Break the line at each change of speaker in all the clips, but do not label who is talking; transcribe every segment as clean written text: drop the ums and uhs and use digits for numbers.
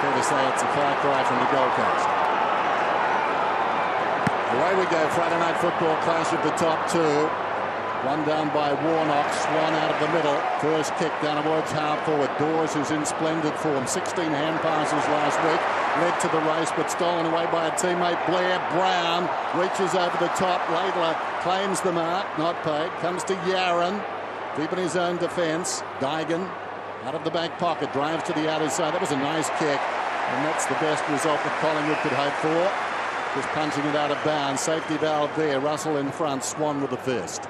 Fair to say it's a far cry from the Gold Coast. Away we go, Friday night football clash of the top two. One down by Warnock, Swan out of the middle. First kick down towards half forward. Dawes, who's in splendid form. 16 hand passes last week. Led to the race, but stolen away by a teammate. Blair Brown reaches over the top. Laidler claims the mark, not paid. Comes to Yaron, deep in his own defence. Dygan out of the back pocket, drives to the outer side. That was a nice kick, and that's the best result that Collingwood could hope for. Just punching it out of bounds. Safety valve there. Russell in front. Swan with the fist.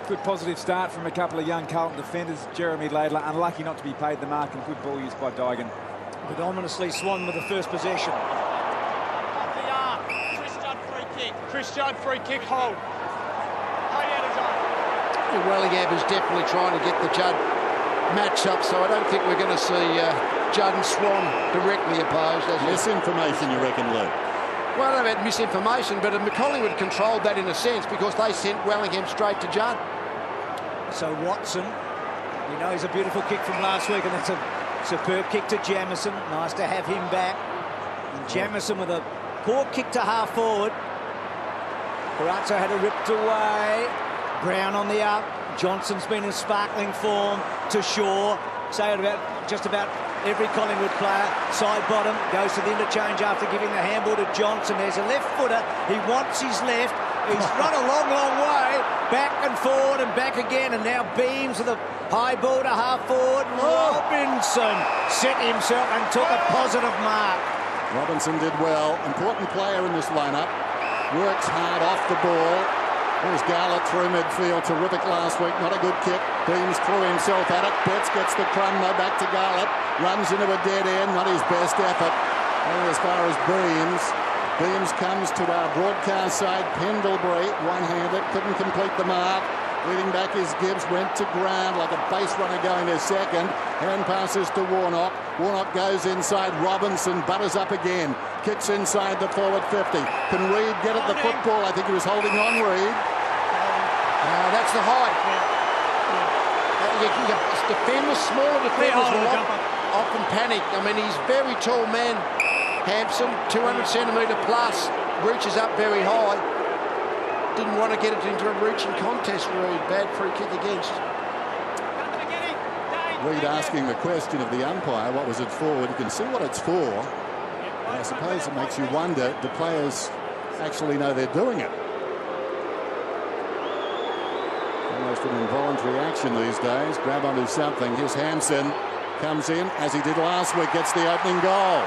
Good positive start from a couple of young Carlton defenders. Jeremy Laidler unlucky not to be paid the mark, and good ball used by Dygan.
But ominously, Swan with the first possession.
Chris Judd free kick, hold.
Wellingham is definitely trying to get the Judd match up, so I don't think we're going to see Judd and Swan directly opposed.
Misinformation, you reckon, Luke?
Well, I don't know about misinformation, but Collingwood controlled that in a sense because they sent Wellingham straight to Judd.
So Watson, we know he's a beautiful kick from last week, and that's a superb kick to Jamieson. Nice to have him back. And Jamieson with a poor kick to half forward. Carazzo had it ripped away. Brown on the up. Johnson's been in sparkling form to Shaw. Say it about just about every Collingwood player. Side bottom, goes to the interchange after giving the handball to Johnson. There's a left footer. He wants his left. He's run a long, long way. Back and forward and back again. And now Beams with a high ball to half forward. Robinson set himself and took a positive mark.
Robinson did well. Important player in this lineup. Works hard off the ball. Here's Garlett through midfield. Terrific last week. Not a good kick. Beams threw himself at it. Betts gets the crumb though. Back to Garlett. Runs into a dead end. Not his best effort. Only as far as Beams. Beams comes to our broadcast side. Pendlebury, one-handed. Couldn't complete the mark. Leading back is Gibbs. Went to ground like a base runner going to second. Hand passes to Warnock. Warnock goes inside. Robinson butters up again. Kicks inside the forward 50. Can Reid get at the football? I think he was holding on, Reid.
That's the height. Defenders, smaller defenders will often panic. I mean, he's a very tall man, Hampson, 200 centimetre plus, reaches up very high. Didn't want to get it into a reaching contest, Reid. Bad free kick against.
Reid asking the question of the umpire, what was it for? You can see what it's for. I suppose it makes you wonder, the players actually know they're doing it. Almost an involuntary action these days. Grab onto something. Here's Hampson. Comes in, as he did last week, gets the opening goal.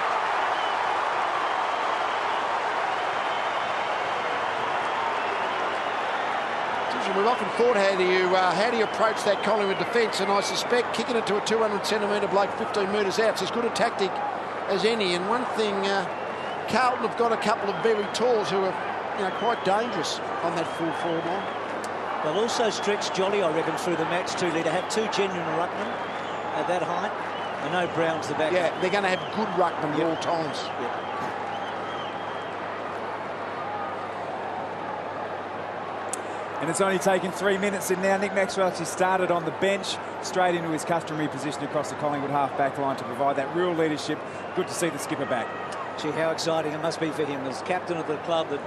We've often thought, how do you approach that Collingwood defence? And I suspect kicking it to a 200 centimetre bloke 15 metres out is as good a tactic as any. And one thing, Carlton have got a couple of very talls who are quite dangerous on that full forward line.
They'll also stretch Jolly, I reckon, through the match too, Lee, to have two genuine ruckmen at that height. I know Brown's the back.
Yeah, they're going to have good ruckmen at all times.
Yep.
And it's only taken 3 minutes in now. Nick Maxwell actually started on the bench, straight into his customary position across the Collingwood half-back line to provide that real leadership. Good to see the skipper back.
Gee, how exciting it must be for him as captain of the club that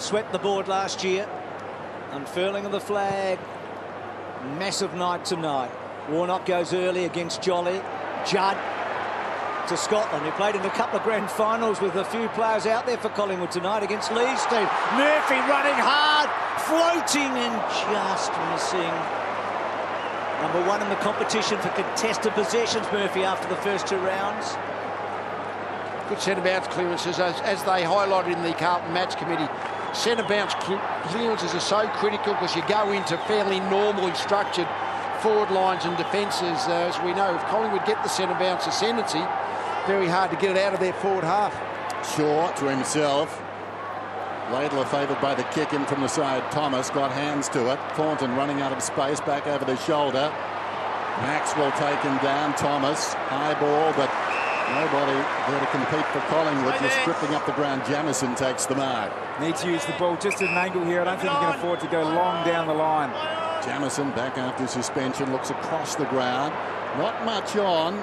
swept the board last year. Unfurling of the flag. Massive night tonight. Warnock goes early against Jolly. Judd to Scotland, who played in a couple of grand finals with a few players out there for Collingwood tonight against Leeds. Steve Murphy running hard, floating and just missing. Number one in the competition for contested possessions, Murphy, after the first two rounds.
Good centre-bounce clearances, as they highlighted in the Carlton match committee. Centre-bounce clearances are so critical because you go into fairly normally structured forward lines and defences. As we know, if Collingwood get the centre-bounce ascendancy, very hard to get it out of their forward half.
Shaw to himself. Laidler favoured by the kick in from the side. Thomas got hands to it. Thornton running out of space, back over the shoulder. Maxwell taken down. Thomas, high ball, but nobody there to compete for Collingwood. Just stripping up the ground. Jamieson takes the mark.
Need to use the ball just at an angle here. I don't think he can afford to go long down the line.
Jamieson back after suspension, looks across the ground. Not much on.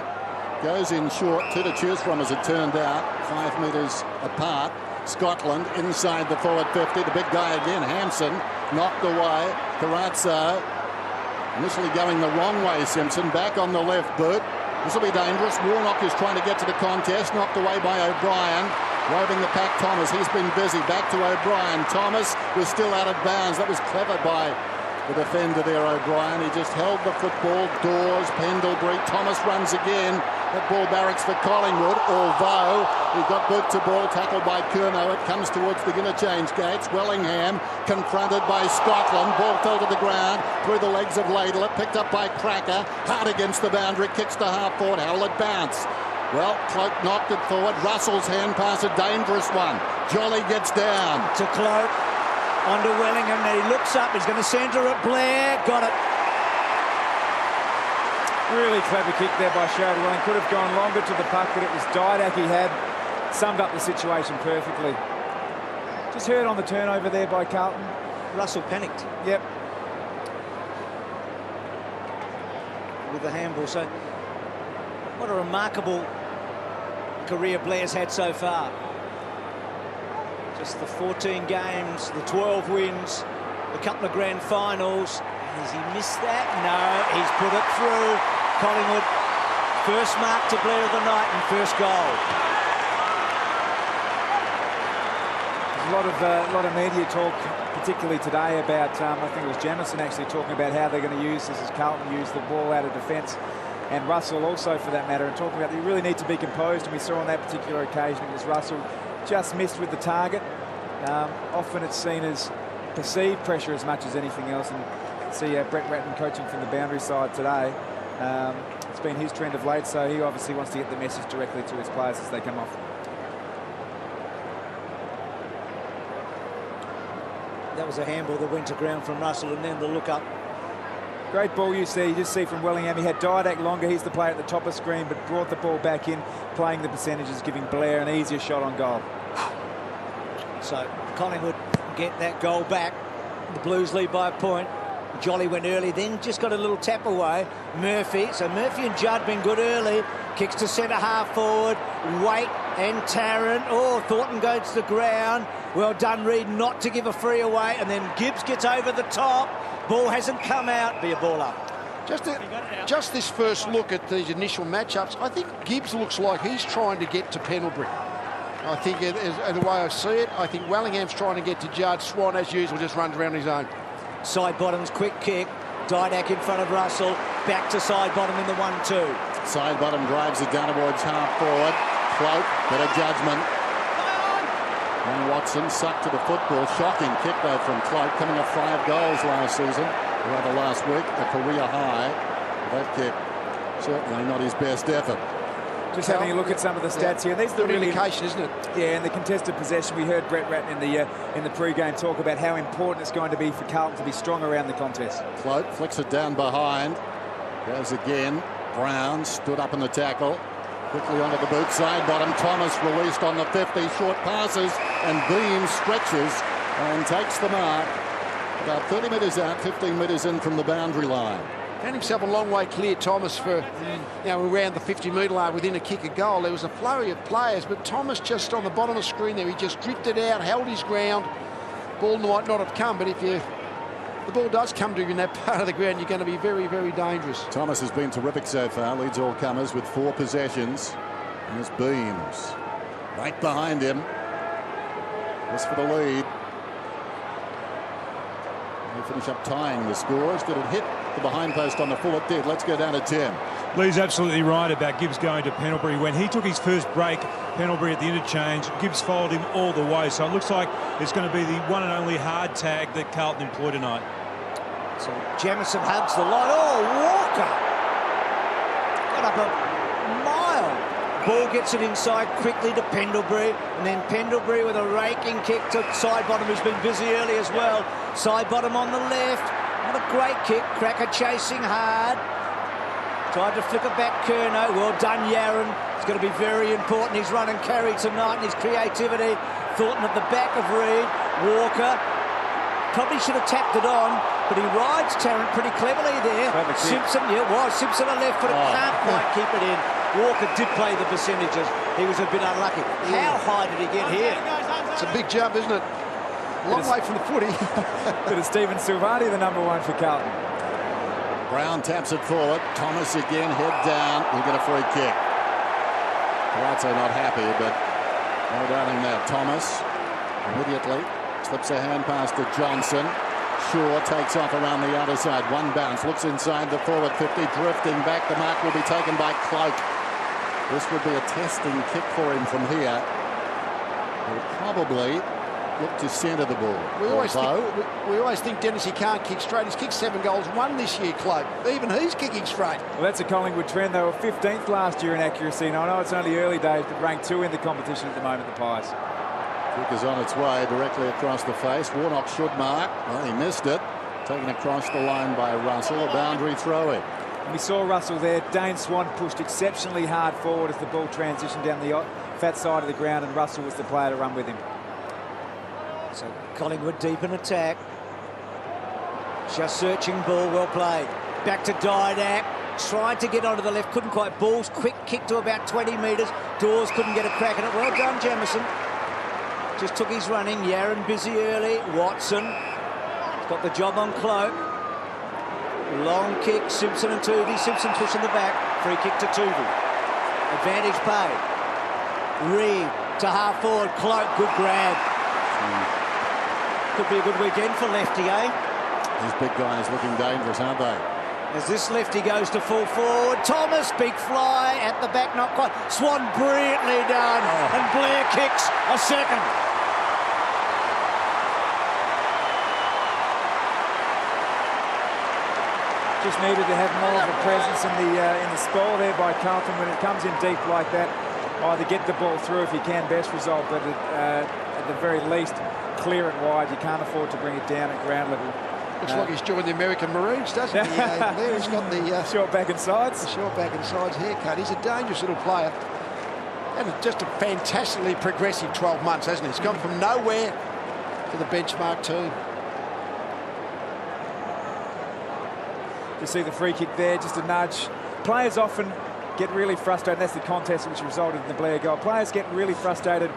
Goes in short, 2 to choose from as it turned out, 5 metres apart. Scotland inside the forward 50. The big guy again, Hampson, knocked away. Carazzo initially going the wrong way. Simpson back on the left boot. This will be dangerous. Warnock is trying to get to the contest, knocked away by O'Brien. Roving the pack, Thomas. He's been busy. Back to O'Brien. Thomas was still out of bounds. That was clever by the defender there, O'Brien. He just held the football. Dawes, Pendlebury. Thomas runs again. That ball barracks for Collingwood, although he got boot to ball, tackled by Curnow. It comes towards the interchange gates. Wellingham confronted by Scotland. Ball fell to the ground through the legs of Laidler. Picked up by Cracker. Hard against the boundary. Kicks to half forward. How'll it bounce? Well, Cloak knocked it forward. Russell's hand pass, a dangerous one. Jolly gets down.
To Cloak. Onto Wellingham. Then he looks up. He's going to centre it. Blair. Got it.
Really clever kick there by Sherrod Welling. Could have gone longer to the puck, but it was Didak he had. Summed up the situation perfectly. Just heard on the turnover there by Carlton.
Russell panicked.
Yep.
With the handball. So, what a remarkable career Blair's had so far. Just the 14 games, the 12 wins, a couple of grand finals. Has he missed that? No, he's put it through. Collingwood, first mark to Blair of the night and first goal.
There's a lot of media talk, particularly today, about I think it was Jamison actually talking about how they're going to use this as Carlton use the ball out of defence, and Russell also for that matter, and talking about that you really need to be composed. And we saw on that particular occasion it was Russell just missed with the target. Often it's seen as perceived pressure as much as anything else, and see Brett Ratton coaching from the boundary side today. It's been his trend of late, so he obviously wants to get the message directly to his players as they come off.
That was a handball that went to ground from Russell, and then the look up.
Great ball you just see from Wellingham. He had Didak longer. He's the player at the top of screen, but brought the ball back in, playing the percentages, giving Blair an easier shot on goal.
So Collingwood get that goal back. The Blues lead by a point. Jolly went early, then just got a little tap away. Murphy, so Murphy and Judd been good early. Kicks to centre half forward. Waite and Tarrant. Oh, Thornton goes to the ground. Well done, Reid, not to give a free away. And then Gibbs gets over the top. Ball hasn't come out. Be a ball up.
Just this first look at these initial matchups, I think Gibbs looks like he's trying to get to Pendlebury. I think, the way I see it, I think Wellingham's trying to get to Judd. Swan, as usual, just runs around his own.
Side bottoms, quick kick. Didak in front of Russell. Back to side bottom in the 1-2.
Side bottom drives it down towards half forward. Cloak, bit of judgment. And Watson sucked to the football. Shocking kick though from Cloak, coming off 5 goals last season, or rather last week, a career high. That kick, certainly not his best effort.
Just having a look at some of the stats here. These are the
Good
really
indication, isn't it?
Yeah, and the contested possession. We heard Brett Ratton in the pre-game talk about how important it's going to be for Carlton to be strong around the contest.
Cloak flicks it down behind. Goes again. Brown stood up in the tackle. Quickly onto the boot side bottom. Thomas released on the 50. Short passes and Beams stretches and takes the mark. About 30 metres out, 15 metres in from the boundary line.
Found himself a long way clear, Thomas, for around the 50-metre line within a kick of goal. There was a flurry of players, but Thomas just on the bottom of the screen there, he just drifted out, held his ground. Ball might not have come, but if the ball does come to you in that part of the ground, you're going to be very, very dangerous.
Thomas has been terrific so far, leads all comers with 4 possessions. There's Beams right behind him. This for the lead. They finish up tying the scores. Did it hit the behind post on the full? It did. Let's go down to Tim.
Lee's absolutely right about Gibbs going to Pendlebury. When he took his first break, Pendlebury at the interchange, Gibbs followed him all the way. So it looks like it's going to be the one and only hard tag that Carlton employ tonight.
So Jamison hugs the line. Oh, Walker! Got up a mile. Ball gets it inside quickly to Pendlebury, and then Pendlebury with a raking kick to side bottom, who's been busy early as well. Side bottom on the left. What a great kick. Cracker chasing hard. Tried to flick it back, Curnow. Well done, Yaron. It's going to be very important. His run and carry tonight and his creativity. Thornton at the back of Reid. Walker probably should have tapped it on, but he rides Tarrant pretty cleverly there. Simpson, Simpson a left, but it can't quite keep it in. Walker did play the percentages. He was a bit unlucky. How high did he get here?
It's a big jump, isn't it? A long way from the footy.
But it's Stephen Silvani, the number 1 for Carlton.
Brown taps it forward. Thomas again, head down. He'll get a free kick. Palazzo not happy, but well done in that. Thomas immediately slips a hand pass to Johnson. Shaw takes off around the other side. One bounce, looks inside the forward 50, drifting back. The mark will be taken by Cloak. This would be a testing kick for him from here. He'll probably look to centre the ball.
We always think Dennis, he can't kick straight. He's kicked 7 goals, 1 this year, Cloak. Even he's kicking straight.
Well, that's a Collingwood trend. They were 15th last year in accuracy. And I know it's only early days, but ranked 2 in the competition at the moment, the Pies.
Kick is on its way directly across the face. Warnock should mark. Well, he missed it. Taken across the line by Russell. A boundary throw-in.
We saw Russell there. Dane Swan pushed exceptionally hard forward as the ball transitioned down the fat side of the ground, and Russell was the player to run with him.
So Collingwood deep in attack. Just searching ball, well played. Back to Didak. Tried to get onto the left, couldn't quite. Balls, quick kick to about 20 metres. Dawes couldn't get a crack at it. Well done, Jamieson. Just took his running. Yaron busy early. Watson got the job on Cloak. Long kick, Simpson and Tuvey. Simpson pushing the back. Free kick to Tuvey. Advantage paid. Reed to half forward. Cloak, good grab. Could be a good weekend for lefty, eh?
These big guys looking dangerous, aren't they?
As this lefty goes to full forward. Thomas, big fly at the back, not quite. Swan, brilliantly done. And Blair kicks a second.
Just needed to have more of a presence in the spoil there by Carlton when it comes in deep like that. Either get the ball through if you can, best result, but at the very least, clear it wide. You can't afford to bring it down at ground level.
Looks like he's joined the American Marines, doesn't he? There he's got the
short back and sides.
The short back and sides haircut. He's a dangerous little player. And just a fantastically progressive 12 months, hasn't he? He's gone from nowhere to the benchmark team.
You see the free kick there, just a nudge. Players often get really frustrated. That's the contest which resulted in the Blair goal. Players get really frustrated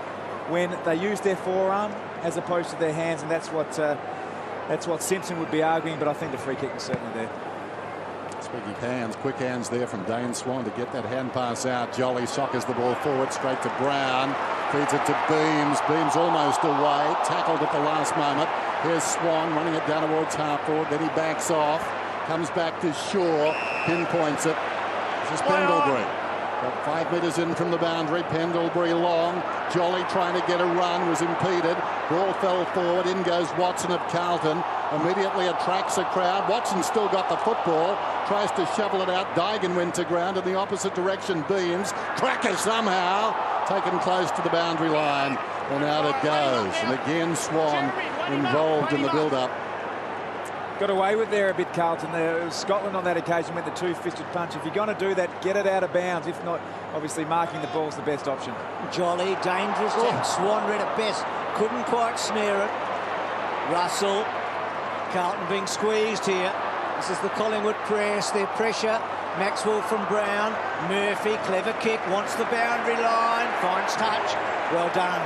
when they use their forearm as opposed to their hands, and that's what Simpson would be arguing, but I think the free kick was certainly there.
Speaking hands, quick hands there from Dane Swan to get that hand pass out. Jolly soccers the ball forward straight to Brown. Feeds it to Beams. Beams almost away. Tackled at the last moment. Here's Swan running it down towards half forward. Then he backs off. Comes back to Shaw. Pinpoints it. This is Pendlebury. About 5 metres in from the boundary. Pendlebury long. Jolly trying to get a run. Was impeded. Ball fell forward. In goes Watson of Carlton. Immediately attracts a crowd. Watson still got the football. Tries to shovel it out. Dygan went to ground in the opposite direction. Beams. Cracker somehow. Taken close to the boundary line. And out it goes. And again Swan involved in the build-up.
Got away with there a bit, Carlton. There was Scotland on that occasion with the two-fisted punch. If you're going to do that, get it out of bounds. If not, obviously marking the ball is the best option.
Jolly, dangerous. Swan read it best. Couldn't quite snare it. Russell. Carlton being squeezed here. This is the Collingwood press. Their pressure. Maxwell from Brown. Murphy, clever kick. Wants the boundary line. Finds touch. Well done.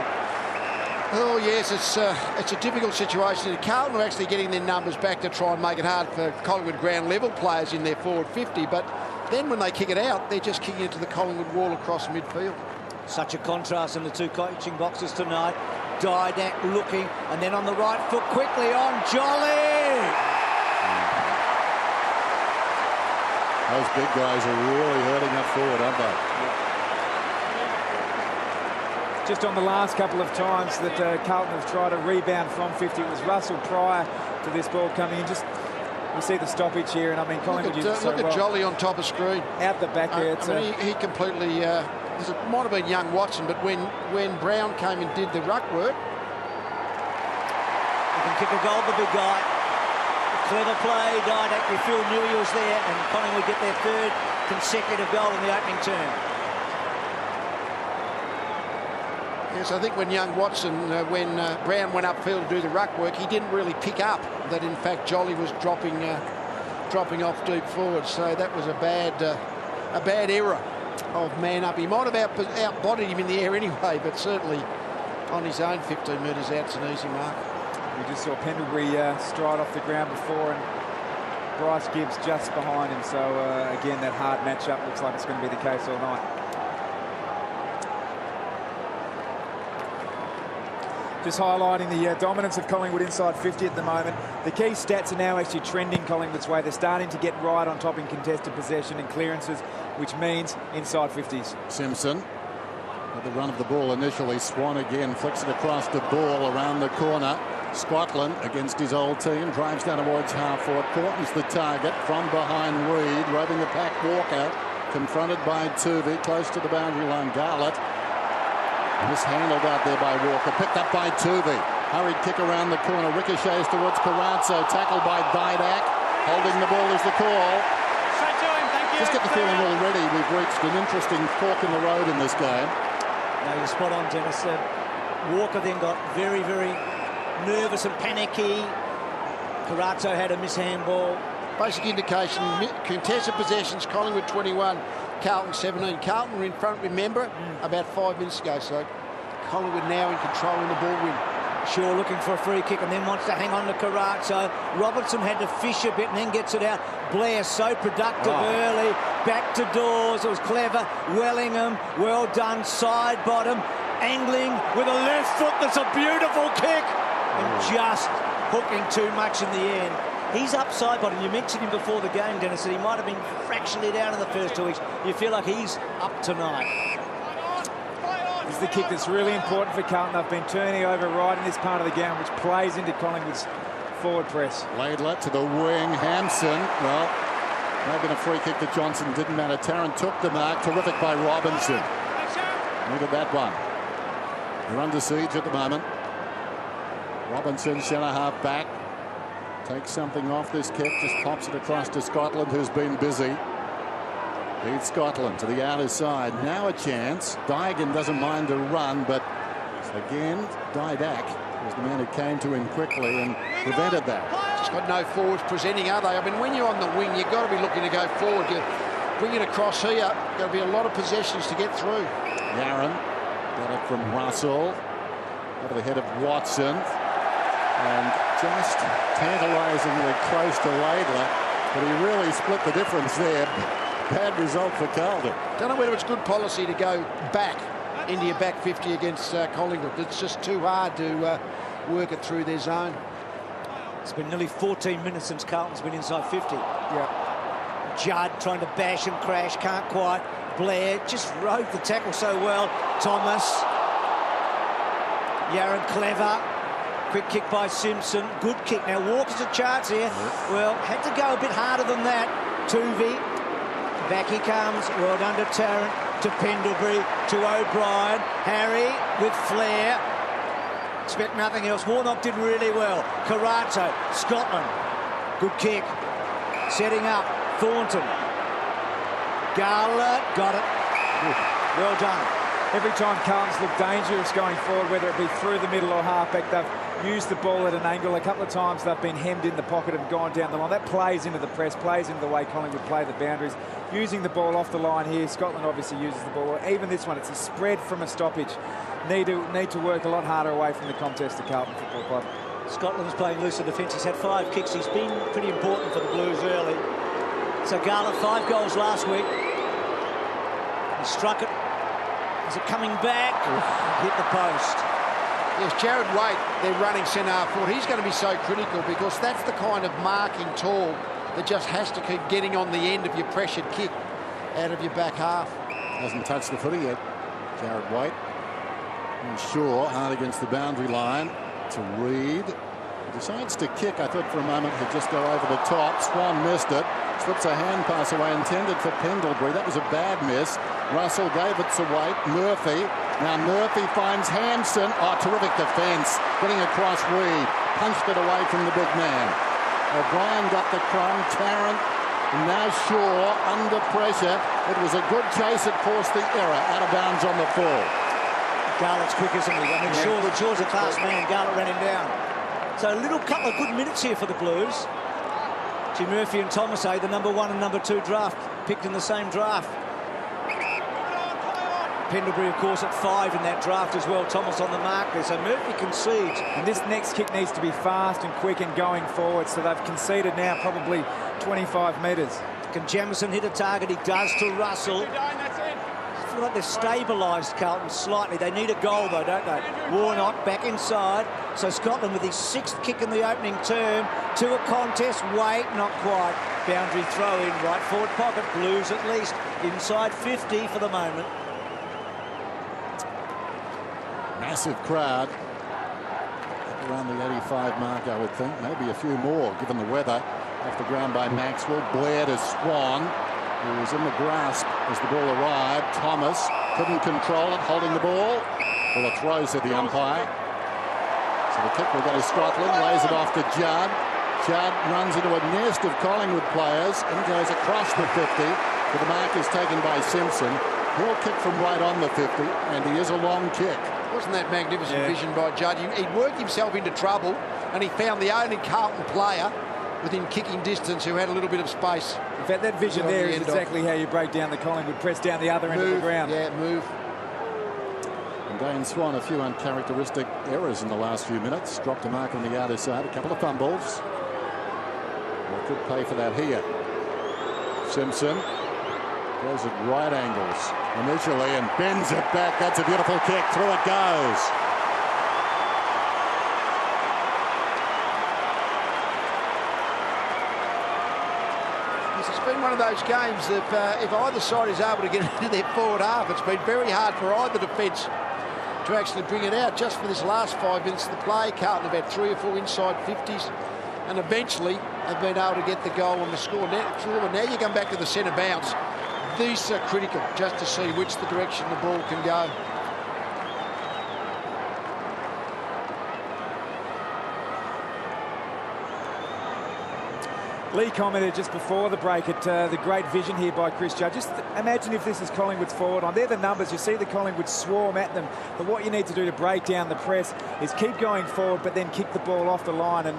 Oh, yes, it's a difficult situation. Carlton are actually getting their numbers back to try and make it hard for Collingwood ground level players in their forward 50, but then when they kick it out, they're just kicking it to the Collingwood wall across midfield.
Such a contrast in the two coaching boxes tonight. Didak looking, and then on the right foot quickly on Jolly.
Those big guys are really hurting up forward, aren't they?
Just on the last couple of times that Carlton have tried to rebound from 50, it was Russell prior to this ball coming in. Just we see the stoppage here, and I mean Collingwood used it so well.
Look at Jolly on top of screen.
Out the back there.
He completely. It might have been young Watson, but when Brown came and did the ruck work,
he can kick a goal, the big guy. Clever play. Didak, you feel knew he was there, and Collingwood get their third consecutive goal in the opening term.
Yes, I think when young Watson, when Brown went upfield to do the ruck work, he didn't really pick up that, in fact, Jolly was dropping off deep forward. So that was a bad error of man up. He might have outbodied him in the air anyway, but certainly on his own 15 metres out, it's an easy mark.
We just saw Pendlebury stride off the ground before, and Bryce Gibbs just behind him. So again, that hard matchup looks like it's going to be the case all night. Just highlighting the dominance of Collingwood inside 50 at the moment. The key stats are now actually trending Collingwood's way. They're starting to get right on top in contested possession and clearances, which means inside 50s.
Simpson with the run of the ball initially. Swan again flicks it across the ball around the corner. Scotland against his old team drives down towards half-forward. Thornton's the target from behind Reid, roving the pack. Walker confronted by Tuvey close to the boundary line. Garlett mishandled out there by Walker, picked up by Tuvey. Hurried kick around the corner, ricochets towards Carazzo, tackled by Didak. Holding the ball is the call. Just get the feeling already we've reached an interesting fork in the road in this game.
No, you're spot on, Dennis. Walker then got very, very nervous and panicky. Carazzo had a mishandball.
Basic indication, contested possessions, Collingwood 21, Carlton 17. Carlton were in front, remember, about 5 minutes ago, so Collingwood now in control in the ball win.
Shaw looking for a free kick and then wants to hang on to Carazzo. Robertson had to fish a bit and then gets it out. Blair so productive early. Back to Dawes. It was clever. Wellingham, well done. Side bottom. Angling with a left foot. That's a beautiful kick. And just hooking too much in the end. He's up side bottom. You mentioned him before the game, Dennis, that he might have been fractionally down in the first 2 weeks. You feel like he's up tonight.
This is the kick that's really important for Carlton. They've been turning over right in this part of the game, which plays into Collingwood's forward press.
Laidler to the wing. Hampson. Well, maybe a free kick to Johnson didn't matter. Tarrant took the mark. Terrific by Robinson. Needed that one. They're under siege at the moment. Robinson, centre half back. Takes something off this kick. Just pops it across to Scotland, who's been busy. Leads Scotland to the outer side. Now a chance. Digan doesn't mind a run, but again, Didak was the man who came to him quickly and prevented that.
Just got no forwards presenting, are they? I mean, when you're on the wing, you've got to be looking to go forward. You bring it across here. There'll be a lot of possessions to get through.
Yaron got it from Russell. Over the head of Watson. And just tantalisingly close to Laidler. But he really split the difference there. Bad result for Carlton.
Don't know whether it's good policy to go back into your back 50 against Collingwood. It's just too hard to work it through their zone.
It's been nearly 14 minutes since Carlton's been inside 50.
Yeah.
Judd trying to bash and crash, can't quite. Blair just rode the tackle so well. Thomas. Yaron clever. Quick kick by Simpson. Good kick. Now Walker's a chance here. Well, had to go a bit harder than that. Tuvey. Back he comes. Well done to Tarrant. To Pendlebury. To O'Brien. Harry with flair. Expect nothing else. Warnock did really well. Carazzo. Scotland. Good kick. Setting up. Thornton. Garlett. Got it. Well done.
Every time Carlton's looked dangerous going forward, whether it be through the middle or halfback, they've used the ball at an angle. A couple of times they've been hemmed in the pocket and gone down the line. That plays into the press, plays into the way Collingwood play the boundaries. Using the ball off the line here. Scotland obviously uses the ball. Even this one, it's a spread from a stoppage. Need to work a lot harder away from the contest at Carlton Football Club.
Scotland's playing looser defence. He's had 5 kicks. He's been pretty important for the Blues early. So Garlett, 5 goals last week. He struck it. Is it coming back? Hit the post.
Yes, Jared Waite, they're running centre half forward. He's going to be so critical because that's the kind of marking tall that just has to keep getting on the end of your pressured kick out of your back half.
Hasn't touched the footy yet, Jared Waite. And Shaw hard against the boundary line to Reid. He decides to kick. I thought for a moment he'd just go over the top. Swan missed it. Slips a hand pass away intended for Pendlebury. That was a bad miss. Russell gave it to Waite. Murphy. Now Murphy finds Hampson. Oh, terrific defence. Getting across Reid. Punched it away from the big man. O'Brien got the crumb. Tarrant. And now Shaw under pressure. It was a good chase. It forced the error. Out of bounds on the full.
Garlett's quick, isn't he? I mean, Shaw's a class man. Garlett ran him down. So a little couple of good minutes here for the Blues. Murphy and Thomas, the number 1 and number 2 draft, picked in the same draft. Pendlebury, of course, at 5 in that draft as well. Thomas on the mark there. So Murphy concedes.
And this next kick needs to be fast and quick and going forward. So they've conceded now probably 25 metres.
Can Jamieson hit a target? He does to Russell. I feel like they've stabilised Carlton slightly. They need a goal, though, don't they? Warnock back inside. So Scotland with his 6th kick in the opening term to a contest. Wait, not quite. Boundary throw in, right forward pocket. Blues at least inside 50 for the moment.
Massive crowd. Around the 85 mark, I would think. Maybe a few more, given the weather. Off the ground by Maxwell. Blair to Swan, who was in the grasp as the ball arrived. Thomas couldn't control it, holding the ball. Well, a throw, said the umpire. So the kick will go to Scotland. Lays it off to Judd. Judd runs into a nest of Collingwood players and goes across the 50. But the mark is taken by Simpson. He'll kick from right on the 50, and he is a long kick.
Wasn't that magnificent vision by Judd? He'd worked himself into trouble, and he found the only Carlton player within kicking distance who had a little bit of space.
In fact, that vision there is exactly how you break down the Collingwood press down the other end of the ground.
Yeah, move.
And Dane Swan, a few uncharacteristic errors in the last few minutes. Dropped a mark on the outer side, a couple of fumbles. Well, could pay for that here. Simpson goes at right angles initially and bends it back. That's a beautiful kick. Through it goes.
It's been one of those games that if either side is able to get into their forward half, it's been very hard for either defence to actually bring it out. Just for this last 5 minutes of the play, Carlton have had 3 or 4 inside 50s and eventually have been able to get the goal on the score. Now you come back to the centre bounce. These are critical just to see which the direction the ball can go.
Lee commented just before the break at the great vision here by Chris Judd. Just imagine if this is Collingwood's forward line. They're the numbers. You see the Collingwood swarm at them. But what you need to do to break down the press is keep going forward, but then kick the ball off the line. And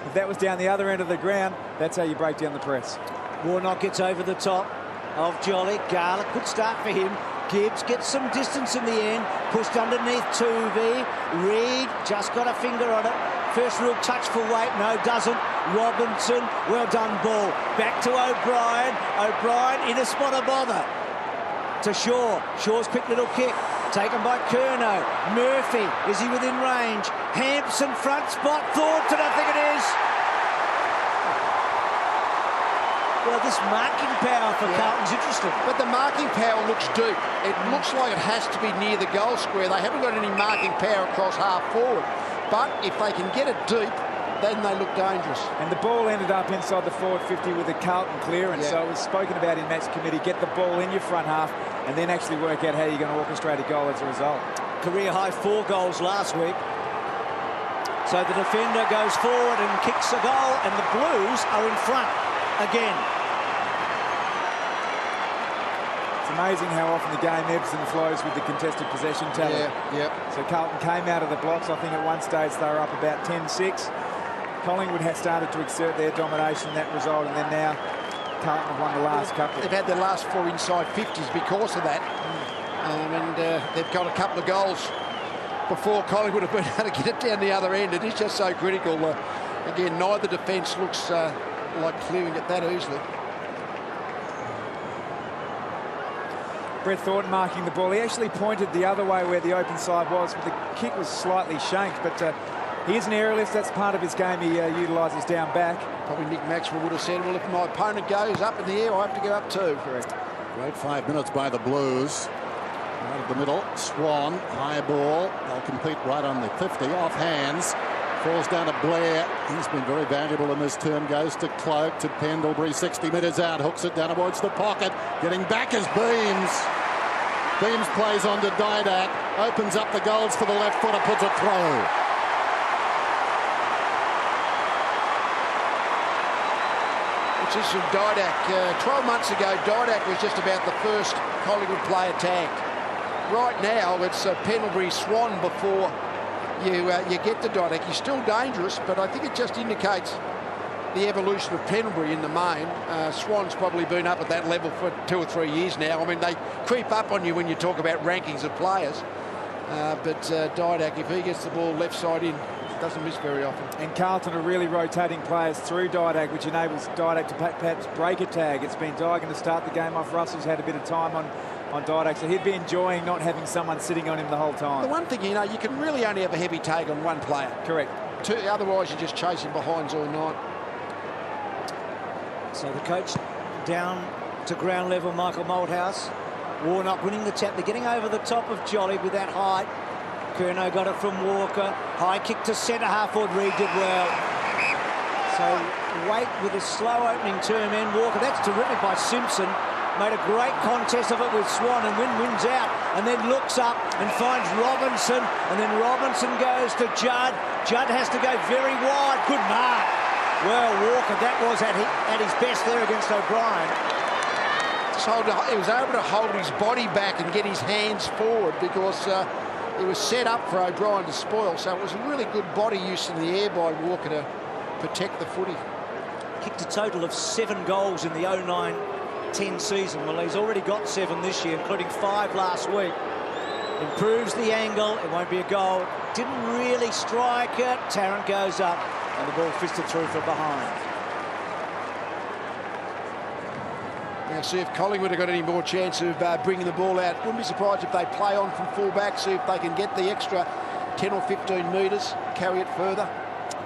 if that was down the other end of the ground, that's how you break down the press.
Warnock gets over the top of Jolly. Garlick, good start for him. Gibbs gets some distance in the end. Pushed underneath Tuvey. Reid just got a finger on it. First real touch for Waite. No, doesn't. Robinson, well done ball. Back to O'Brien. O'Brien in a spot of bother. To Shaw. Shaw's quick little kick. Taken by Curnow. Murphy, is he within range? Hampson front spot. Thornton, I think it is. Well, this marking power for Carlton's interesting.
But the marking power looks deep. It looks like it has to be near the goal square. They haven't got any marking power across half forward. But if they can get it deep, then they look dangerous.
And the ball ended up inside the forward 50 with a Carlton clearance. So it was spoken about in match committee. Get the ball in your front half and then actually work out how you're going to orchestrate a goal as a result.
Career high 4 goals last week. So the defender goes forward and kicks a goal, and the Blues are in front again.
It's amazing how often the game ebbs and flows with the contested possession tally. So Carlton came out of the blocks. I think at one stage they were up about 10-6. Collingwood has started to exert their domination, that result, and then now Carlton have won the last couple.
They've had their last 4 inside 50s because of that. And they've got a couple of goals before Collingwood have been able to get it down the other end. It is just so critical. Again, neither defence looks like clearing it that easily.
Brett Thornton marking the ball. He actually pointed the other way where the open side was, but the kick was slightly shanked. But he is an aerialist. That's part of his game. He utilises down back.
Probably Nick Maxwell would have said, well, if my opponent goes up in the air, I have to go up too.
Correct.
Great 5 minutes by the Blues. Out of the middle, Swan, high ball. They'll compete right on the 50, off hands. Falls down to Blair. He's been very valuable in this term. Goes to Cloak, to Pendlebury, 60 metres out. Hooks it down towards the pocket. Getting back is Beams. Beams plays on to Didak. Opens up the goals for the left footer, puts it through.
Which is from Didak. 12 months ago, Didak was just about the first Collingwood player tagged. Right now, it's Pendlebury Swan before you get to Didak. He's still dangerous, but I think it just indicates the evolution of Pendlebury in the main. Swan's probably been up at that level for 2 or 3 years now. I mean, they creep up on you when you talk about rankings of players. But Didak, if he gets the ball left side in, doesn't miss very often.
And Carlton are really rotating players through Didak, which enables Didak to perhaps break a tag. It's been Didak to start the game off. Russell's had a bit of time on Didak, so he'd be enjoying not having someone sitting on him the whole time.
The one thing, you know, you can really only have a heavy tag on one player.
Correct.
Otherwise, you're just chasing behinds all night.
So the coach down to ground level, Michael Malthouse. Warnock winning the tap. They're getting over the top of Jolly with that height. Curnow got it from Walker. High kick to centre half forward. Reid did well. So Waite with a slow opening term end. Walker, that's terrific by Simpson. Made a great contest of it with Swan, and wins out, and then looks up and finds Robinson, and then Robinson goes to Judd. Judd has to go very wide. Good mark. Well, Walker, that was at his best there against O'Brien.
He was able to hold his body back and get his hands forward because it was set up for O'Brien to spoil. So it was a really good body use in the air by Walker to protect the footy.
Kicked a total of 7 goals in the 09-10 season. Well, he's already got 7 this year, including 5 last week. Improves the angle. It won't be a goal. Didn't really strike it. Tarrant goes up, and the ball fisted through from behind.
Now, see if Collingwood have got any more chance of bringing the ball out. Wouldn't be surprised if they play on from full back, see if they can get the extra 10 or 15 metres, carry it further.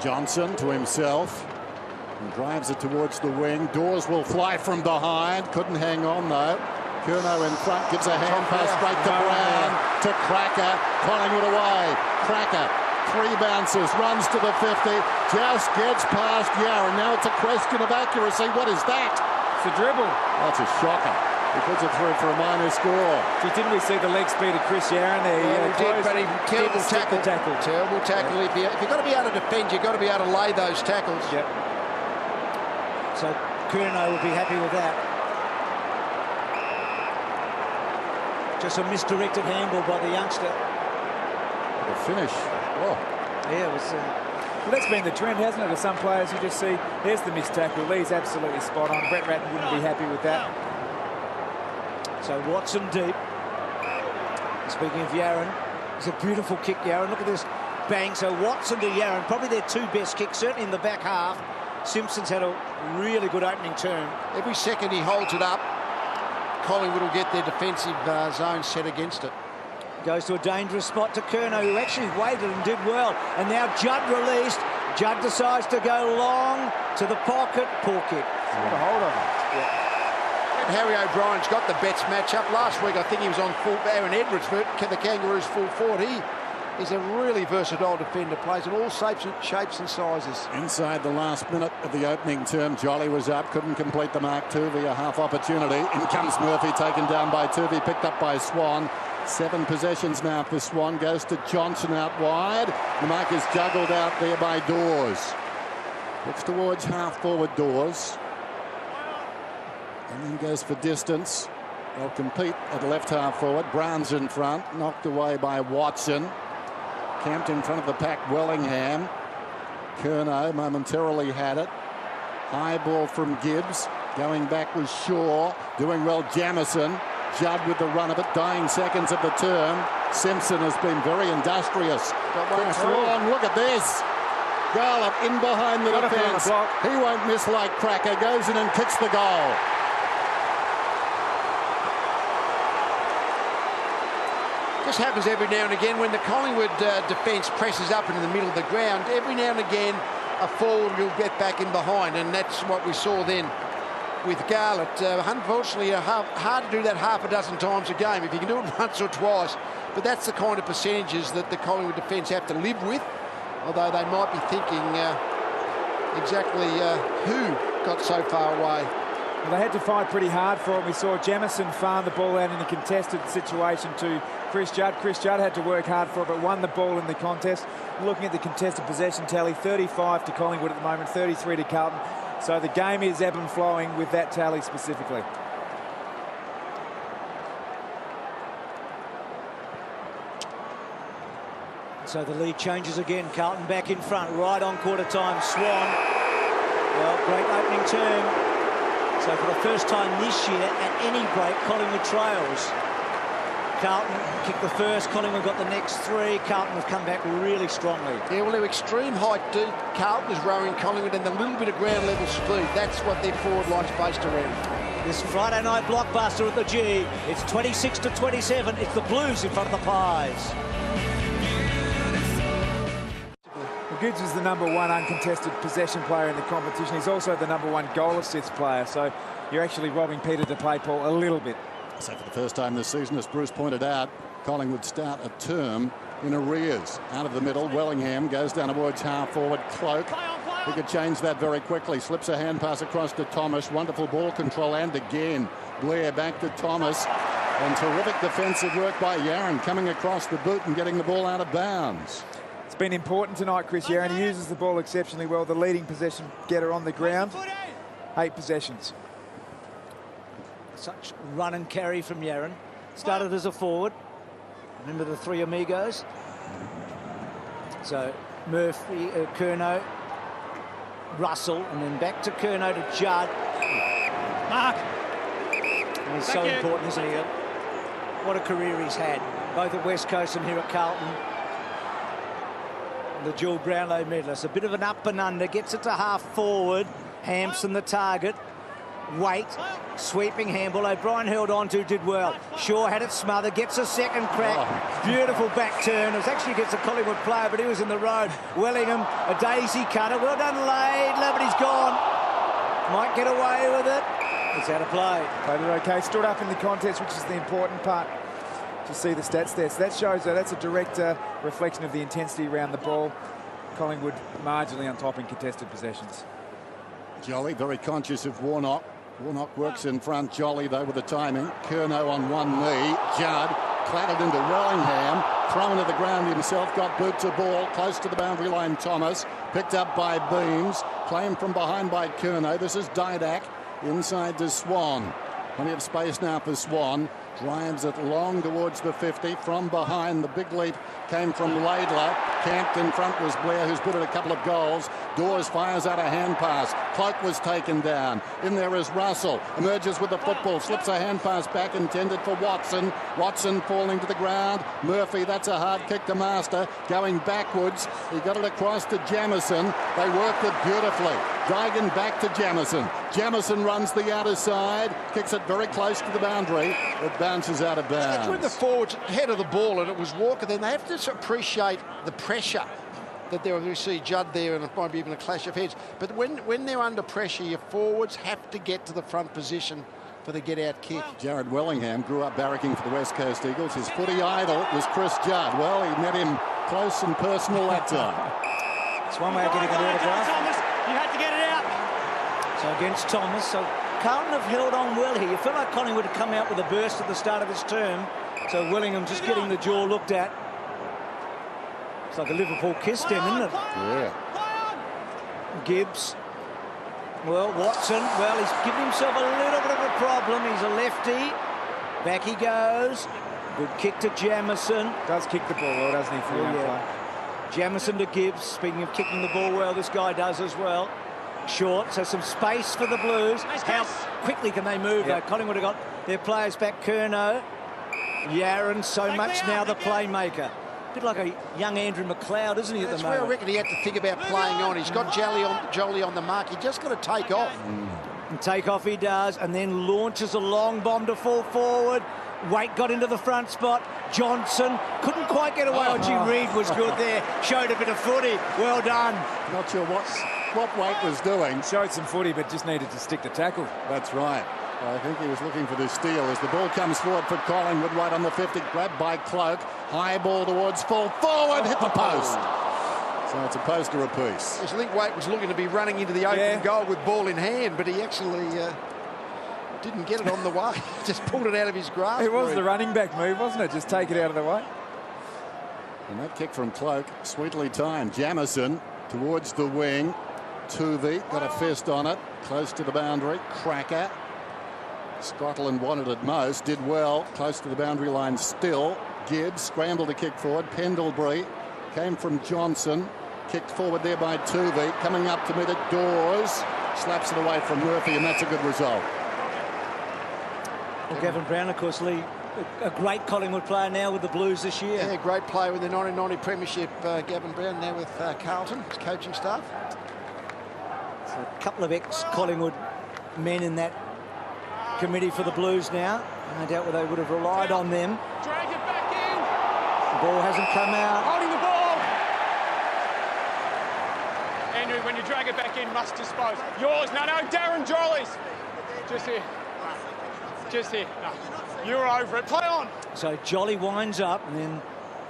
Johnson to himself and drives it towards the wing. Dawes will fly from behind. Couldn't hang on, though. Curnow in front, gives a hand pass straight to Brown, to Cracker. Collingwood away. Cracker, 3 bounces, runs to the 50, just gets past Yarra. Now it's a question of accuracy. What is that?
It's a dribble.
That's a shocker. He puts it through for a minor score.
Gee, didn't we see the leg speed of Chris Yarran there?
Yeah, he did, but he terrible tackle. Terrible tackle.
Yeah.
If you've got to be able to defend, you've got to be able to lay those tackles.
Yep.
So Curnow will be happy with that. Just a misdirected handball by the youngster.
The finish. Oh.
Yeah, it was...
Well, that's been the trend, hasn't it, of some players you just see, here's the missed tackle. Lee's absolutely spot on. Brett Ratton wouldn't be happy with that.
So Watson deep. Speaking of Yarran, it's a beautiful kick, Yarran. Look at this bang. So Watson to Yarran, probably their 2 best kicks, certainly in the back half. Simpson's had a really good opening turn.
Every second he holds it up, Collingwood will get their defensive zone set against it.
Goes to a dangerous spot to Curnow, who actually waited and did well. And now Judd released. Judd decides to go long to the pocket. Poor kick.
Got a hold of it.
Yeah.
And Harry O'Brien's got the bets match up. Last week I think he was on full, Aaron Edwards for the Kangaroos full forward. He is a really versatile defender, plays in all shapes and sizes.
Inside the last minute of the opening term, Jolly was up, couldn't complete the mark. Tuvey a half opportunity. In comes Murphy, taken down by Tuvey, picked up by Swan. 7 possessions now for Swan. Goes to Johnson out wide. The mark is juggled out there by Dawes. Looks towards half forward Dawes. And then goes for distance. They'll compete at left half forward. Brown's in front. Knocked away by Watson. Camped in front of the pack, Wellingham. Curnow momentarily had it. High ball from Gibbs. Going back was Shaw. Doing well, Jamieson. Judd with the run of it, dying seconds of the term. Simpson has been very industrious. Kicks long, look at this. Garlop in behind the defence. He won't miss like Cracker. Goes in and kicks the goal.
This happens every now and again when the Collingwood defence presses up into the middle of the ground. Every now and again, a forward will get back in behind, and that's what we saw then with Garlett. Unfortunately, hard to do that half a dozen times a game. If you can do it once or twice, but that's the kind of percentages that the Collingwood defence have to live with, although they might be thinking exactly who got so far away.
Well, they had to fight pretty hard for it. We saw Jamieson farm the ball out in a contested situation to Chris Judd. Chris Judd had to work hard for it, but won the ball in the contest. Looking at the contested possession tally, 35 to Collingwood at the moment, 33 to Carlton. So the game is ebb and flowing with that tally specifically. So
the lead changes again. Carlton back in front, right on quarter time. Swan. Well, great opening term. So for the first time this year at any break, Collingwood trails. Carlton kicked the first, Collingwood got the next three. Carlton have come back really strongly.
Yeah, well, their extreme height, Carlton is rowing Collingwood, and the little bit of ground level speed, that's what their forward line's based around.
This Friday night blockbuster at the G. It's 26-27. It's the Blues in front of the Pies.
Gibbs was the #1 uncontested possession player in the competition. He's also the #1 goal assist player, so you're actually robbing Peter to play Paul a little bit.
So for the first time this season, as Bruce pointed out, Collingwood start a term in arrears. Out of the middle, Wellingham goes down towards half forward. Cloak, he could change that very quickly. Slips a hand pass across to Thomas. Wonderful ball control, and again Blair back to Thomas. And terrific defensive work by Yaron, coming across the boot and getting the ball out of bounds.
It's been important tonight, Chris Yaron. He uses the ball exceptionally well. The leading possession getter on the ground. 8 possessions.
Such run and carry from Yaron. Started as a forward. Remember the three amigos? So Murphy, Curnow, Russell, and then back to Curnow to Judd.
Mark.
And he's so important, isn't he? What a career he's had, both at West Coast and here at Carlton. The dual Brownlow medalist. A bit of an up and under, gets it to half forward. Hampson the target. Wait, sweeping handball. O'Brien held on to, did well. Shaw had it smothered, gets a second crack. Beautiful back turn. It was actually against a Collingwood player, but he was in the road. Wellingham, a daisy cutter. Well done, Laidler, but he's gone. Might get away with it. It's out of play.
Played it okay. Stood up in the contest, which is the important part. To see the stats there. So that shows that that's a direct reflection of the intensity around the ball. Collingwood marginally on top in contested possessions.
Jolly very conscious of Warnock. Warnock works in front. Jolly, though, with the timing. Curnow on one knee. Judd clattered into Wellingham. Thrown to the ground himself. Got boot to ball. Close to the boundary line, Thomas. Picked up by Beams. Claimed from behind by Curnow. This is Didak. Inside to Swan. Plenty of space now for Swan. Drives it long towards the 50. From behind, the big leap came from Laidler. Camped in front was Blair, who's put in a couple of goals. Dawes fires out a hand pass. Cloak was taken down. In there is Russell. Emerges with the football. Slips a hand pass back intended for Watson. Watson falling to the ground. Murphy, that's a hard kick to Master. Going backwards. He got it across to Jamieson. They worked it beautifully. Dragon back to Jamieson. Jamieson runs the outer side. Kicks it very close to the boundary. It bounces out of bounds.
That's when the forwards head of the ball and it was Walker. Then they have to appreciate the pressure that there. We see Judd there, and it might be even a clash of heads. But when they're under pressure, your forwards have to get to the front position for the get-out kick.
Jared Wellingham grew up barracking for the West Coast Eagles. His footy idol was Chris Judd. Well, he met him close and personal that time.
It's one way of getting an autograph.
Thomas, you had to get it out.
So against Thomas. So Carlton have held on well here. You feel like Collingwood had come out with a burst at the start of this term. So Wellingham just getting the jaw looked at. It's like a Liverpool kiss then, isn't it?
Yeah.
Gibbs. Well, Watson. Well, he's given himself a little bit of a problem. He's a lefty. Back he goes. Good kick to Jamieson.
Does kick the ball well, doesn't he, for the young player?
Jamieson to Gibbs. Speaking of kicking the ball well, this guy does as well. Short, so some space for the Blues. How quickly can they move, though? Collingwood have got their players back. Curnow. Yaron, so much now the playmaker. A bit like a young Andrew McLeod, isn't he, at the moment?
That's where I reckon he had to think about playing on. He's got Jolly on the mark. He just got to take off.
And take off he does, and then launches a long bomb to fall forward. Waite got into the front spot. Johnson couldn't quite get away. Gee, Reid was good there. Showed a bit of footy. Well done.
Not sure what Waite was doing.
Showed some footy, but just needed to stick the tackle.
That's right. I think he was looking for the steal as the ball comes forward for Collingwood, right on the 50. Grabbed by Cloak. High ball towards full forward. Hit the post. So it's a poster apiece.
I think Waite was looking to be running into the open goal with ball in hand, but he actually didn't get it on the way. Just pulled it out of his grasp.
It was the running back move, wasn't it? Just take it out of the way.
And that kick from Cloak, sweetly timed. Jamieson towards the wing. Tuvey got a fist on it. Close to the boundary. Cracker. Scotland wanted it most. Did well. Close to the boundary line still. Gibbs scrambled to kick forward. Pendlebury came from Johnson. Kicked forward there by Tuvey. Coming up to meet it. Dawes. slaps it away from Murphy, and that's a good result.
Well, Gavin Brown, of course, Lee, a great Collingwood player now with the Blues this year.
Yeah, great player with the 1990 premiership. Gavin Brown now with Carlton, his coaching staff.
So a couple of ex-Collingwood men in that committee for the Blues now. No doubt they would have relied on them.
Drag it back in.
The ball hasn't come out.
Holding the ball. Andrew, when you drag it back in, must dispose. Yours. No, Darren Jolly's. Just here. Just here. No, you're over it. Play on.
So Jolly winds up, and then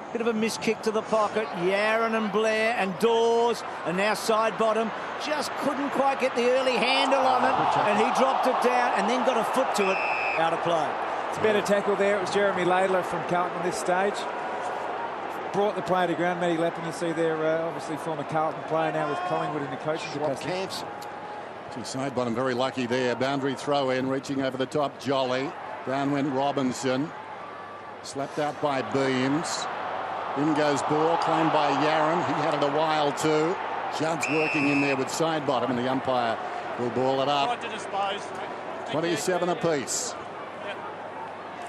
a bit of a miss kick to the pocket. Yaron and Blair and Dawes, and now side bottom. Just couldn't quite get the early handle on it, and he dropped it down and then got a foot to it. Out of play.
It's a better tackle there. It was Jeremy Laidler from Carlton at this stage. Brought the player to ground. Matty Lappin, you see there, obviously former Carlton player now with Collingwood in the coaching capacity.
Side bottom very lucky there. Boundary throw in, reaching over the top. Jolly. Down went Robinson. Slapped out by Beams. In goes ball, claimed by Yaron. He had it a while too. Judd's working in there with side bottom, and the umpire will ball it up. 27 apiece.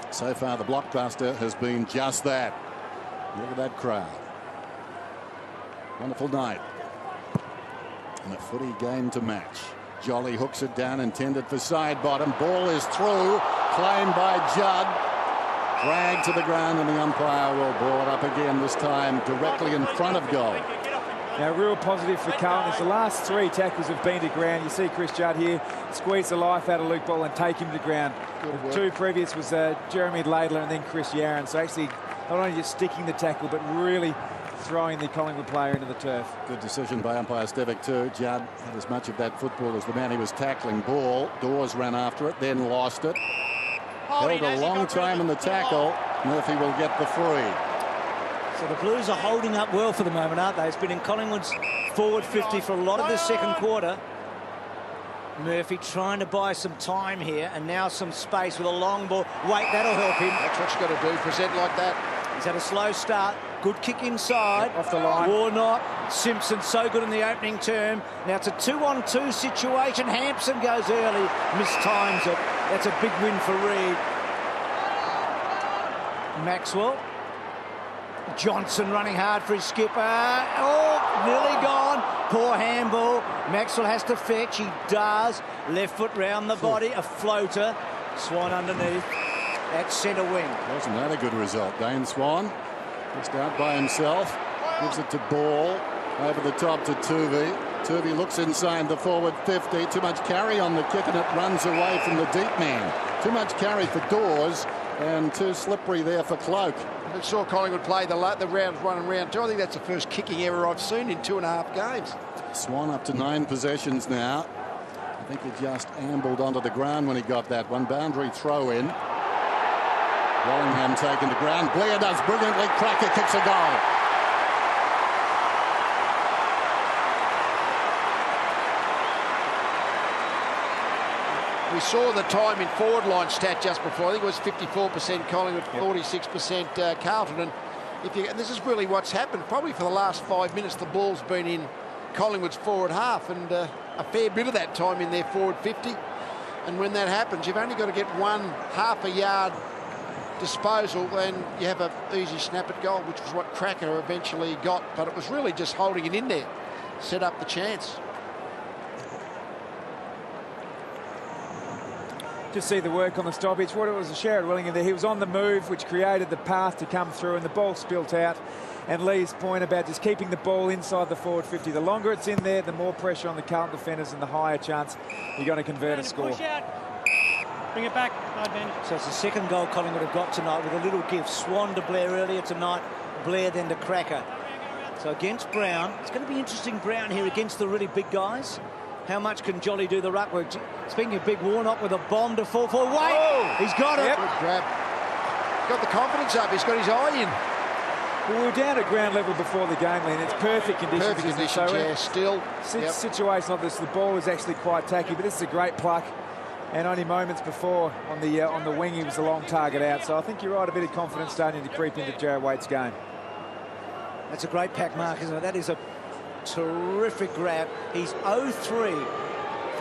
So far, the blockbuster has been just that. Look at that crowd. Wonderful night. And a footy game to match. Jolly hooks it down, intended for side bottom. Ball is through, claimed by Judd. Dragged to the ground, and the umpire will ball it up again, this time directly in front of goal.
Now, real positive for Carlton is the last 3 tackles have been to ground. You see Chris Judd here squeeze the life out of Luke Ball and take him to ground. The 2 previous was Jeremy Laidler and then Chris Yaron. So actually not only just sticking the tackle, but really throwing the Collingwood player into the turf.
Good decision by umpire Stevic too. Judd had as much of that football as the man he was tackling. Ball, Dawes ran after it, then lost it. Held a long time in the tackle. Murphy will get the free.
So the Blues are holding up well for the moment, aren't they? It's been in Collingwood's forward 50 for a lot of this second quarter. Murphy trying to buy some time here, and now some space with a long ball. Wait, that'll help him.
That's what you've got to do, present like that.
He's had a slow start. Good kick inside.
Yep, off the line. Warnock,
Simpson so good in the opening term. Now it's a 2-on-2 situation. Hampson goes early, mistimes it. That's a big win for Reid. Maxwell. Johnson running hard for his skipper. Oh, nearly gone. Poor handball. Maxwell has to fetch. He does. Left foot round the body. A floater. Swan underneath. At centre wing.
Wasn't that a good result? Dane Swan just out by himself. Gives it to Ball. Over the top to Tuvey. Tuvey looks inside the forward 50. Too much carry on the kick, and it runs away from the deep man. Too much carry for Dawes, and too slippery there for Cloak.
I saw Collingwood play the rounds 1 and round 2. I think that's the first kicking error I've seen in 2.5 games.
Swan up to 9 possessions now. I think he just ambled onto the ground when he got that one. Boundary throw in. Wallingham taken to ground. Blair does brilliantly. Cracker kicks a goal.
We saw the time in forward line stat just before. I think it was 54% Collingwood, 46% Carlton. And this is really what's happened. Probably for the last 5 minutes, the ball's been in Collingwood's forward half, and a fair bit of that time in their forward 50. And when that happens, you've only got to get 1/2 a yard disposal, and you have an easy snap at goal, which was what Cracker eventually got. But it was really just holding it in there, set up the chance.
Just see the work on the stoppage. What it was, a Sherrod Willingham there. He was on the move, which created the path to come through, and the ball spilt out. And Lee's point about just keeping the ball inside the forward 50. The longer it's in there, the more pressure on the Carlton defenders and the higher chance you're going to convert a score.
Bring it back. No advantage.
So it's the second goal Collingwood have got tonight with a little gift. Swan to Blair earlier tonight. Blair then to Cracker. So against Brown, it's going to be interesting, Brown here against the really big guys. How much can Jolly do the ruck work? Speaking of big, Warnock with a bomb to fall for. Wait!
Oh,
he's got it.
Good grab. Got the confidence up. He's got his eye in.
Well, we were down at ground level before the game, and it's perfect conditions.
Perfect conditions, yeah, still.
Situation like this, the ball is actually quite tacky, but this is a great pluck. And only moments before on the wing, he was a long target out. So I think you're right, a bit of confidence starting to creep into Jarrad Waite's game.
That's a great pack mark, isn't it? That is a terrific grab. He's 0-3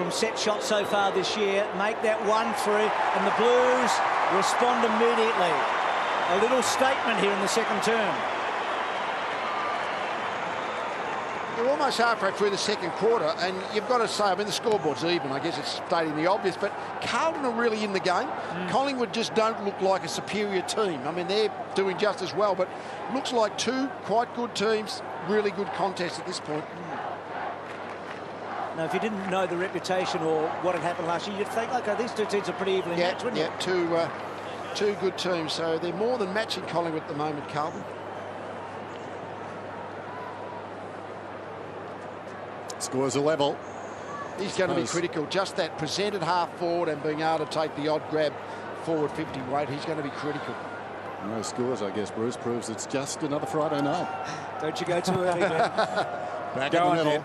from set shots so far this year. Make that 1-3, and the Blues respond immediately. A little statement here in the second term.
You're almost halfway through the second quarter, and you've got to say, I mean, the scoreboard's even. I guess it's stating the obvious, but Carlton are really in the game. Collingwood just don't look like a superior team. I mean, they're doing just as well, but looks like two quite good teams, really good contest at this point.
Now, if you didn't know the reputation or what had happened last year, you'd think, okay, these two teams are pretty evenly matched, wouldn't you?
Two good teams, so they're more than matching Collingwood at the moment, Carlton.
Scores a level.
He's going to be critical. Just that presented half forward and being able to take the odd grab forward 50 weight, he's going to be critical.
No scores, I guess, Bruce, proves it's just another Friday night.
Don't you go too early, Glenn.
Back in the middle.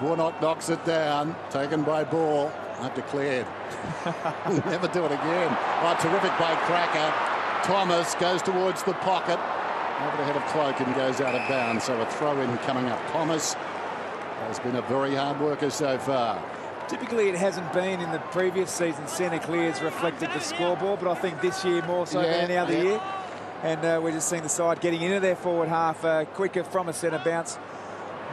Warnock knocks it down, taken by Ball. I've declared. Never do it again. Oh, terrific by Cracker. Thomas goes towards the pocket. Over the head of Cloak and goes out of bounds. So a throw-in coming up. Thomas has been a very hard worker so far.
Typically it hasn't been in the previous season. Centre clears reflected the scoreboard, but I think this year more so than any other year. And we're just seeing the side getting into their forward half quicker from a centre bounce,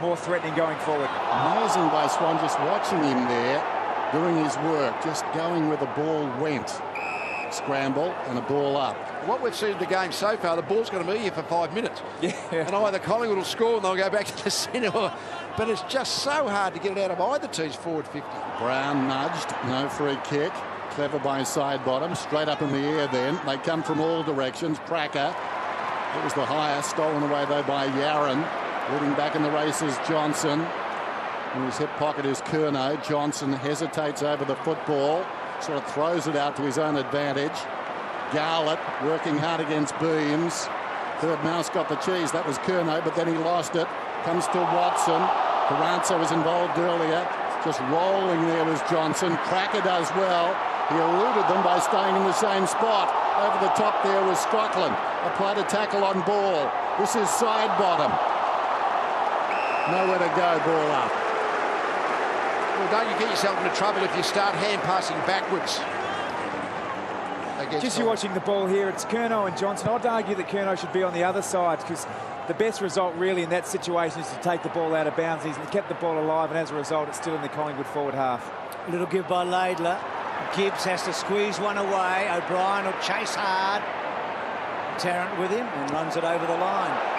more threatening going forward.
Amazing by Swan, just watching him there, doing his work, just going where the ball went. Scramble and a ball up.
What we've seen in the game so far, the ball's going to be here for 5 minutes.
Yeah.
And either Collingwood will score and they'll go back to the centre. But it's just so hard to get it out of either team's forward 50.
Brown nudged, no free kick. Clever by side bottom, straight up in the air then. They come from all directions. Cracker. It was the highest, stolen away though by Yaron. Leading back in the race is Johnson. In his hip pocket is Curnow. Johnson hesitates over the football. Sort of throws it out to his own advantage. Garlett working hard against Beams. Third mouse got the cheese. That was Curnow, but then he lost it. Comes to Watson. Carranza was involved earlier. Just rolling there was Johnson. Cracker does well. He eluded them by staying in the same spot. Over the top there was Scotland. Applied a tackle on Ball. This is side bottom. Nowhere to go, ball up.
Well, don't you get yourself into trouble if you start hand passing backwards.
Just you watching the ball here, it's Curnow and Johnson. I'd argue that Curnow should be on the other side because the best result really in that situation is to take the ball out of bounds. He's kept the ball alive, and as a result, it's still in the Collingwood forward half.
A little give by Laidler. Gibbs has to squeeze one away. O'Brien will chase hard. Tarrant with him and runs it over the line.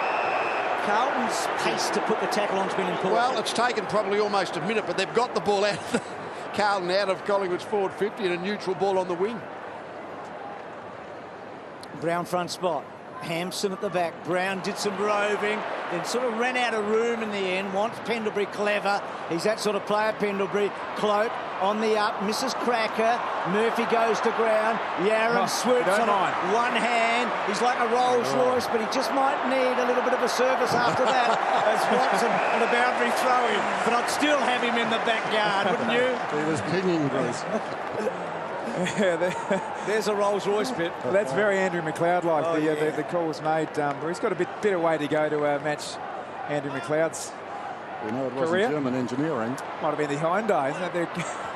Carlton's pace to put the tackle on's been important.
Well, it's taken probably almost a minute, but they've got the ball out of Carlton out of Collingwood's forward 50 and a neutral ball on the wing.
Brown front spot. Hampson at the back. Brown did some roving, then sort of ran out of room in the end. Wants Pendlebury clever. He's that sort of player, Pendlebury. Cloak on the up, misses Cracker. Murphy goes to ground. Yaron swoops on it. One hand. He's like a Rolls Royce, but he just might need a little bit of a service after that as Watson on a boundary throw in. But I'd still have him in the backyard, wouldn't you?
He was pinging Bruce.
There's a Rolls Royce bit.
Well, that's very Andrew McLeod-like. The call was made. He's got a bit of way to go to match Andrew McLeod's
We know it wasn't German engineering.
Might have been the Hyundai, isn't it?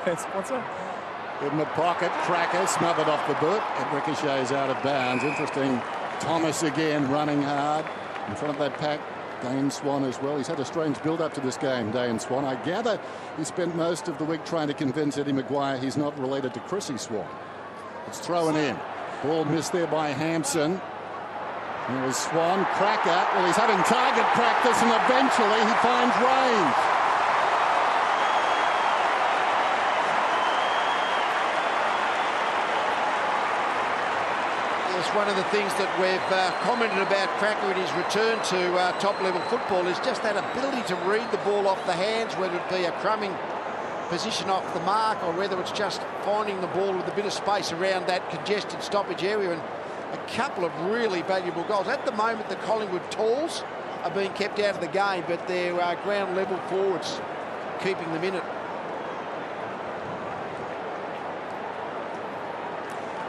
Their sponsor.
In the pocket, Cracker smothered off the boot. It ricochets out of bounds. Interesting. Thomas again running hard in front of that pack. Dane Swan as well. He's had a strange build-up to this game, Dane Swan. I gather he spent most of the week trying to convince Eddie Maguire he's not related to Chrissy Swan. It's thrown in. Ball missed there by Hampson. There was Swan. Cracker. Well, he's having target practice and eventually he finds range.
It's one of the things that we've commented about Cracker in his return to top-level football is just that ability to read the ball off the hands, whether it be a crumbing position off the mark or whether it's just finding the ball with a bit of space around that congested stoppage area, and a couple of really valuable goals. At the moment, the Collingwood talls are being kept out of the game, but their ground-level forwards keeping them in it.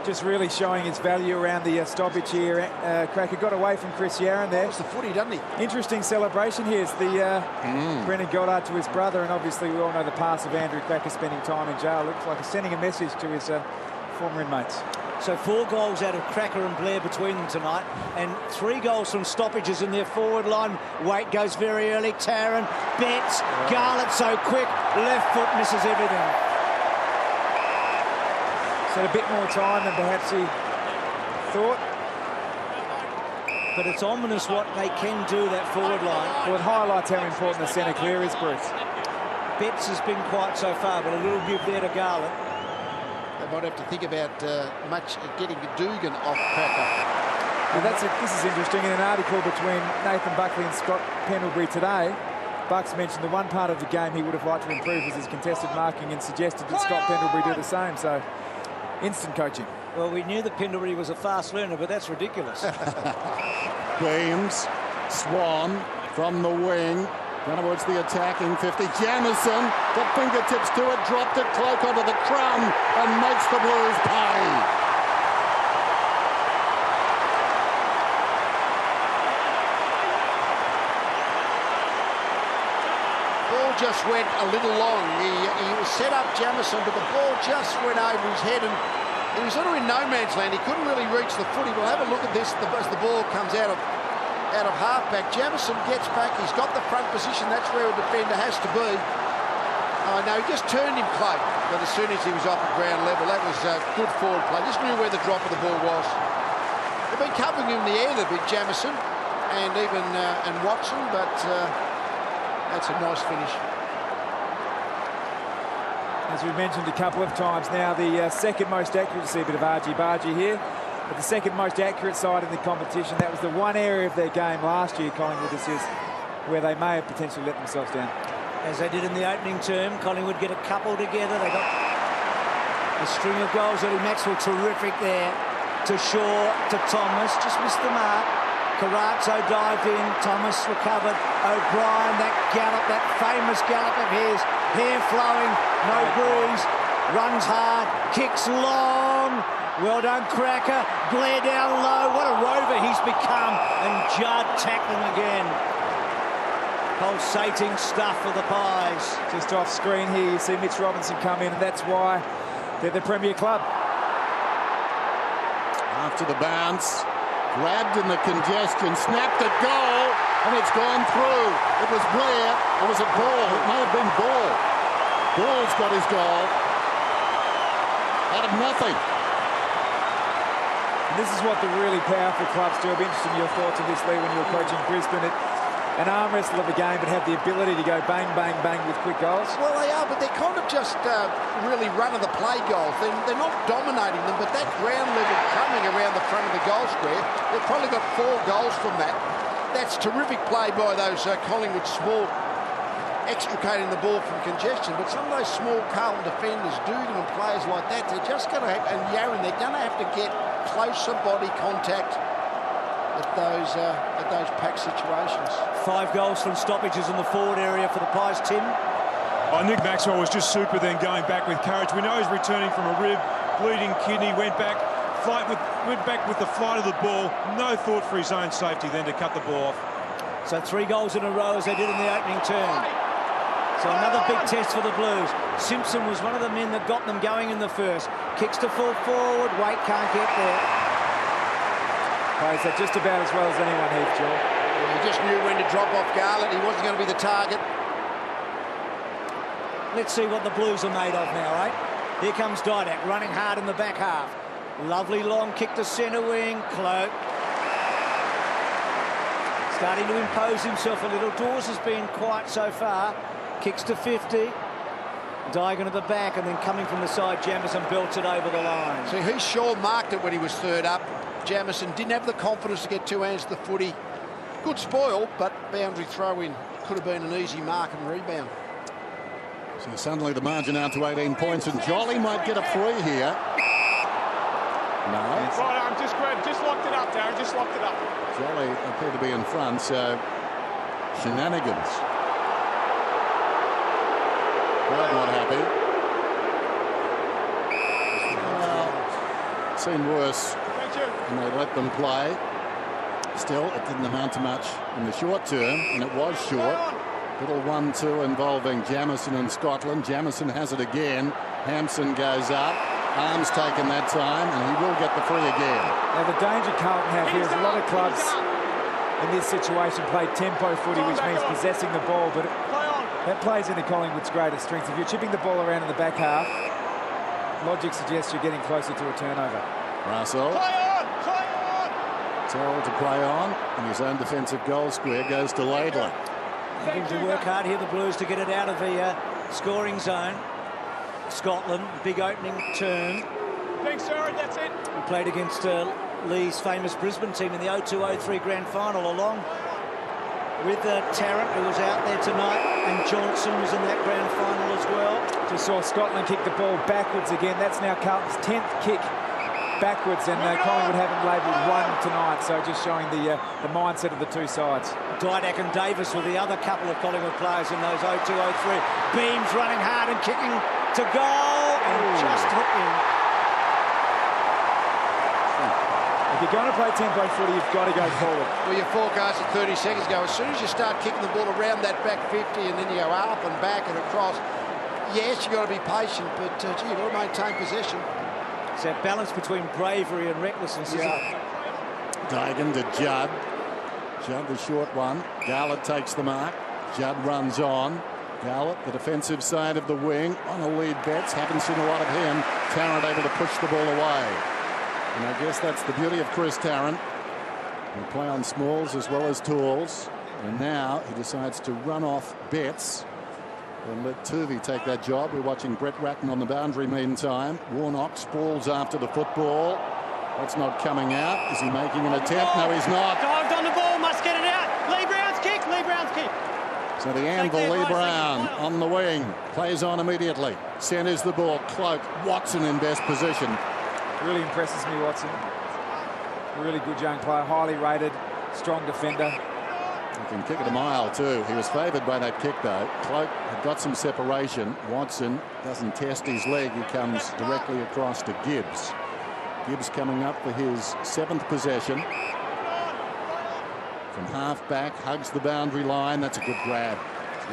Just really showing his value around the stoppage here. Cracker got away from Chris Yarran there.
That's the footy, doesn't he?
Interesting celebration here. It's the Brendan Goddard to his brother, and obviously we all know the past of Andrew Cracker spending time in jail. Looks like he's sending a message to his former inmates.
So 4 goals out of Cracker and Blair between them tonight, and 3 goals from stoppages in their forward line. Waite goes very early. Tarrant, Betts, Garlett so quick. Left foot misses everything.
So a bit more time than perhaps he thought.
But it's ominous what they can do, that forward line.
Well, it highlights how important the centre clear is, Bruce.
Betts has been quiet so far, but a little give there to Garlett.
They might have to think about getting Dugan off Cracker.
Well, this is interesting. In an article between Nathan Buckley and Scott Pendlebury today, Bucks mentioned the one part of the game he would have liked to improve was his contested marking, and suggested that Scott Pendlebury do the same. So, instant coaching.
Well, we knew that Pendlebury was a fast learner, but that's ridiculous.
Beams, Swan from the wing. Towards the attacking 50. Jamison got fingertips to it, dropped it, cloak onto the crumb, and makes the Blues pay.
Ball just went a little long. He was set up Jamison, but the ball just went over his head, and he was sort of in no man's land. He couldn't really reach the footy. We'll have a look at this as the ball comes out of halfback. Jamison gets back. He's got the front position. That's where a defender has to be. Oh, no, he just turned him close. But as soon as he was off at ground level, that was good forward play. Just knew where the drop of the ball was. They've been covering him in the air a bit, Jamison, and even and Watson, but that's a nice finish.
As we've mentioned a couple of times now, the second most accurate, see a bit of argy-bargy here, but the second most accurate side in the competition. That was the one area of their game last year, Collingwood, this is, where they may have potentially let themselves down.
As they did in the opening term, Collingwood get a couple together. They got a string of goals. Eddie Maxwell terrific there. To Shaw, to Thomas, just missed the mark. Carazzo dived in, Thomas recovered. O'Brien, that gallop, that famous gallop of his, hair flowing, no bruise, runs hard, kicks long. Well done, Cracker. Blair down low. What a rover he's become. And Judd tackling again. Pulsating stuff for the Pies.
Just off screen here, you see Mitch Robinson come in, and that's why they're the Premier Club.
After the bounce, grabbed in the congestion, snapped at goal, and it's gone through. It was Blair, or was it Ball? It may have been Ball. Ball's got his goal. Out of nothing.
And this is what the really powerful clubs do. I'd be interested in your thoughts on this, Lee, when you were coaching Brisbane. An arm wrestle of a game, but have the ability to go bang, bang, bang with quick goals.
Well, they are, but they're kind of just really run-of-the-play goals. They're not dominating them, but that ground level coming around the front of the goal square, they've probably got 4 goals from that. That's terrific play by those Collingwood small, extricating the ball from congestion. But some of those small Carlton defenders, Dugan and players like that, they're just going to have, and Yarran, they're going to have to get closer body contact at those pack situations.
5 goals from stoppages in the forward area for the Pies, Tim.
Oh, Nick Maxwell was just super then going back with courage. We know he's returning from a rib, bleeding kidney, went back with the flight of the ball. No thought for his own safety then to cut the ball off.
So 3 goals in a row as they did in the opening term. So another big test for the Blues. Simpson was one of the men that got them going in the first. Kicks to full forward, Waite can't get there.
Plays that just about as well as anyone, Heath, Joel.
He just knew when to drop off Garlett. He wasn't going to be the target.
Let's see what the Blues are made of now, right? Here comes Didak, running hard in the back half. Lovely long kick to centre wing. Cloak. Starting to impose himself a little. Dawes has been quiet so far. Kicks to 50. Diagon at the back, and then coming from the side, Jamison belts it over the line.
See, he sure marked it when he was third up. Jamison didn't have the confidence to get 2 hands to the footy. Good spoil, but boundary throw-in. Could have been an easy mark and rebound.
So suddenly the margin out to 18 points, and Jolly might get a free here. No.
Right, I'm just locked it up, Darren. Just locked it up.
Jolly appeared to be in front, so shenanigans. Crowd not happy. seen worse
Thank you.
and they let them play. Still, it didn't amount to much in the short term, and it was short. Little 1-2 involving Jamieson and Scotland. Jamieson has it again. Hampson goes up. Arms taken that time, and he will get the free again.
Now, the danger Carlton have here is a lot of clubs in this situation play tempo footy, which means possessing the ball, but that plays into Collingwood's greatest strength. If you're chipping the ball around in the back half, logic suggests you're getting closer to a turnover.
Russell.
Play on! Play on!
Told to play on, and his own defensive goal square goes to Laidler.
Having to work hard here, the Blues, to get it out of the scoring zone. Scotland, big opening term.
Thanks, sir. That's it.
We played against Lee's famous Brisbane team in the 02-03 grand final, along with Tarrant, who was out there tonight, and Johnson was in that grand final as well.
Just saw Scotland kick the ball backwards again. That's now Carlton's 10th kick backwards, and Collingwood haven't labelled one tonight, so just showing the mindset of the two sides.
Didak and Davis were the other couple of Collingwood players in those 02-03. Beams running hard and kicking to goal, and just hooked in.
If you're going to play tempo footy, you've got to go forward.
Well, your forecast at 30 seconds ago, as soon as you start kicking the ball around that back 50 and then you go up and back and across, yes, you've got to be patient, but gee, you've got to maintain possession.
It's that balance between bravery and recklessness, isn't it?
Dugan to Judd. Judd the short one. Garlett takes the mark. Judd runs on. Garlett, the defensive side of the wing, on a lead. Betts, haven't seen a lot of him. Tarrant able to push the ball away. And I guess that's the beauty of Chris Tarrant. He play on smalls as well as tools. And now he decides to run off Betts and let Turvey take that job. We're watching Brett Ratton on the boundary meantime. Warnock sprawls after the football. That's not coming out. Is he making an attempt? No, he's not.
Dived on the ball, must get it out. Lee Brown's kick, Lee Brown's kick.
So the anvil, Lee Brown on the wing. Plays on immediately. Centres the ball. Cloak. Watson in best position.
Really impresses me, Watson. Really good young player, highly rated, strong defender.
He can kick it a mile too. He was favoured by that kick though. Cloak had got some separation. Watson doesn't test his leg. He comes directly across to Gibbs. Gibbs coming up for his 7th possession. From half back, hugs the boundary line. That's a good grab.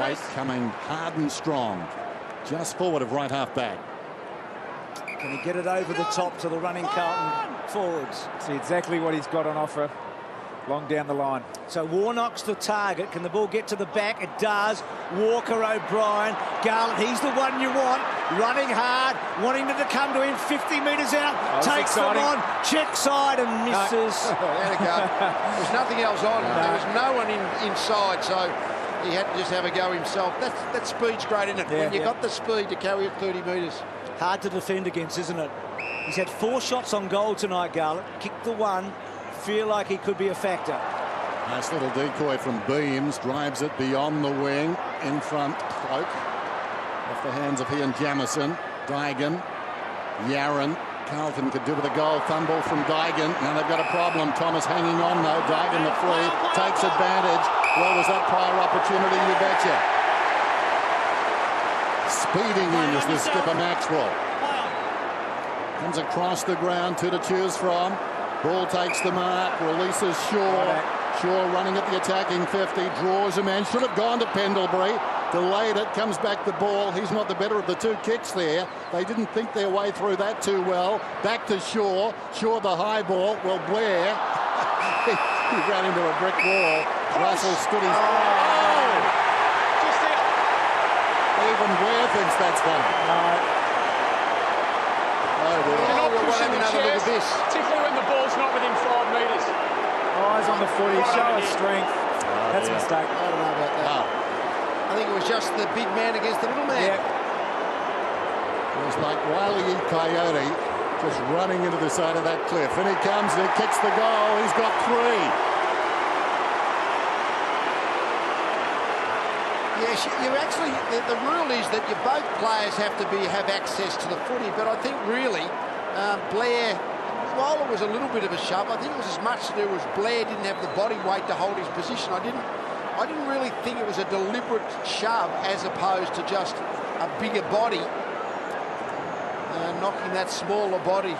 Waite coming hard and strong. Just forward of right half back.
Can he get it over the top to the running Carlton forwards?
See exactly what he's got on offer long down the line.
So Warnock's the target. Can the ball get to the back? It does. Walker, O'Brien, Garlett, he's the one you want. Running hard, wanting them to come to him 50 metres out. Takes them on, check side and misses.
There we go. There's nothing else on. There was no one inside, so he had to just have a go himself. That speed's great, isn't it?
Yeah,
when you've got the speed to carry it 30 metres.
Hard to defend against, isn't it? He's had 4 shots on goal tonight, Garlett. Kicked the one. Feel like he could be a factor.
Nice little decoy from Beams. Drives it beyond the wing. In front, Cloak. Off the hands of he and Jamieson. Dugan. Yarran. Carlton could do with a goal. Fumble from Dugan. Now they've got a problem. Thomas hanging on though. Dugan the free. Takes advantage. Well, was that prior opportunity? You betcha. Speeding in is the skipper Maxwell. Comes across the ground, 2 to choose from. Ball takes the mark, releases Shaw. Shaw running at the attacking 50, draws a man. Should have gone to Pendlebury. Delayed it, comes back the ball. He's not the better of the 2 kicks there. They didn't think their way through that too well. Back to Shaw. Shaw the high ball. Well, Blair, he ran into a brick wall. Russell stood his... Even Blair thinks that's funny. Oh, dear.
You're not
we'll
pushing
have
the
another look
chairs,
at this.
particularly when the ball's not within 5 metres.
Eyes on the footy, show of strength. That's a mistake.
I don't know about that. I think it was just the big man against the little man.
Yeah.
It was like Wile E. Coyote just running into the side of that cliff. And he comes and he kicks the goal. He's got 3.
Yes, you actually, the rule is that both players have access to the footy, but I think really Blair, while it was a little bit of a shove, I think it was as much to do as Blair didn't have the body weight to hold his position. I didn't really think it was a deliberate shove as opposed to just a bigger body knocking that smaller body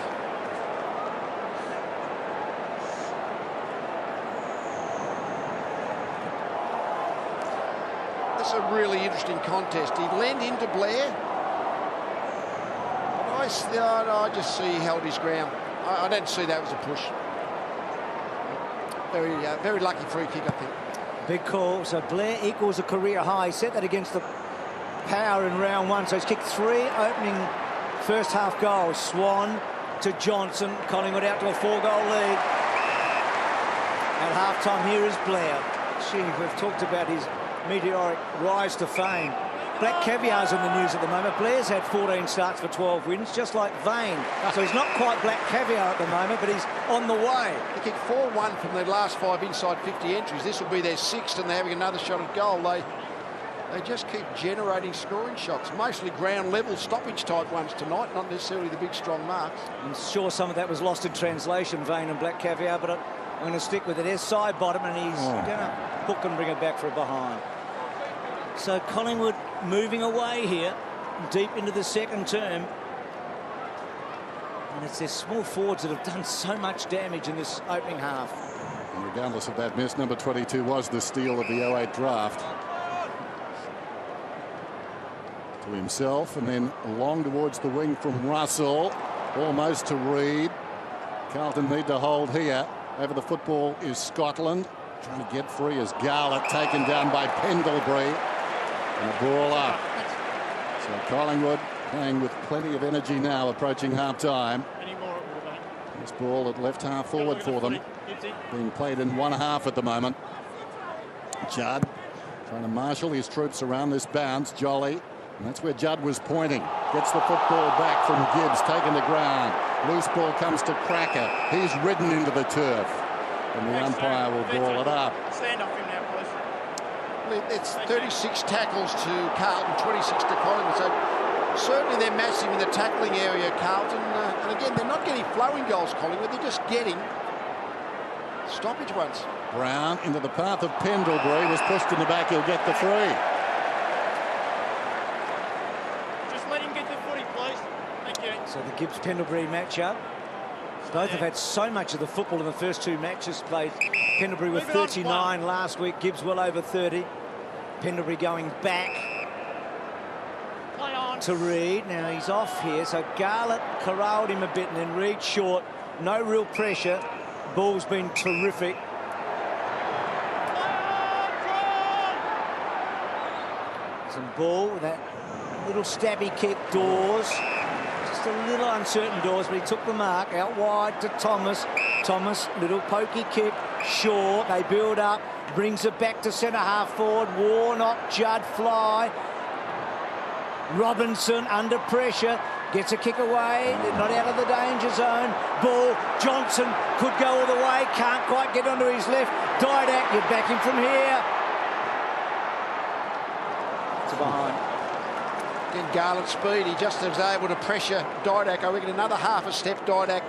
was a really interesting contest. He leaned into Blair. I just see he held his ground. I don't see that was a push. Very lucky free kick, I think.
Big call. So Blair equals a career high. He set that against the Power in round one. So he's kicked 3 opening first half goals. Swan to Johnson. Collingwood out to a 4-goal lead. At half-time, here is Blair. Gee, we've talked about his meteoric rise to fame. Black Caviar's in the news at the moment. Blair's had 14 starts for 12 wins, just like Vane. So he's not quite Black Caviar at the moment, but he's on the way.
They kicked 4-1 from their last 5 inside 50 entries. This will be their 6th, and they're having another shot at goal. They just keep generating scoring shots, mostly ground level stoppage type ones tonight, not necessarily the big strong marks.
I'm sure some of that was lost in translation, Vane and Black Caviar, but I'm going to stick with it. There's side bottom, and he's going to hook and bring it back for a behind. So Collingwood moving away here, deep into the second term. And it's their small forwards that have done so much damage in this opening half.
And regardless of that miss, number 22 was the steal of the 08 draft. To himself, and then long towards the wing from Russell, almost to Reid. Carlton need to hold here. Over the football is Scotland. Trying to get free as Garlett taken down by Pendlebury. And a ball up. So Collingwood playing with plenty of energy now, approaching half-time. This ball at left half forward for them, being played in one half at the moment. Judd trying to marshal his troops around this bounce. Jolly, and that's where Judd was pointing. Gets the football back from Gibbs, taken to ground. Loose ball comes to Cracker. He's ridden into the turf, and the umpire will ball it up.
Stand up him now, please.
It's 36 tackles to Carlton, 26 to Collingwood. So certainly they're massive in the tackling area, Carlton. And again, they're not getting flowing goals, Collingwood. They're just getting stoppage ones.
Brown into the path of Pendlebury, was pushed in the back. He'll get the free.
Just let him get the footy, please. Thank you.
So the Gibbs-Pendlebury matchup. Both have had so much of the football in the first 2 matches played. Pendlebury with 39 last week. Gibbs well over 30. Pendlebury going back to Reid. Now he's off here. So Garlett corralled him a bit, and then Reid short. No real pressure. Ball's been terrific. Some ball with that little stabby kick. Dawes. Just a little uncertain, Dawes, but he took the mark. Out wide to Thomas. Thomas, little pokey kick. Shaw, they build up. Brings it back to centre half forward. Warnock, Judd, Fly. Robinson under pressure. Gets a kick away. Not out of the danger zone. Ball. Johnson could go all the way. Can't quite get onto his left. Didak, you're backing from here. To behind.
Again, Garlett's speed, he just was able to pressure Didak. I reckon another half a step, Didak,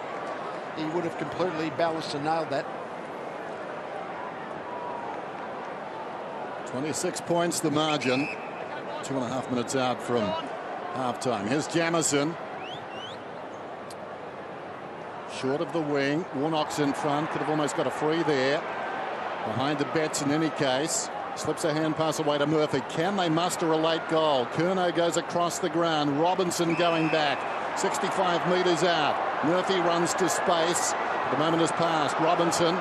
he would have completely balanced and nailed that.
26 points the margin. 2.5 minutes out from half-time. Here's Jamieson. Short of the wing. Warnock's in front. Could have almost got a free there. Behind the Betts in any case. Slips a hand pass away to Murphy. Can they muster a late goal? Curnow goes across the ground. Robinson going back. 65 metres out. Murphy runs to space. The moment has passed. Robinson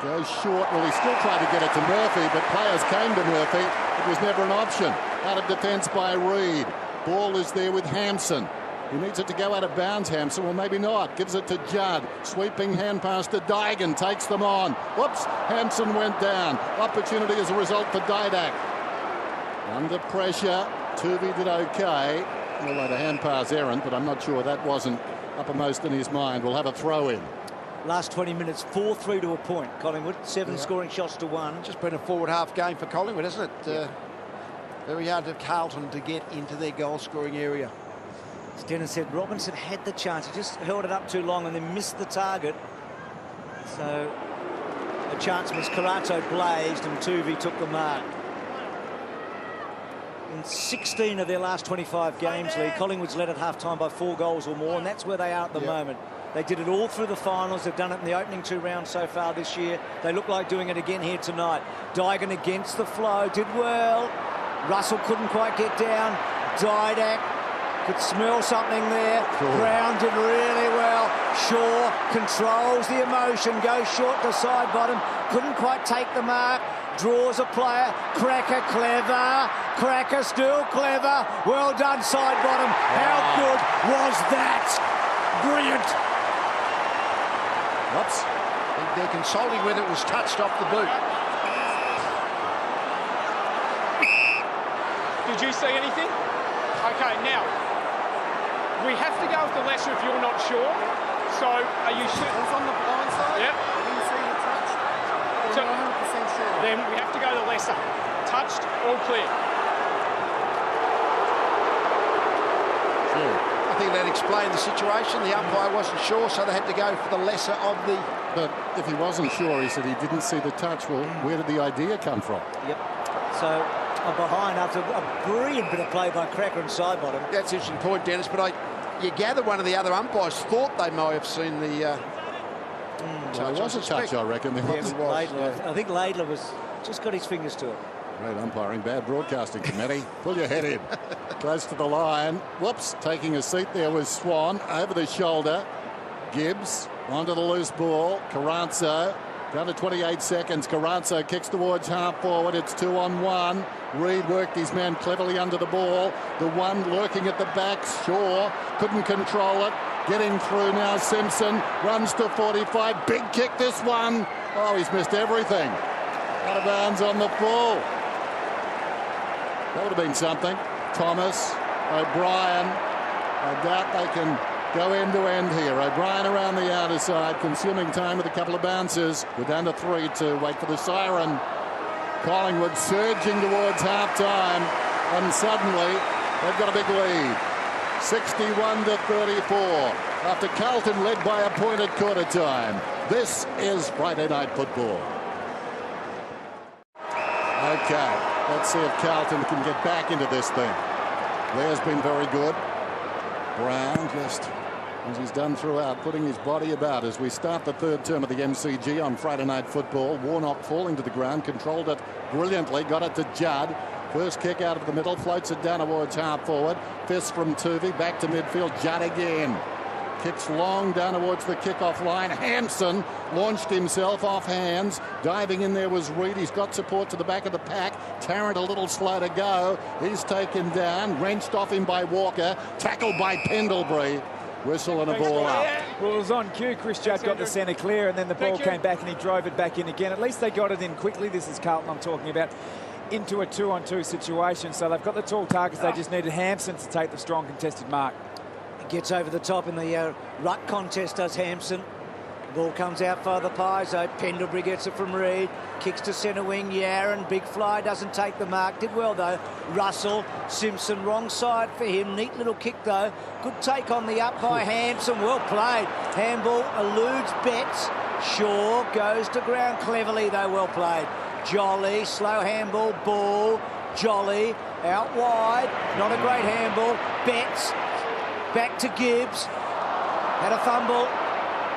goes short. Well, he still tried to get it to Murphy, but players came to Murphy. It was never an option. Out of defence by Reid. Ball is there with Hampson. He needs it to go out of bounds, Hampson. Well, maybe not. Gives it to Judd. Sweeping hand pass to Dygan. Takes them on. Whoops. Hampson went down. Opportunity as a result for Didak. Under pressure. Tuvey did okay. Although the hand pass errant, but I'm not sure that wasn't uppermost in his mind. We'll have a throw in.
Last 20 minutes, 4-3 to a point. Collingwood, 7 scoring shots to 1.
Just been a forward half game for Collingwood, hasn't it? Very hard to Carlton to get into their goal scoring area.
As Dennis said, Robinson had the chance. He just held it up too long and then missed the target. So a chance missed. Carato blazed and Tuvey took the mark. In 16 of their last 25 games, Lee, Collingwood's led at half-time by 4 goals or more, and that's where they are at the moment. They did it all through the finals. They've done it in the opening 2 rounds so far this year. They look like doing it again here tonight. Digan against the flow, did well. Russell couldn't quite get down. Didak could smell something there.
Cool.
Brown did really well. Shaw controls the emotion, goes short to side bottom. Couldn't quite take the mark. Draws a player. Cracker clever. Cracker still clever. Well done, side bottom. How good was that? Brilliant.
Whoops. They're consulting whether it was touched off the boot.
Did you see anything? Okay, now, we have to go with the lesser if you're not sure. So, are you sure?
It was on the blind side.
Yep.
I didn't see the touch.
So,
I'm 100% sure.
Then we have to go the lesser. Touched, all clear.
I think that explained the situation. The umpire wasn't sure, so they had to go for the lesser of the...
But if he wasn't sure, he said he didn't see the touch. Well, where did the idea come from?
Yep. So, I'm behind after a brilliant bit of play by Cracker and side bottom.
That's an interesting point, Dennis, but you gather one of the other umpires thought they may have seen the...
Well, it was a touch, I reckon. There was.
Laidler, I think Laidler was just got his fingers to it.
Great umpiring, bad broadcasting committee. Pull your head in. Close to the line. Whoops, taking a seat there was Swan. Over the shoulder. Gibbs onto the loose ball. Carranzo down to 28 seconds. Carranzo kicks towards half forward. It's 2-on-1. Reid worked his man cleverly under the ball. The one lurking at the back. Shaw couldn't control it. Getting through now. Simpson runs to 45. Big kick this one. Oh, he's missed everything. Out of bounds on the full. That would have been something. Thomas, O'Brien. I doubt they can go end to end here. O'Brien around the outer side, consuming time with a couple of bounces. We're down to 3 to wait for the siren. Collingwood surging towards half-time, and suddenly they've got a big lead. 61 to 34 after Carlton led by a point at quarter time. This is Friday Night Football. Okay, let's see if Carlton can get back into this thing. Blair's been very good. Brown, just as he's done throughout, putting his body about as we start the third term of the MCG on Friday Night Football. Warnock falling to the ground, controlled it brilliantly, got it to Judd. First kick out of the middle, floats it down towards half forward. Fist from Tuvey, back to midfield, Judd again. Kicks long down towards the kickoff line. Hanson launched himself off hands. Diving in there was Reid. He's got support to the back of the pack. Tarrant a little slow to go. He's taken down. Wrenched off him by Walker. Tackled by Pendlebury. Whistle and a ball up.
Well, it was on cue. Chris Judd got the centre clear, and then the ball came back and he drove it back in again. At least they got it in quickly. This is Carlton I'm talking about. Into a 2-on-2 situation. So they've got the tall targets. They just needed Hampson to take the strong contested mark.
Gets over the top in the ruck contest, does Hampson. Ball comes out for the Paizo. Pendlebury gets it from Reid. Kicks to centre wing. Yaron, big fly, doesn't take the mark. Did well, though. Russell, Simpson, wrong side for him. Neat little kick, though. Good take on the up by Hampson. Well played. Handball eludes Betts. Shaw goes to ground cleverly, though. Well played. Jolly, slow handball, ball. Jolly, out wide. Not a great handball. Betts. Back to Gibbs, had a fumble,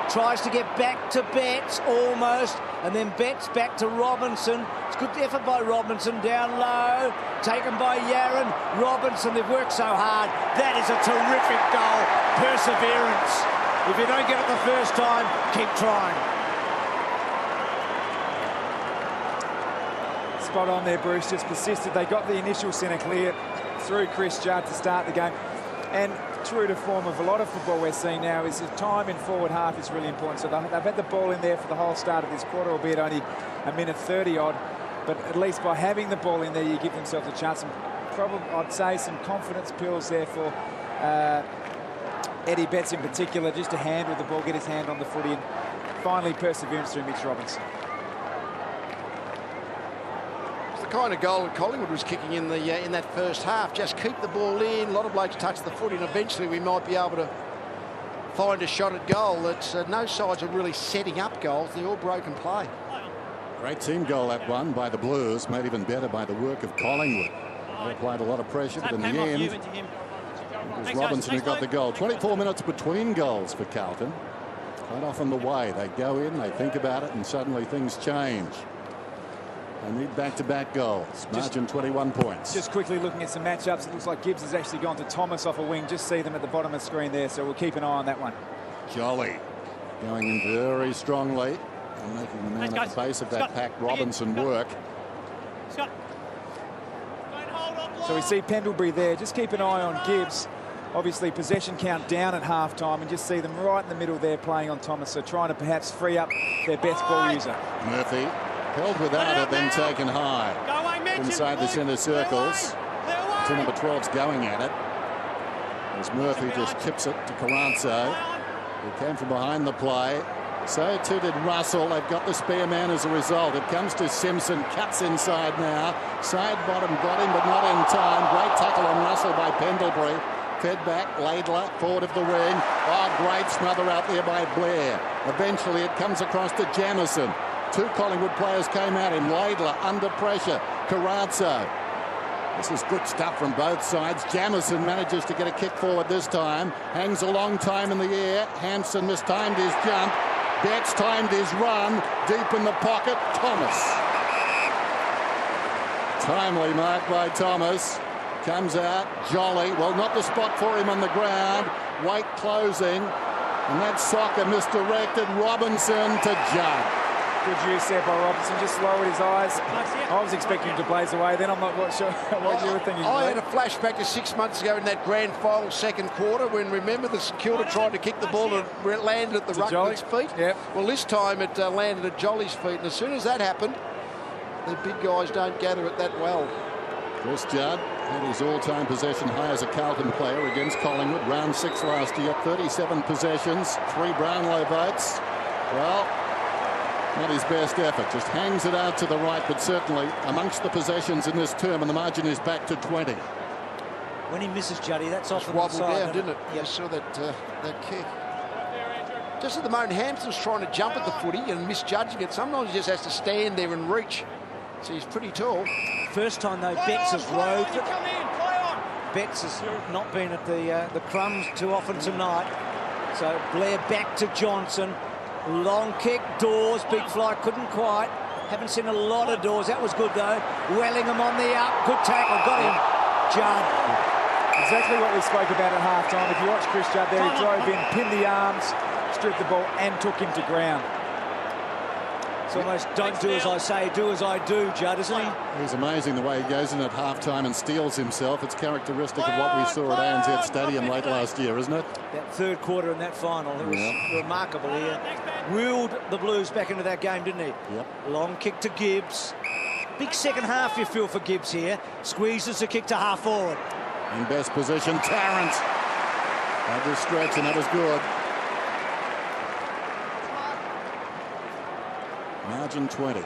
tries to get back to Betts, almost, and then Betts back to Robinson. It's good effort by Robinson, down low, taken by Yaron. Robinson, they've worked so hard. That is a terrific goal. Perseverance. If you don't get it the first time, keep trying.
Spot on there, Bruce, just persisted. They got the initial centre clear through Chris Judd to start the game. And true to form of a lot of football we're seeing now is the time in forward half is really important. So they've had the ball in there for the whole start of this quarter, albeit only a minute 30 odd. But at least by having the ball in there, you give themselves a chance. And probably, I'd say, some confidence pills there for Eddie Betts in particular, just to handle the ball, get his hand on the footy, and finally perseverance through Mitch Robinson.
Kind of goal that Collingwood was kicking in the in that first half. Just keep the ball in. A lot of blokes touch the footy, and eventually we might be able to find a shot at goal. That's no sides are really setting up goals. They're all broken play.
Great team goal, that one by the Blues. Made even better by the work of Collingwood. They applied a lot of pressure, but in the end, it was Robinson who got the goal. 24 minutes between goals for Carlton. Quite often the way they go in, they think about it, and suddenly things change. They need back-to-back goals. Margin 21 points.
Just quickly looking at some matchups, it looks like Gibbs has actually gone to Thomas off a wing. Just see them at the bottom of the screen there, so we'll keep an eye on that one.
Jolly going in very strongly and making the man at the base of that pack, Robinson, work.
So we see Pendlebury there. Just keep an eye on Gibbs. Obviously possession count down at half-time, and just see them right in the middle there playing on Thomas, so trying to perhaps free up their best ball user.
Murphy held without it, then taken high inside the centre circles. To number 12's going at it as Murphy just chips it to Carranzo, who came from behind the play. So too did Russell. They've got the spare man as a result. It comes to Simpson, cuts inside now. Side bottom got him, but not in time. Great tackle on Russell by Pendlebury. Fed back, Laidler, forward of the ring. Oh, great smother out there by Blair. Eventually it comes across to Jamison. Two Collingwood players came at him. Laidler under pressure. Carrazzo. This is good stuff from both sides. Jamison manages to get a kick forward this time. Hangs a long time in the air. Hampson mistimed his jump. Betts timed his run. Deep in the pocket. Thomas. Timely mark by Thomas. Comes out. Jolly. Well, not the spot for him on the ground. Waite closing. And that soccer misdirected. Robinson to Judd.
Good use there by Robinson. Just lowered his eyes. I was expecting him to blaze away. Then I'm not quite sure what you were thinking.
I had a flashback to 6 months ago in that grand final second quarter when, remember, the St Kilda tried to kick the ball and landed at the ruckman's feet.
Yep.
Well, this time it landed at Jolly's feet, and as soon as that happened, the big guys don't gather it that well.
Chris Judd had his all-time possession high as a Carlton player against Collingwood. Round 6 last year, 37 possessions, 3 Brownlow votes. Well, not his best effort. Just hangs it out to the right, but certainly amongst the possessions in this term, and the margin is back to 20.
When he misses Juddy, that's off the
Wobbled
side,
down, didn't it?
Yep.
I saw that kick. Just at the moment, Hampton's trying to jump at the footy and misjudging it. Sometimes he just has to stand there and reach. So he's pretty tall.
First time, though, Betts has rode it. Betts has not been at the crumbs too often tonight. So Blair back to Johnson. Long kick, Dawes, big fly, couldn't quite. Haven't seen a lot of Dawes. That was good, though. Wellingham on the up. Good tackle. Got him. Judd.
Exactly what we spoke about at half-time. If you watch Chris Judd there, he drove in, pinned the arms, stripped the ball, and took him to ground.
It's almost don't do as I say, do as I do, Judd, isn't he?
It's amazing the way he goes in at half-time and steals himself. It's characteristic of what we saw at ANZ Stadium late last year, isn't it?
That third quarter in that final, it was remarkable here. Wheeled the Blues back into that game, didn't he?
Yep.
Long kick to Gibbs. Big second half you feel for Gibbs here. Squeezes the kick to half forward.
In best position, Tarrant. Had to stretch, and that was good. Margin 20.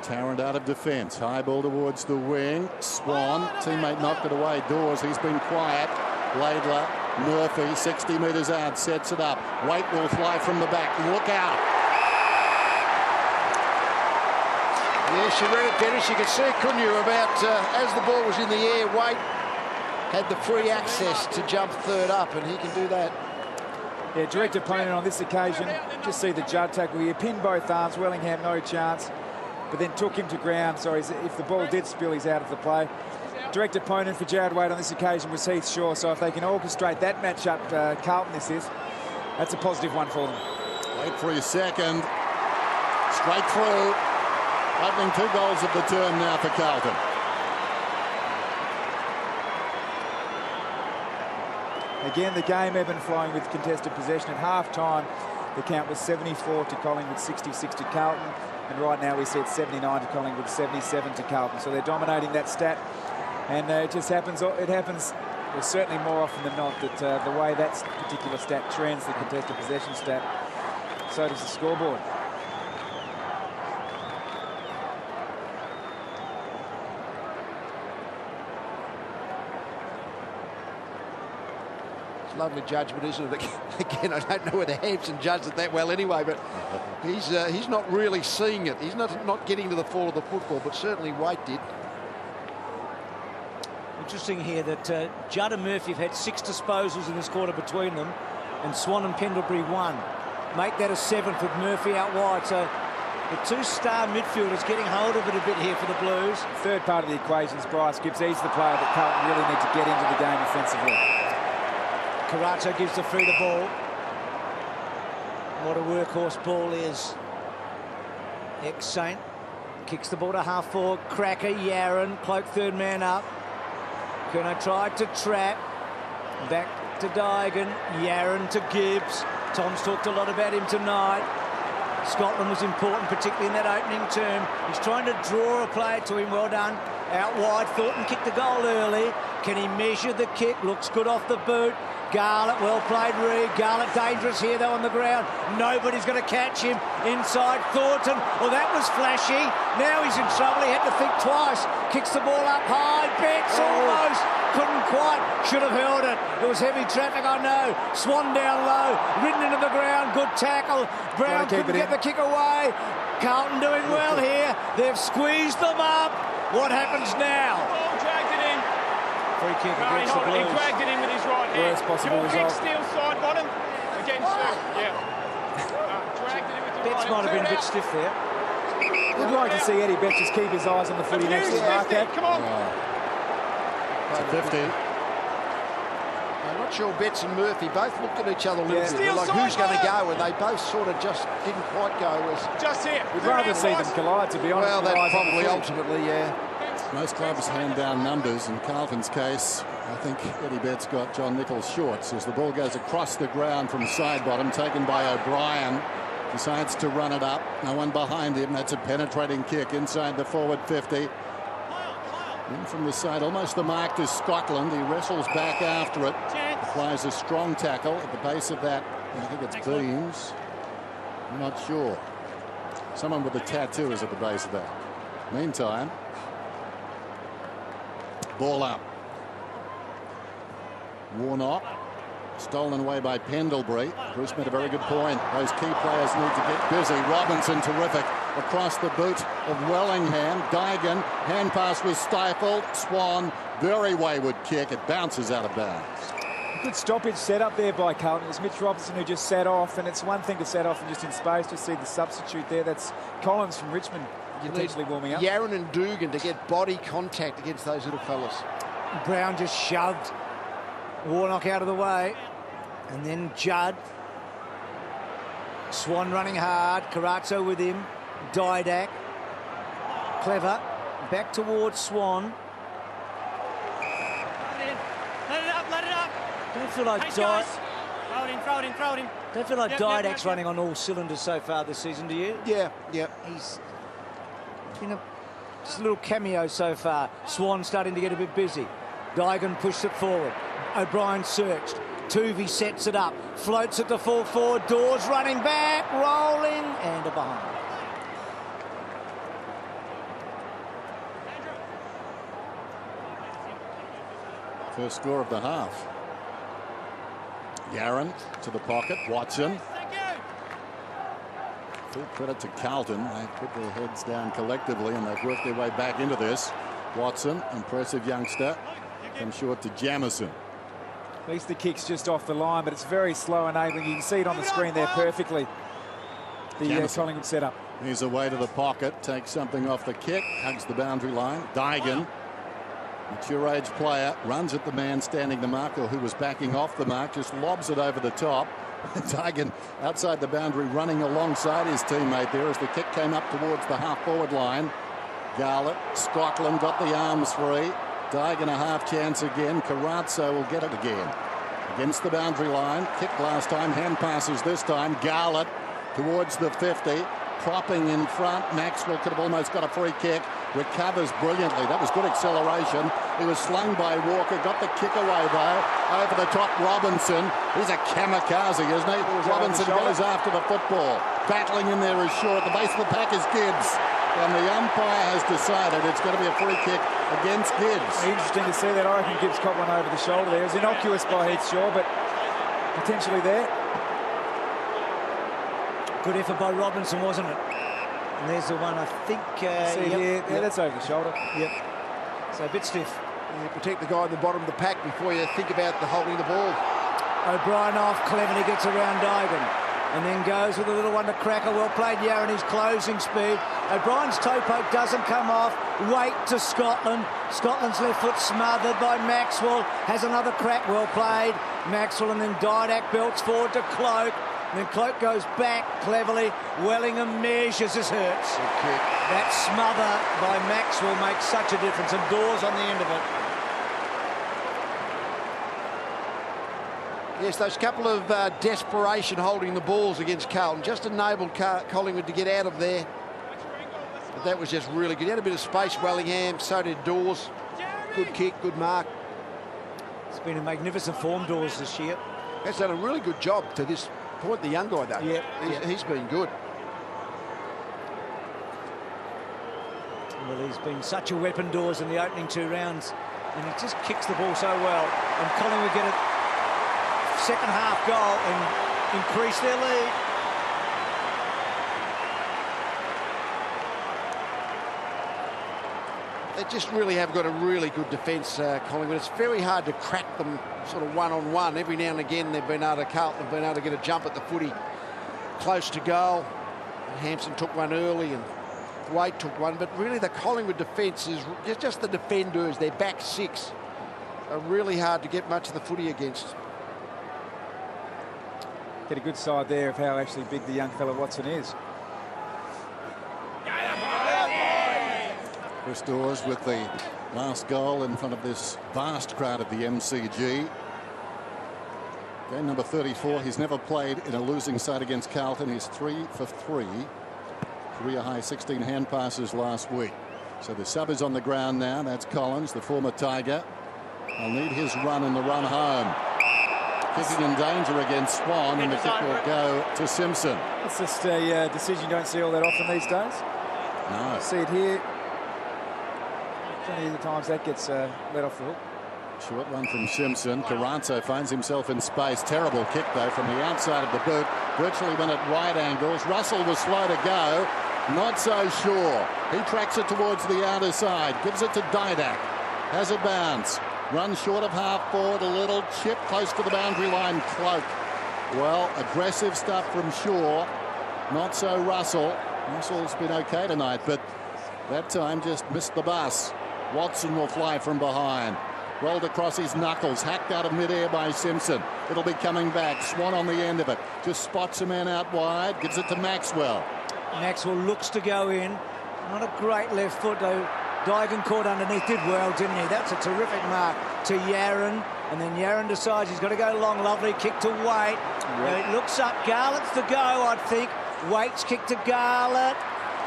Tarrant out of defence. High ball towards the wing. Swan. Teammate knocked it away. Dawes. He's been quiet. Laidler. Murphy. 60 metres out. Sets it up. Waite will fly from the back. Look out.
Yes, you read it, Dennis. You could see it, couldn't you, about as the ball was in the air, Waite had the free access to jump third up, and he can do that.
Yeah, direct opponent on this occasion. Just see the Judd tackle here. Pinned both arms. Wellingham, no chance. But then took him to ground. So if the ball did spill, he's out of the play. Direct opponent for Jared Waite on this occasion was Heath Shaw. So if they can orchestrate that matchup, Carlton this is, that's a positive one for them.
Wait for his second. Straight through. Opening 2 goals of the term now for Carlton.
Again, the game ebb and flowing with contested possession. At half-time, the count was 74 to Collingwood, 66 to Carlton. And right now we see it's 79 to Collingwood, 77 to Carlton. So they're dominating that stat. And it just happens, well, certainly more often than not, that the way that particular stat trends, the contested possession stat, so does the scoreboard.
Lovely judgment, isn't it? Again, I don't know whether Hampson judged it that well anyway, but he's not really seeing it. He's not getting to the fall of the football, but certainly Waite did.
Interesting here that Judd and Murphy have had 6 disposals in this quarter between them, and Swan and Pendlebury 1. make that a 7th with Murphy out wide. So the two-star midfielders getting hold of it a bit here for the Blues.
Third part of the equation is Bryce Gibbs. He's the player that Carlton really need to get into the game offensively.
Carrazzo gives the free the ball. What a workhorse ball is. Ex-Saint kicks the ball to half forward. Cracker, Yaron, cloak third man up. Curnow tried to trap. Back to Daigan. Yaron to Gibbs. Tom's talked a lot about him tonight. Scotland was important, particularly in that opening term. He's trying to draw a play to him. Well done. Out wide. Thornton kicked the goal early. Can he measure the kick? Looks good off the boot. Garlett, well played, Reed. Garlett dangerous here, though, on the ground. Nobody's going to catch him. Inside Thornton. Well, that was flashy. Now he's in trouble. He had to think twice. Kicks the ball up high. Betts almost. Couldn't quite. Should have held it. There was heavy traffic, I know. Swan down low. Ridden into the ground. Good tackle. Brown couldn't get the kick away. Carlton doing well here. They've squeezed them up. What happens now?
Dragged it in.
Free kick
No,
against the Blues.
he dragged it in with his right hand.
Worst possible
Your kick
result.
steal side bottom against yeah. Dragged it in with the
Betts
right
might have been a bit
hand.
stiff there.
Would like to see Eddie Betts just keep his eyes on the footy next to Marquette.
Come on.
It's a 50.
I'm not sure Betts and Murphy both looked at each other a little bit.
Steal
Like,
side
who's going to
bottom.
go? And they both sort of just didn't quite go.
Just here.
We'd rather see them collide, to be honest.
Well, that
with eyes on the
probably
footy.
ultimately, yeah.
Most clubs hand down numbers. In Carlton's case, I think Eddie Betts got John Nichols shorts as the ball goes across the ground from side bottom, taken by O'Brien. Decides to run it up. No one behind him. That's a penetrating kick inside the forward 50. In from the side, almost the mark to Scotland. He wrestles back after it. Applies a strong tackle at the base of that. I think it's Beams. I'm not sure. Someone with a tattoo is at the base of that. Meantime, ball up. Warnock. Stolen away by Pendlebury. Bruce made a very good point. Those key players need to get busy. Robinson, terrific. Across the boot of Wellingham. Daigan. Hand pass was stifled. Swan, very wayward kick. It bounces out of bounds.
Good stoppage set up there by Carlton. It was Mitch Robinson who just sat off, and it's one thing to set off and just in space to see the substitute there. That's Collins from Richmond potentially warming up.
Yaron and Dugan to get body contact against those little fellas.
Brown just shoved Warnock out of the way. And then Judd. Swan running hard. Carrazzo with him. Didak. Clever. Back towards Swan.
Let it up, let it up.
Don't feel like
Hey, guys. Throw it in, throw it in, throw it in.
Don't feel like
Yep,
Didak's
yep.
running on all cylinders so far this season, do you?
Yeah, yeah.
He's been just a little cameo so far. Swan starting to get a bit busy. Daigan pushed it forward. O'Brien searched. Tuvey sets it up. Floats it to full forward. Dawes running back, rolling, and a behind.
First score of the half. Yaron to the pocket. Watson.
Thank you.
Full credit to Carlton. They put their heads down collectively and they've worked their way back into this. Watson, impressive youngster. Comes short to Jamison.
At least the kick's just off the line, but it's very slow enabling. You can see it on the screen there perfectly. The
Jamison.
Collingwood setup.
He's away to the pocket. Takes something off the kick. Hugs the boundary line. Daigan. Mature age player. Runs at the man standing the mark or who was backing off the mark. Just lobs it over the top. Daigan outside the boundary running alongside his teammate there as the kick came up towards the half-forward line. Garlett, Scotland got the arms free. Daigan a half chance again. Carrazzo will get it again. Against the boundary line. Kicked last time. Hand passes this time. Garlett towards the 50. Propping in front. Maxwell could have almost got a free kick. Recovers brilliantly. That was good acceleration. He was slung by Walker. Got the kick away though. Over the top, Robinson. He's a kamikaze, isn't he? Robinson goes after the football. Battling in there is Shaw. At the base of the pack is Gibbs. And the umpire has decided it's going to be a free kick against Gibbs.
Interesting to see that. I reckon Gibbs caught one over the shoulder there. It was innocuous by Heath Shaw, but potentially there.
Good effort by Robinson, wasn't it? And there's the one, I think.
See here, that's over the shoulder.
Yep. So a bit stiff.
You protect the guy at the bottom of the pack before you think about the holding the ball.
O'Brien off, Cleverly gets around Daigan. and then goes with a little one to Cracker. Well played, Yaron, his closing speed. O'Brien's toe poke doesn't come off. Wait to Scotland. Scotland's left foot smothered by Maxwell. Has another crack, well played. Maxwell, and then Didak belts forward to Cloak. And then Cloak goes back cleverly. Wellingham measures his hurts. That smother by Maxwell makes such a difference, and Dawes on the end of it.
Yes, those couple of desperation holding the balls against Carlton just enabled Collingwood to get out of there. But that was just really good. He had a bit of space, Wellingham, so did Dawes. Good kick, good mark.
It's been a magnificent form, Dawes, this year.
He's done a really good job to this point, the young guy, though.
Yeah,
he's been good.
Well, he's been such a weapon, Dawes, in the opening 2 rounds. And he just kicks the ball so well. And Collingwood get a second half goal and increase their lead.
They just really have got a really good defence, Collingwood. It's very hard to crack them sort of one-on-one. Every now and again they've been able to, Carlton have been able to get a jump at the footy close to goal. Hampson took one early and Waite took one, but really the Collingwood defence is just the defenders. Their back 6 are really hard to get much of the footy against.
Get a good side there of how actually big the young fella Watson is.
Chris Dawes with the last goal in front of this vast crowd at the MCG. Game number 34. He's never played in a losing side against Carlton. He's 3 for 3. Career high 16 hand passes last week. So the sub is on the ground now. That's Collins, the former Tiger. He'll need his run in the run home. Kicking in danger against Swan, and the kick will go to Simpson.
It's just a decision you don't see all that often these days.
No.
See it here. Plenty of the times that gets let off the hook.
Short one from Simpson. Carranzo finds himself in space. Terrible kick, though, from the outside of the boot. Virtually went at wide angles. Russell was slow to go. Not so sure. He tracks it towards the outer side. Gives it to Didak. Has a bounce. Runs short of half forward. A little chip close to the boundary line. Cloak. Well, aggressive stuff from Shaw. Not so Russell. Russell's been okay tonight, but that time just missed the bus. Watson will fly from behind. Rolled across his knuckles, hacked out of midair by Simpson. It'll be coming back. Swan on the end of it. Just spots a man out wide, gives it to Maxwell.
Maxwell looks to go in. Not a great left foot, though. Dygan caught underneath, did well, didn't he? That's a terrific mark to Yaron. And then Yaron decides he's got to go long. Lovely kick to Waite. It looks up. Garlett's to go, I think. Waite's kick to Garlett.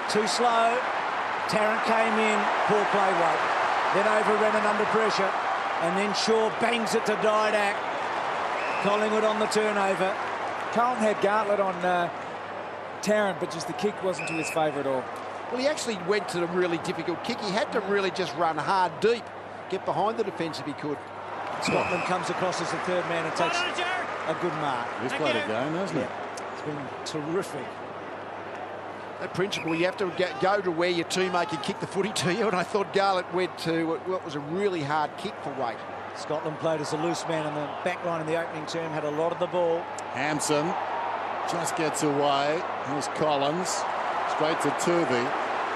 Too slow. Tarrant came in. Poor play, Waite. Then over Rennan under pressure. And then Shaw bangs it to Didak. Collingwood on the turnover.
Carlton had Gartlett on Tarrant, but just the kick wasn't to his favour at all.
Well, he actually went to the really difficult kick. He had to really just run hard deep, get behind the defence if he could.
Scotland comes across as the third man and takes a good mark.
He's played a game, hasn't he?
It's been terrific.
That principle, you have to go to where your teammate can kick the footy to you, and I thought Garlett went to what was a really hard kick for Waite.
Scotland played as a loose man in the back line in the opening term, had a lot of the ball.
Hampson just gets away. Here's Collins, straight to Turvey.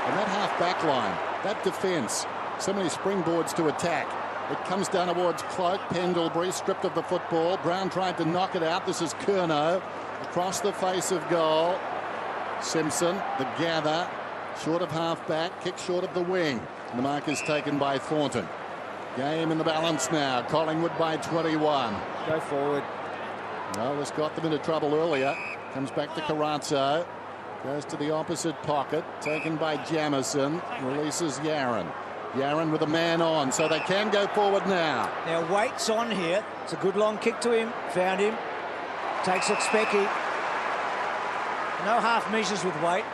And that half-back line, that defence, so many springboards to attack. It comes down towards Cloak. Pendlebury stripped of the football. Brown tried to knock it out. This is Curnow across the face of goal. Simpson, the gather, short of half-back, kick short of the wing. And the mark is taken by Thornton. Game in the balance now. Collingwood by 21.
Go forward.
Well, this got them into trouble earlier. Comes back to Carranzo. Goes to the opposite pocket. Taken by Jamison. Releases Yaron. Yaron with a man on, so they can go forward now.
Now Waite's on here. It's a good long kick to him. Found him. Takes it Specky. No half measures with Waite.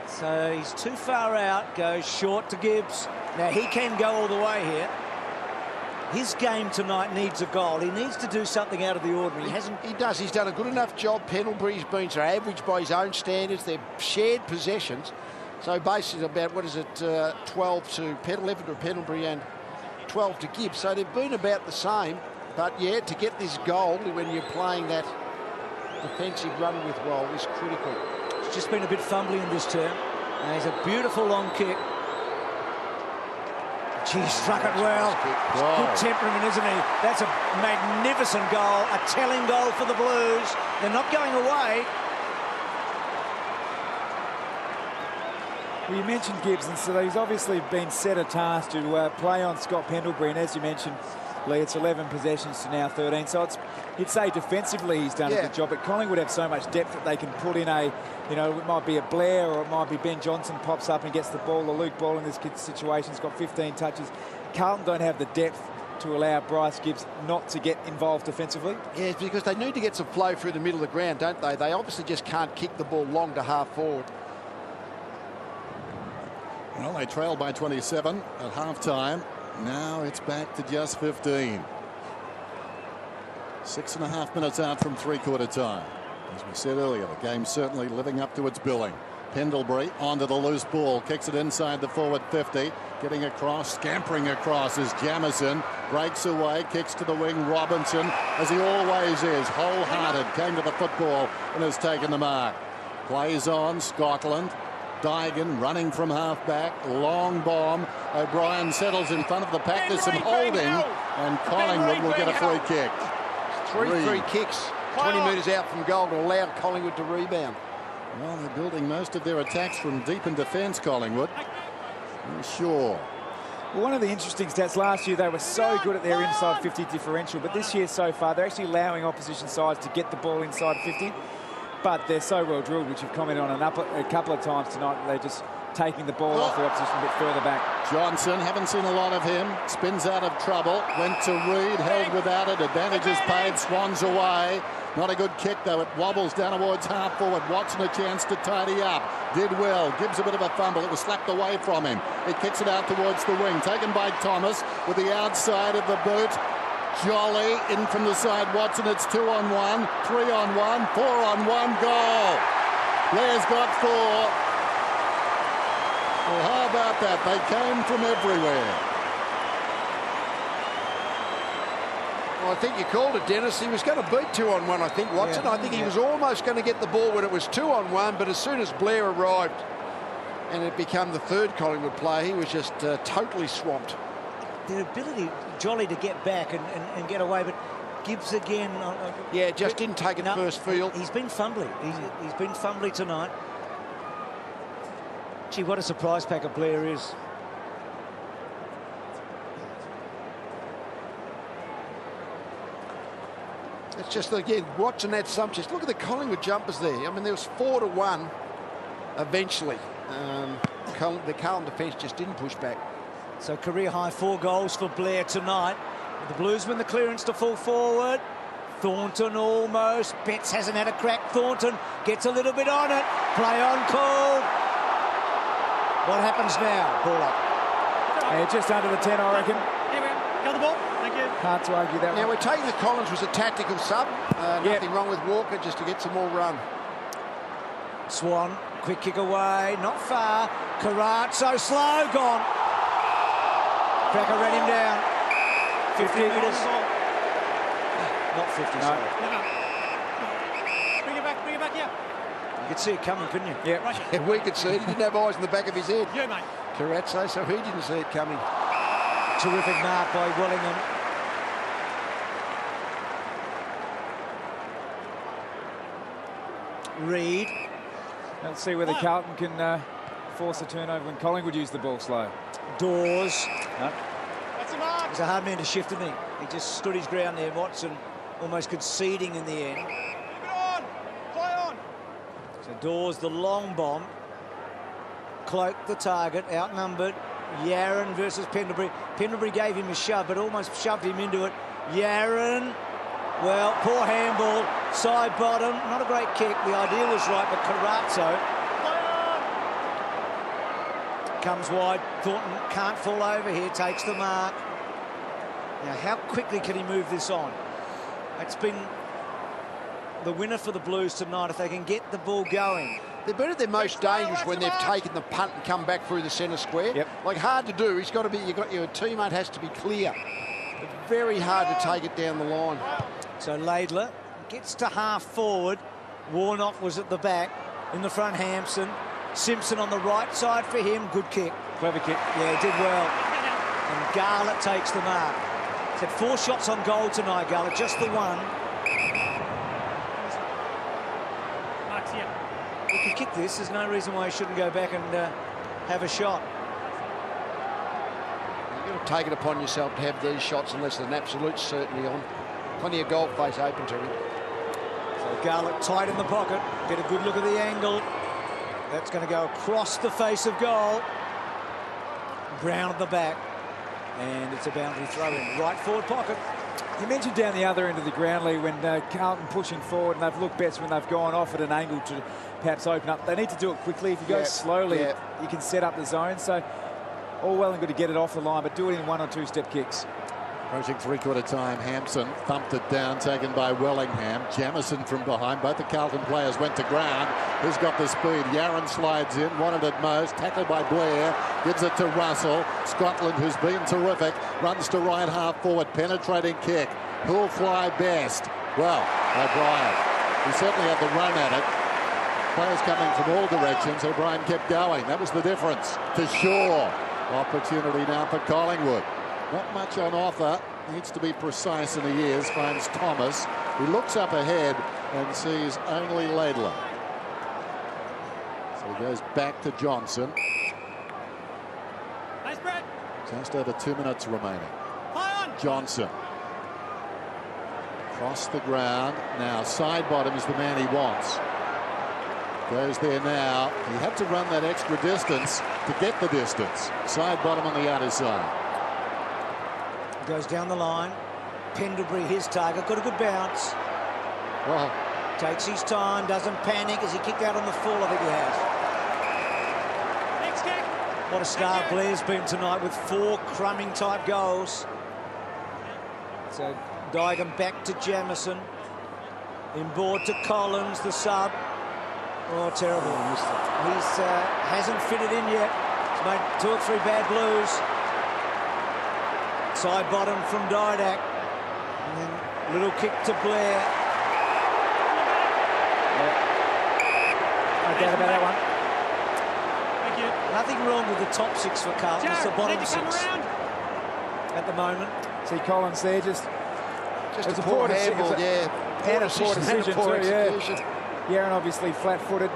So he's too far out. Goes short to Gibbs. Now he can go all the way here. His game tonight needs a goal. He needs to do something out of the ordinary.
He does. He's done a good enough job. Pendlebury's been so average by his own standards. They're shared possessions. So basically about, 12 to 11 to Pendlebury and 12 to Gibbs. So they've been about the same. But yeah, to get this goal when you're playing that defensive run with well is critical.
It's just been a bit fumbly in this term. And he's a beautiful long kick. Gee, struck it well. Good temperament, isn't he? That's a magnificent goal, a telling goal for the Blues. They're not going away.
Well, you mentioned Gibson, so he's obviously been set a task to play on Scott Pendlebury, and as you mentioned, Lee, it's 11 possessions to now 13, so you'd say defensively he's done a good job, but Collingwood have so much depth that they can put in a, you know, it might be a Blair or it might be Ben Johnson pops up and gets the ball, or Luke Ball in this situation's got 15 touches. Carlton don't have the depth to allow Bryce Gibbs not to get involved defensively.
Yeah, it's because they need to get some flow through the middle of the ground, don't they? They obviously just can't kick the ball long to half forward.
Well, they trailed by 27 at half-time. Now it's back to just 15. 6.5 minutes out from three-quarter time. As we said earlier, the game's certainly living up to its billing. Pendlebury onto the loose ball, kicks it inside the forward 50. Getting across, scampering across is Jamieson. Breaks away, kicks to the wing. Robinson, as he always is, wholehearted, came to the football and has taken the mark. Plays on, Scotland. Dygan running from half-back, long bomb. O'Brien settles in front of the pack. There's some holding, and Collingwood will get a free kick.
Three free kicks, 20 metres out from goal to allow Collingwood to rebound.
Well, they're building most of their attacks from deep in defence, Collingwood. Sure.
Well, one of the interesting stats last year, they were so good at their inside 50 differential, but this year so far, they're actually allowing opposition sides to get the ball inside 50. But they're so well drilled, which you've commented on a couple of times tonight. They're just taking the ball off the opposition a bit further back.
Johnson, haven't seen a lot of him. Spins out of trouble. Went to Reed, held without it. Advantages paid, swans away. Not a good kick, though. It wobbles down towards half forward. Watson a chance to tidy up. Did well. Gives a bit of a fumble. It was slapped away from him. He kicks it out towards the wing. Taken by Thomas with the outside of the boot. Jolly in from the side. Watson, it's 2-on-1, 3-on-1, 4-on-1, goal. Blair's got 4. Well, how about that? They came from everywhere.
Well, I think you called it, Dennis. He was going to beat 2-on-1, I think, Watson. I think he was almost going to get the ball when it was 2-on-1, but as soon as Blair arrived and it became the third Collingwood player, he was just totally swamped.
Their ability, Jolly, to get back and get away, but Gibbs again.
Yeah, just didn't take it first field.
He's been fumbly. He's been fumbly tonight. Gee, what a surprise packer Blair is.
It's just, again, Watson had some. Just look at the Collingwood jumpers there. I mean, there was 4-1 eventually. The Carlton defence just didn't push back.
So career high 4 goals for Blair tonight. The Blues win the clearance to full forward. Thornton almost. Betts hasn't had a crack. Thornton gets a little bit on it. Play on call. What happens now? Ball up.
Yeah, just under the 10, I reckon.
Here we go. Got the ball. Thank you.
Hard to argue that
Now,
one.
we're taking the Collins was a tactical sub. Nothing wrong with Walker, just to get some more run.
Swan, quick kick away. Not far. Karat, so slow. Gone. Cracker ran him down. 50 metres. Not 50, sorry.
Bring it back here.
You could see it coming, couldn't you?
Yeah.
Right.
And we could see it. He didn't have eyes in the back of his head.
You, mate.
Carazzo, so he didn't see it coming.
Terrific mark by Willingham. Reed.
Let's see whether Carlton can force a turnover when Collingwood use the ball slow.
Dawes.
No.
That's a mark.
He's a hard man to shift, isn't he? He just stood his ground there. Watson almost conceding in the end.
Keep it on. Play on.
So Dawes, the long bomb. Cloaked the target, outnumbered. Yaron versus Pendlebury. Pendlebury gave him a shove, but almost shoved him into it. Yaron, well, poor handball. Side bottom, not a great kick. The idea was right, but Carazzo comes wide. Thornton can't fall over here, takes the mark. Now, how quickly can he move this on? It's been the winner for the Blues tonight if they can get the ball going.
They've been at their most dangerous when they've taken the punt and come back through the centre square.
Yep.
Like, hard to do. He's got to be. Your teammate has to be clear. But very hard to take it down the line.
So Laidler gets to half forward. Warnock was at the back. In the front, Hampson. Simpson on the right side for him. Good kick.
Clever kick.
Yeah, he did well. And Garlett takes the mark. He's had 4 shots on goal tonight, Garlett. Just the one. He can kick this. There's no reason why he shouldn't go back and have a shot.
You've got to take it upon yourself to have these shots unless there's an absolute certainty on. Plenty of goal face open to him.
So Garlett tight in the pocket. Get a good look at the angle. That's going to go across the face of goal. Brown at the back. And it's a boundary throw in. Right forward pocket.
You mentioned down the other end of the ground, Lee, when Carlton pushing forward, and they've looked best when they've gone off at an angle to perhaps open up. They need to do it quickly. If you go slowly, you can set up the zone. So all well and good to get it off the line, but do it in 1 or 2 step kicks.
Approaching three-quarter time, Hampson thumped it down, taken by Wellingham. Jamison from behind. Both the Carlton players went to ground. Who's got the speed? Yaron slides in, wanted it most. Tackled by Blair. Gives it to Russell. Scotland, who's been terrific, runs to right half forward. Penetrating kick. Who'll fly best? Well, O'Brien. He certainly had the run at it. Players coming from all directions. O'Brien kept going. That was the difference. To Shaw. Opportunity now for Collingwood. Not much on offer. Needs to be precise, and he is. Finds Thomas. He looks up ahead and sees only Laidler. So he goes back to Johnson.
Nice, Brett.
Just over 2 minutes remaining.
High on.
Johnson. Across the ground. Now side bottom is the man he wants. Goes there now. He had to run that extra distance to get the distance. Side bottom on the outer side.
Goes down the line. Pendlebury, his target. Got a good bounce.
Well,
Takes his time. Doesn't panic. Has he kicked out on the full? I think he has.
Next kick.
What a start Blair's been tonight with 4 crumbing type goals. So Digan back to Jamison. Inboard to Collins, the sub. Oh, terrible. He's hasn't fitted in yet. He's made 2 or 3 bad blues. Side bottom from Didak. And then little kick to Blair.
No doubt about that one.
Thank you.
Nothing wrong with the top 6 for Carlton. It's the bottom
need to
6
come around.
at the moment.
See Collins there, just
a poor handball,
and a poor decision too,
execution.
Yaron obviously flat-footed.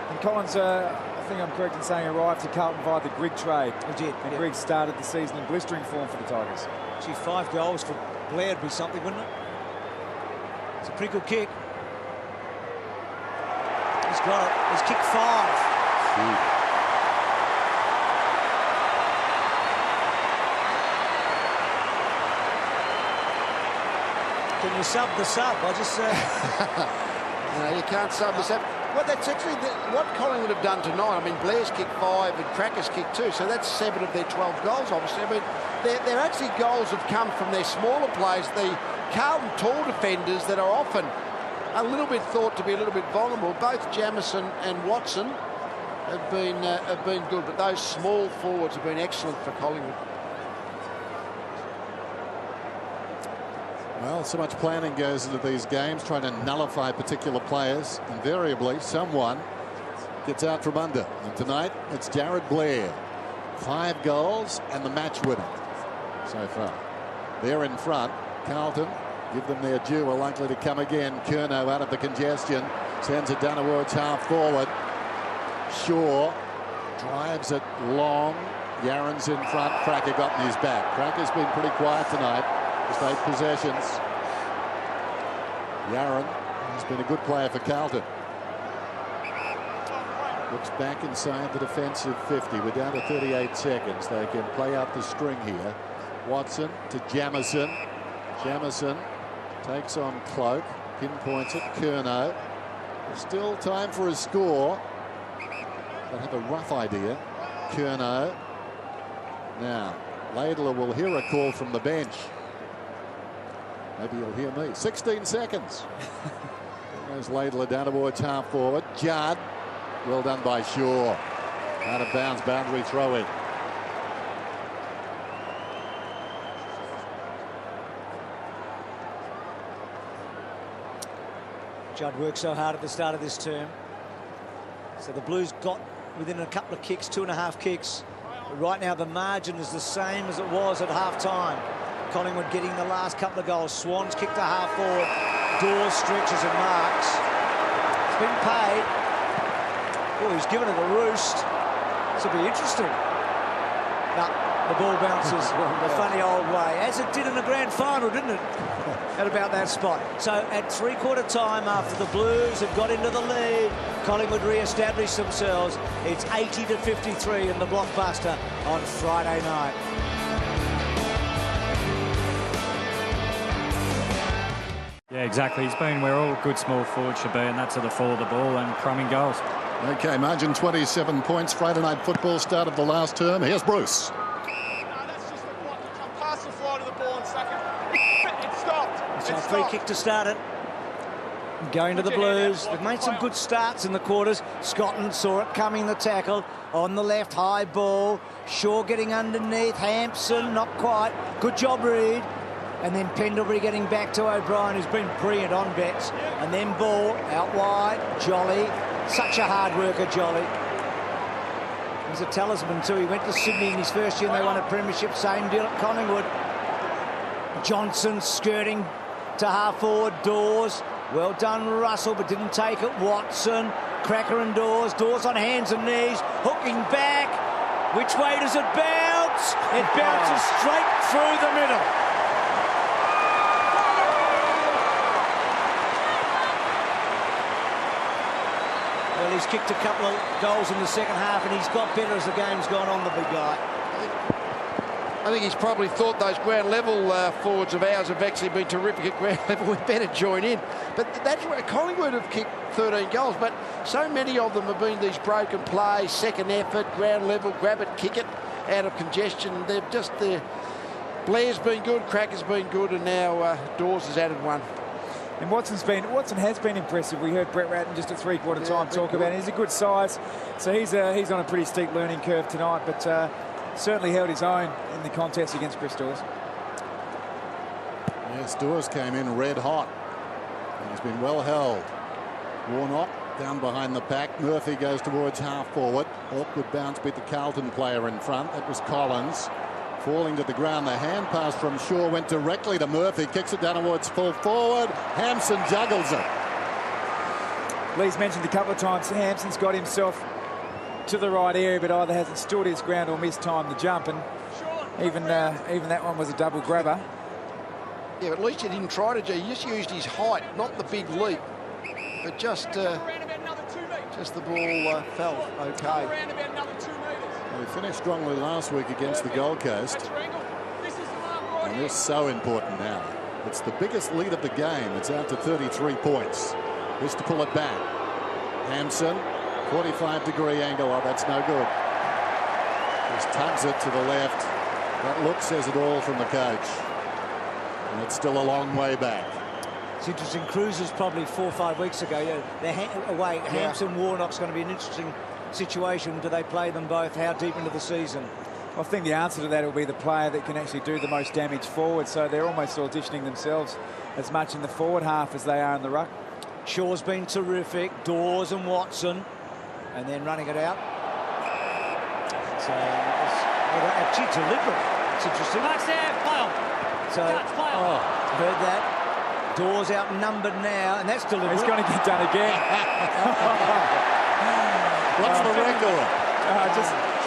And Collins, I think I'm correct in saying, arrived to Carlton via the Grigg trade.
He did.
And Grigg started the season in blistering form for the Tigers.
Actually, 5 goals for Blair would be something, wouldn't it? It's a pretty good kick. He's got it. He's kicked 5. Can you sub the sub? I just...
No, you can't sub the sub. Well, that's actually what Collingwood have done tonight. I mean, Blair's kicked 5 and Cracker's kicked 2, so that's 7 of their 12 goals, obviously. I mean, they're actually goals have come from their smaller players, the Carlton tall defenders that are often a little bit thought to be a little bit vulnerable. Both Jamison and Watson have been good, but those small forwards have been excellent for Collingwood.
Well, so much planning goes into these games, trying to nullify particular players. Invariably, someone gets out from under. And tonight, it's Jared Blair. 5 goals and the match winner so far. They're in front. Carlton, give them their due, are likely to come again. Curnow out of the congestion. Sends it down towards half forward. Shaw drives it long. Yaron's in front. Cracker got in his back. Cracker's been pretty quiet tonight. Just 8 possessions. Yaron has been a good player for Carlton. Looks back inside the defensive 50. We're down to 38 seconds. They can play out the string here. Watson to Jamison. Jamison takes on Cloak. Pinpoints it. Curnow. Still time for a score. They have a rough idea. Curnow. Now, Laidler will hear a call from the bench. Maybe you'll hear me. 16 seconds. There's Laidler down towards half forward. Judd. Well done by Shaw. Out of bounds, boundary throw in.
Judd worked so hard at the start of this term. So the Blues got within a couple of kicks, 2.5 kicks. But right now the margin is the same as it was at half-time. Collingwood getting the last couple of goals. Swans kicked to half forward. Dawes stretches and marks. It's been paid. Oh, he's given it a roost. This will be interesting. No, the ball bounces the funny old way, as it did in the grand final, didn't it? At about that spot. So at three-quarter time, after the Blues have got into the lead, Collingwood re-established themselves. It's 80-53 in the blockbuster on Friday night.
Yeah, exactly. He's been where all good small forwards should be, and that's at the fall of the ball and crumbing goals.
OK, margin 27 points. Friday night football, start of the last term. Here's Bruce.
No, that's just the block. You come past the flight of the ball and second. It stopped.
So a free kick to start it. Going to the Blues. They've made some good starts in the quarters. Scotland saw it coming, the tackle. On the left, high ball. Shaw getting underneath. Hampson, not quite. Good job, Reid. And then Pendlebury getting back to O'Brien, who's been brilliant on bets. And then ball out wide. Jolly. Such a hard worker, Jolly. He's a talisman too. He went to Sydney in his first year and they won a premiership. Same deal at Collingwood. Johnson skirting to half forward. Dawes. Well done, Russell, but didn't take it. Watson. Cracker and Dawes. Dawes on hands and knees. Hooking back. Which way does it bounce? It bounces straight through the middle. Well, he's kicked a couple of goals in the second half and he's got better as the game's gone on, the big guy.
I think he's probably thought those ground level forwards of ours have actually been terrific at ground level. We better join in. But that's where Collingwood have kicked 13 goals. But so many of them have been these broken plays, second effort, ground level, grab it, kick it out of congestion. They've just Blair's been good, Cracker's been good, and now Dawes has added one.
And Watson has been impressive. We heard Brett Ratton just at three-quarter time talk about it. He's a good size, so he's on a pretty steep learning curve tonight, but certainly held his own in the contest against Chris Dawes.
Yes, Dawes came in red hot. And he's been well held. Warnock down behind the pack. Murphy goes towards half forward. Awkward bounce beat the Carlton player in front. That was Collins. Falling to the ground, the hand pass from Shaw went directly to Murphy, kicks it down towards full forward. Hampson juggles it.
Lee's mentioned a couple of times Hampson's got himself to the right area, but either hasn't stood his ground or missed time to jump, and even that one was a double grabber.
Yeah, but at least he didn't try to. He just used his height, not the big leap, but just the ball fell okay.
Well, he finished strongly last week against the Gold Coast. And this is so important now. It's the biggest lead of the game. It's out to 33 points. This to pull it back. Hampson, 45-degree angle. Oh, that's no good. Just tugs it to the left. That look says it all from the coach. And it's still a long way back.
It's interesting. Cruisers probably 4 or 5 weeks ago. Yeah, they're away. Yeah. Hampson, Warnock's going to be an interesting situation. Do they play them both? How deep into the season?
I think the answer to that will be the player that can actually do the most damage forward. So they're almost auditioning themselves as much in the forward half as they are in the ruck.
Shaw's been terrific. Dawes and Watson, and then running it out. So actually deliberate. It's interesting. So heard that. Dawes outnumbered now, and that's deliberate.
He's going to get done again.
What's the record?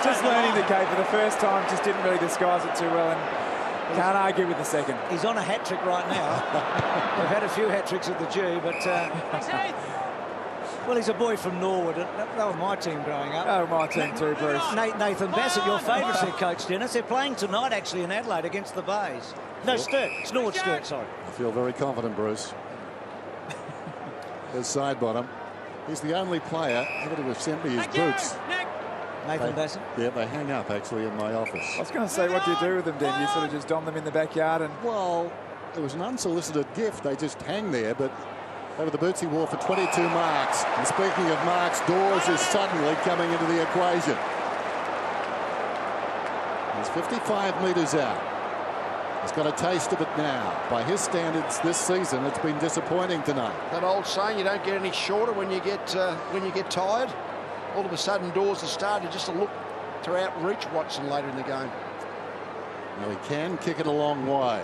Just learning the game for the first time. Just didn't really disguise it too well, and can't argue with the second.
He's on a hat trick right now. We've had a few hat tricks at the G, but well, he's a boy from Norwood. That was my team growing up.
Oh, my team too, Bruce.
Nathan Bassett, your favourite head coach, Dennis. They're playing tonight actually in Adelaide against the Bays. No, Sturt. It's Norwood Sturt, sorry.
I feel very confident, Bruce. There's Sidebottom. He's the only player ever to have sent me his boots.
Nathan Bassett?
Yeah, they hang up actually in my office.
I was going to say, what do you do with them, then? You sort of just dom them in the backyard and...
Well, it was an unsolicited gift. They just hang there, but they were the boots he wore for 22 marks. And speaking of marks, Dawes is suddenly coming into the equation. He's 55 metres out. He's got a taste of it now. By his standards this season, it's been disappointing tonight.
That old saying, you don't get any shorter when you get tired. All of a sudden, doors are starting just to look to outreach Watson later in the game.
Now he can kick it a long way.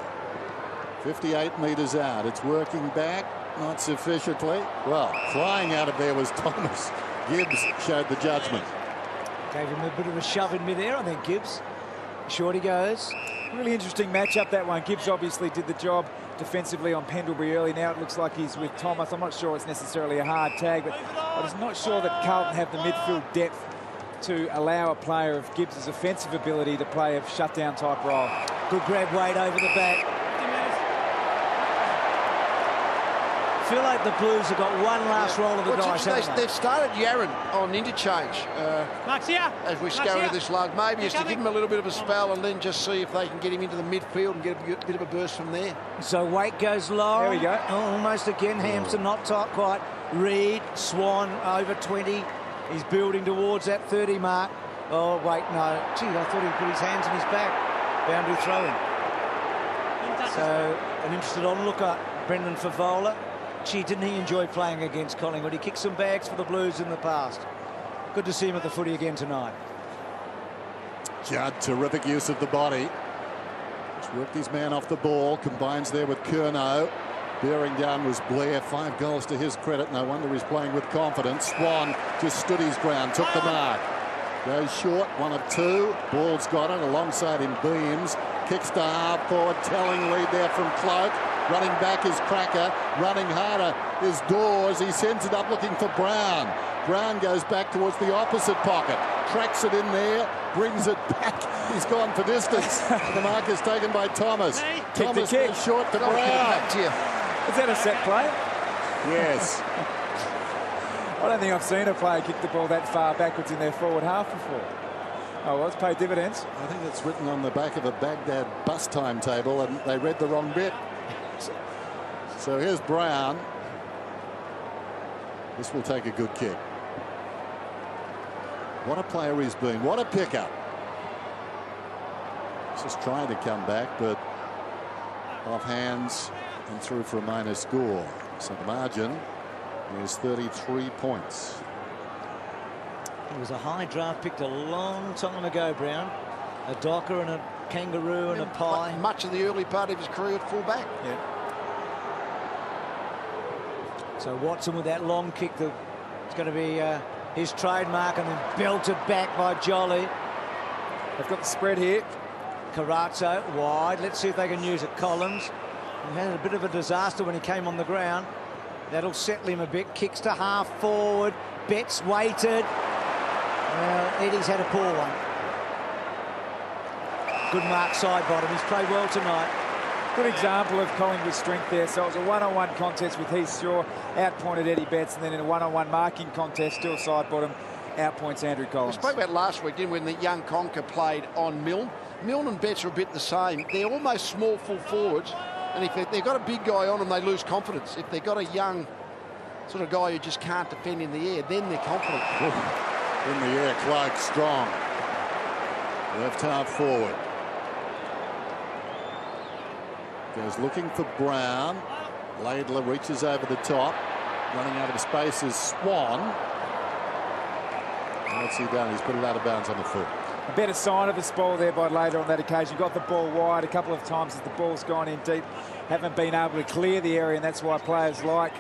58 metres out. It's working back, not sufficiently. Well, flying out of there was Thomas. Gibbs showed the judgment.
Gave him a bit of a shove in midair, I think, Gibbs. Short he goes.
Really interesting matchup, that one. Gibbs obviously did the job defensively on Pendlebury early. Now it looks like he's with Thomas. I'm not sure it's necessarily a hard tag, but I'm just not sure that Carlton have the midfield depth to allow a player of Gibbs' offensive ability to play a shutdown type role.
Good grab, Wade, over the back. I feel like the Blues have got one last roll of the dice, haven't they?
They've started Yarran on interchange as we go into this lug. Maybe it's to give him a little bit of a spell and then just see if they can get him into the midfield and get a bit of a burst from there.
So Waite goes low.
There we go.
Oh, almost again. Hampson not tight quite. Reed, Swan over 20. He's building towards that 30 mark. Oh, wait, no. Gee, I thought he'd put his hands in his back. Boundary throw-in. So an interested onlooker, Brendan Favola. Gee, didn't he enjoy playing against Collingwood? He kicked some bags for the Blues in the past. Good to see him at the footy again tonight.
Judd, terrific use of the body. Just worked his man off the ball. Combines there with Curnow. Bearing down was Blair. 5 goals to his credit. No wonder he's playing with confidence. Swan just stood his ground, took the mark. Goes short, 1 of 2. Ball's got it. Alongside him, Beams. Kicks to half forward. Telling lead there from Cloak. Running back is Cracker. Running harder is Dawes. He sends it up looking for Brown. Brown goes back towards the opposite pocket. Tracks it in there. Brings it back. He's gone for distance. The mark is taken by Thomas. Thomas goes short to Brown.
Is that a set play?
Yes.
I don't think I've seen a player kick the ball that far backwards in their forward half before. Oh, well, it's paid dividends.
I think it's written on the back of a Baghdad bus timetable and they read the wrong bit. So here's Brown. This will take a good kick. What a player he's been. What a pickup. He's just trying to come back, but off hands and through for a minor score. So the margin is 33 points.
He was a high draft picked a long time ago, Brown. A Docker and a Kangaroo and a Pie.
Much of the early part of his career at full back.
Yeah.
So Watson with that long kick, it's going to be his trademark, and then belted back by Jolly.
They've got the spread here.
Carazzo wide. Let's see if they can use it. Collins, he had a bit of a disaster when he came on the ground. That'll settle him a bit. Kicks to half forward. Betts waited. Well, Eddie's had a poor one. Good mark side bottom. He's played well tonight.
Good example of Collingwood's strength there. So it was a one-on-one contest with Heath Shaw, outpointed Eddie Betts, and then in a one-on-one marking contest, still side bottom, outpoints Andrew Collins.
We spoke about last week, didn't we, when the young Conker played on Milne. Milne and Betts are a bit the same. They're almost small full forwards, and if they've got a big guy on them, they lose confidence. If they've got a young sort of guy who just can't defend in the air, then they're confident.
In the air, Clark strong. Left half forward. Goes looking for Brown. Laidler reaches over the top. Running out of space is Swan. What's he done? He's put it out of bounds on the foot.
A better sign of the spoil there by Laidler on that occasion. Got the ball wide a couple of times as the ball's gone in deep. Haven't been able to clear the area, and that's why players like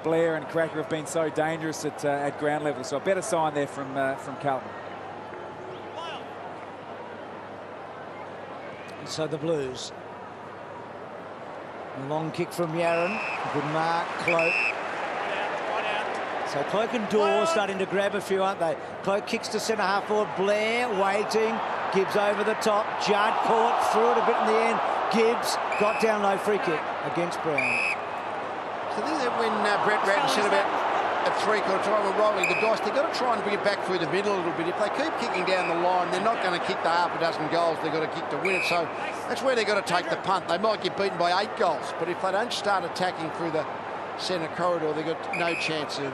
Blair and Cracker have been so dangerous at ground level. So a better sign there from Carlton.
So the Blues. A long kick from Yarran. Good mark, Cloak. So Cloak and Dawes starting to grab a few, aren't they? Cloak kicks to centre half forward. Blair waiting. Gibbs over the top. Judd caught, threw it a bit in the end. Gibbs got down low, free kick against Brown.
So I think that when Brett Ratton said about a three-quarter time of rolling the dice, they've got to try and bring it back through the middle a little bit. If they keep kicking down the line, they're not going to kick the half a dozen goals. They've got to kick to win it. So that's where they've got to take the punt. They might get beaten by 8 goals, but if they don't start attacking through the centre corridor, they've got no chance of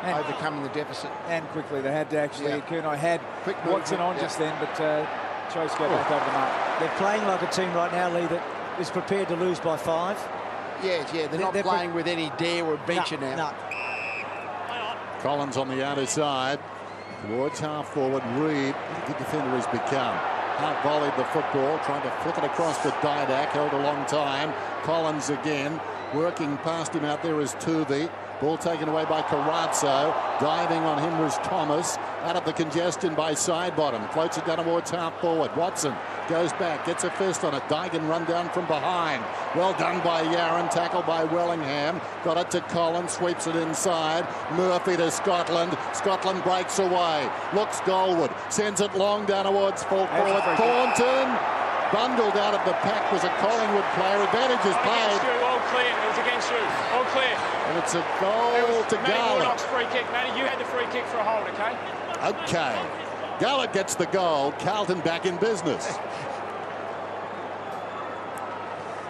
overcoming the deficit.
And quickly, they had to actually. Curnow had Watson on just then, but chose to go back over the mark.
They're playing like a team right now, Lee, that is prepared to lose by 5.
Yeah, they're not playing with any dare or adventure now.
No.
Collins on the outer side. Towards half forward. Reed, a good defender he's become. Half volleyed the football, trying to flick it across to Didak, held a long time. Collins again, working past him out there is Tuvey. Ball taken away by Carazzo. Diving on him was Thomas. Out of the congestion by Sidebottom. Floats it down towards half forward. Watson goes back, gets a fist on it. Digan run down from behind. Well done by Yaron, tackled by Wellingham. Got it to Collins, sweeps it inside. Murphy to Scotland. Scotland breaks away. Looks goalward. Sends it long down towards full forward. Thornton. Bundled out of the pack was a Collingwood player. Advantage is played.
All clear. It was against you. All clear.
And it's a goal to
Matty
Garlett.
Warnock's free kick. Matty, you had the free kick for a hold, okay?
Okay. Garlett gets the goal. Carlton back in business.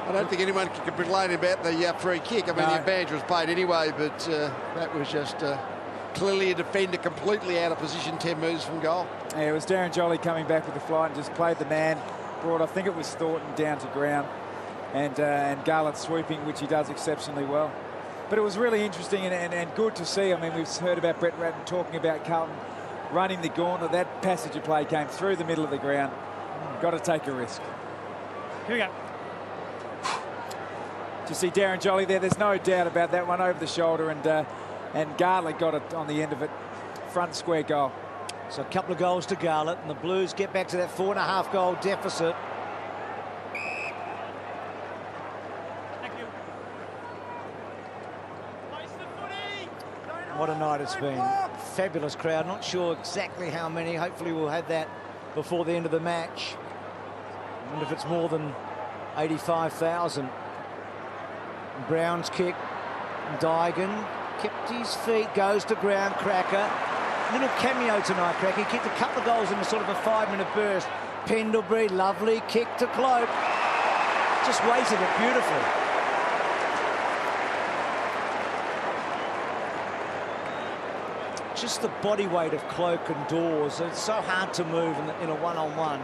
I don't think anyone can complain about the free kick. I mean, the advantage was played anyway, but that was just clearly a defender completely out of position 10 metres from goal.
Yeah, it was Darren Jolly coming back with the flight and just played the man. Brought, I think it was Thornton down to ground. And Garlett sweeping, which he does exceptionally well. But it was really interesting and good to see. I mean, we've heard about Brett Ratton talking about Carlton running the gauntlet. That passage of play came through the middle of the ground. Got to take a risk.
Here we go.
Do you see Darren Jolly there? There's no doubt about that one over the shoulder, and Garlett got it on the end of it. Front square goal.
So a couple of goals to Garlett, and the Blues get back to that 4.5 goal deficit. What a night it's been. Fabulous crowd. Not sure exactly how many. Hopefully we'll have that before the end of the match. I wonder if it's more than 85,000. Brown's kick. Digan kept his feet, goes to ground. Cracker. Little cameo tonight, Cracker. He kicked a couple of goals in a sort of a 5-minute burst. Pendlebury, lovely kick to Cloak. Just weighted it beautifully. Just the body weight of Cloak and Dawes. It's so hard to move in a one-on-one.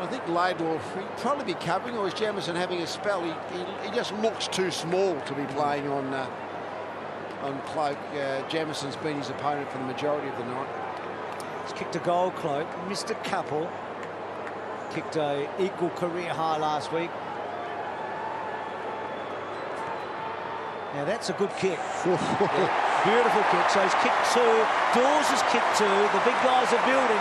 I think Laidlaw will probably be covering, or is Jamieson having a spell? He just looks too small to be playing on Cloak. Jamison's been his opponent for the majority of the night.
He's kicked a goal, Cloak. Missed a couple. Kicked a equal career high last week. Now that's a good kick. Yeah, beautiful kick. So he's kicked 2. Dawes has kicked 2. The big guys are building.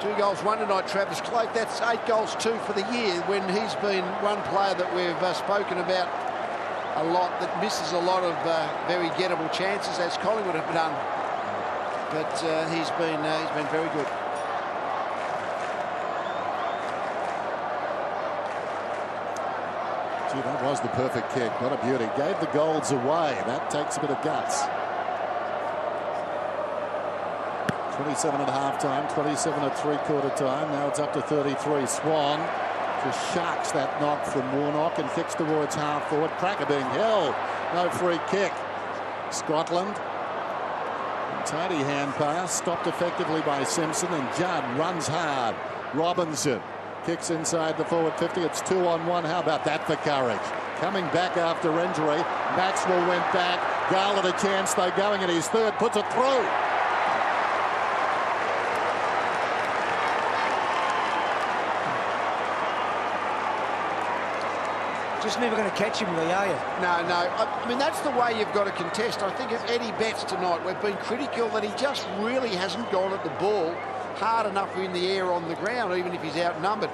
Two goals, 1 tonight, Travis Cloak. That's 8 goals, 2 for the year, when he's been one player that we've spoken about a lot, that misses a lot of very gettable chances, as Collingwood have done. But he's been very good.
Gee, that was the perfect kick. What a beauty. Gave the goals away. That takes a bit of guts. 27 at half-time, 27 at three-quarter time. Now it's up to 33. Swan just sharks that knock from Warnock and kicks towards half-forward. Cracker being held. No free kick. Scotland. Tidy hand pass. Stopped effectively by Simpson, and Judd runs hard. Robinson kicks inside the forward 50. It's 2-on-1. How about that for courage? Coming back after injury. Maxwell went back. Garlett a chance, though, going at his third. Puts it through.
Just never going to catch him, Lee, are you?
No. I mean, that's the way you've got to contest. I think of Eddie Betts tonight. We've been critical that he just really hasn't gone at the ball hard enough in the air on the ground, even if he's outnumbered.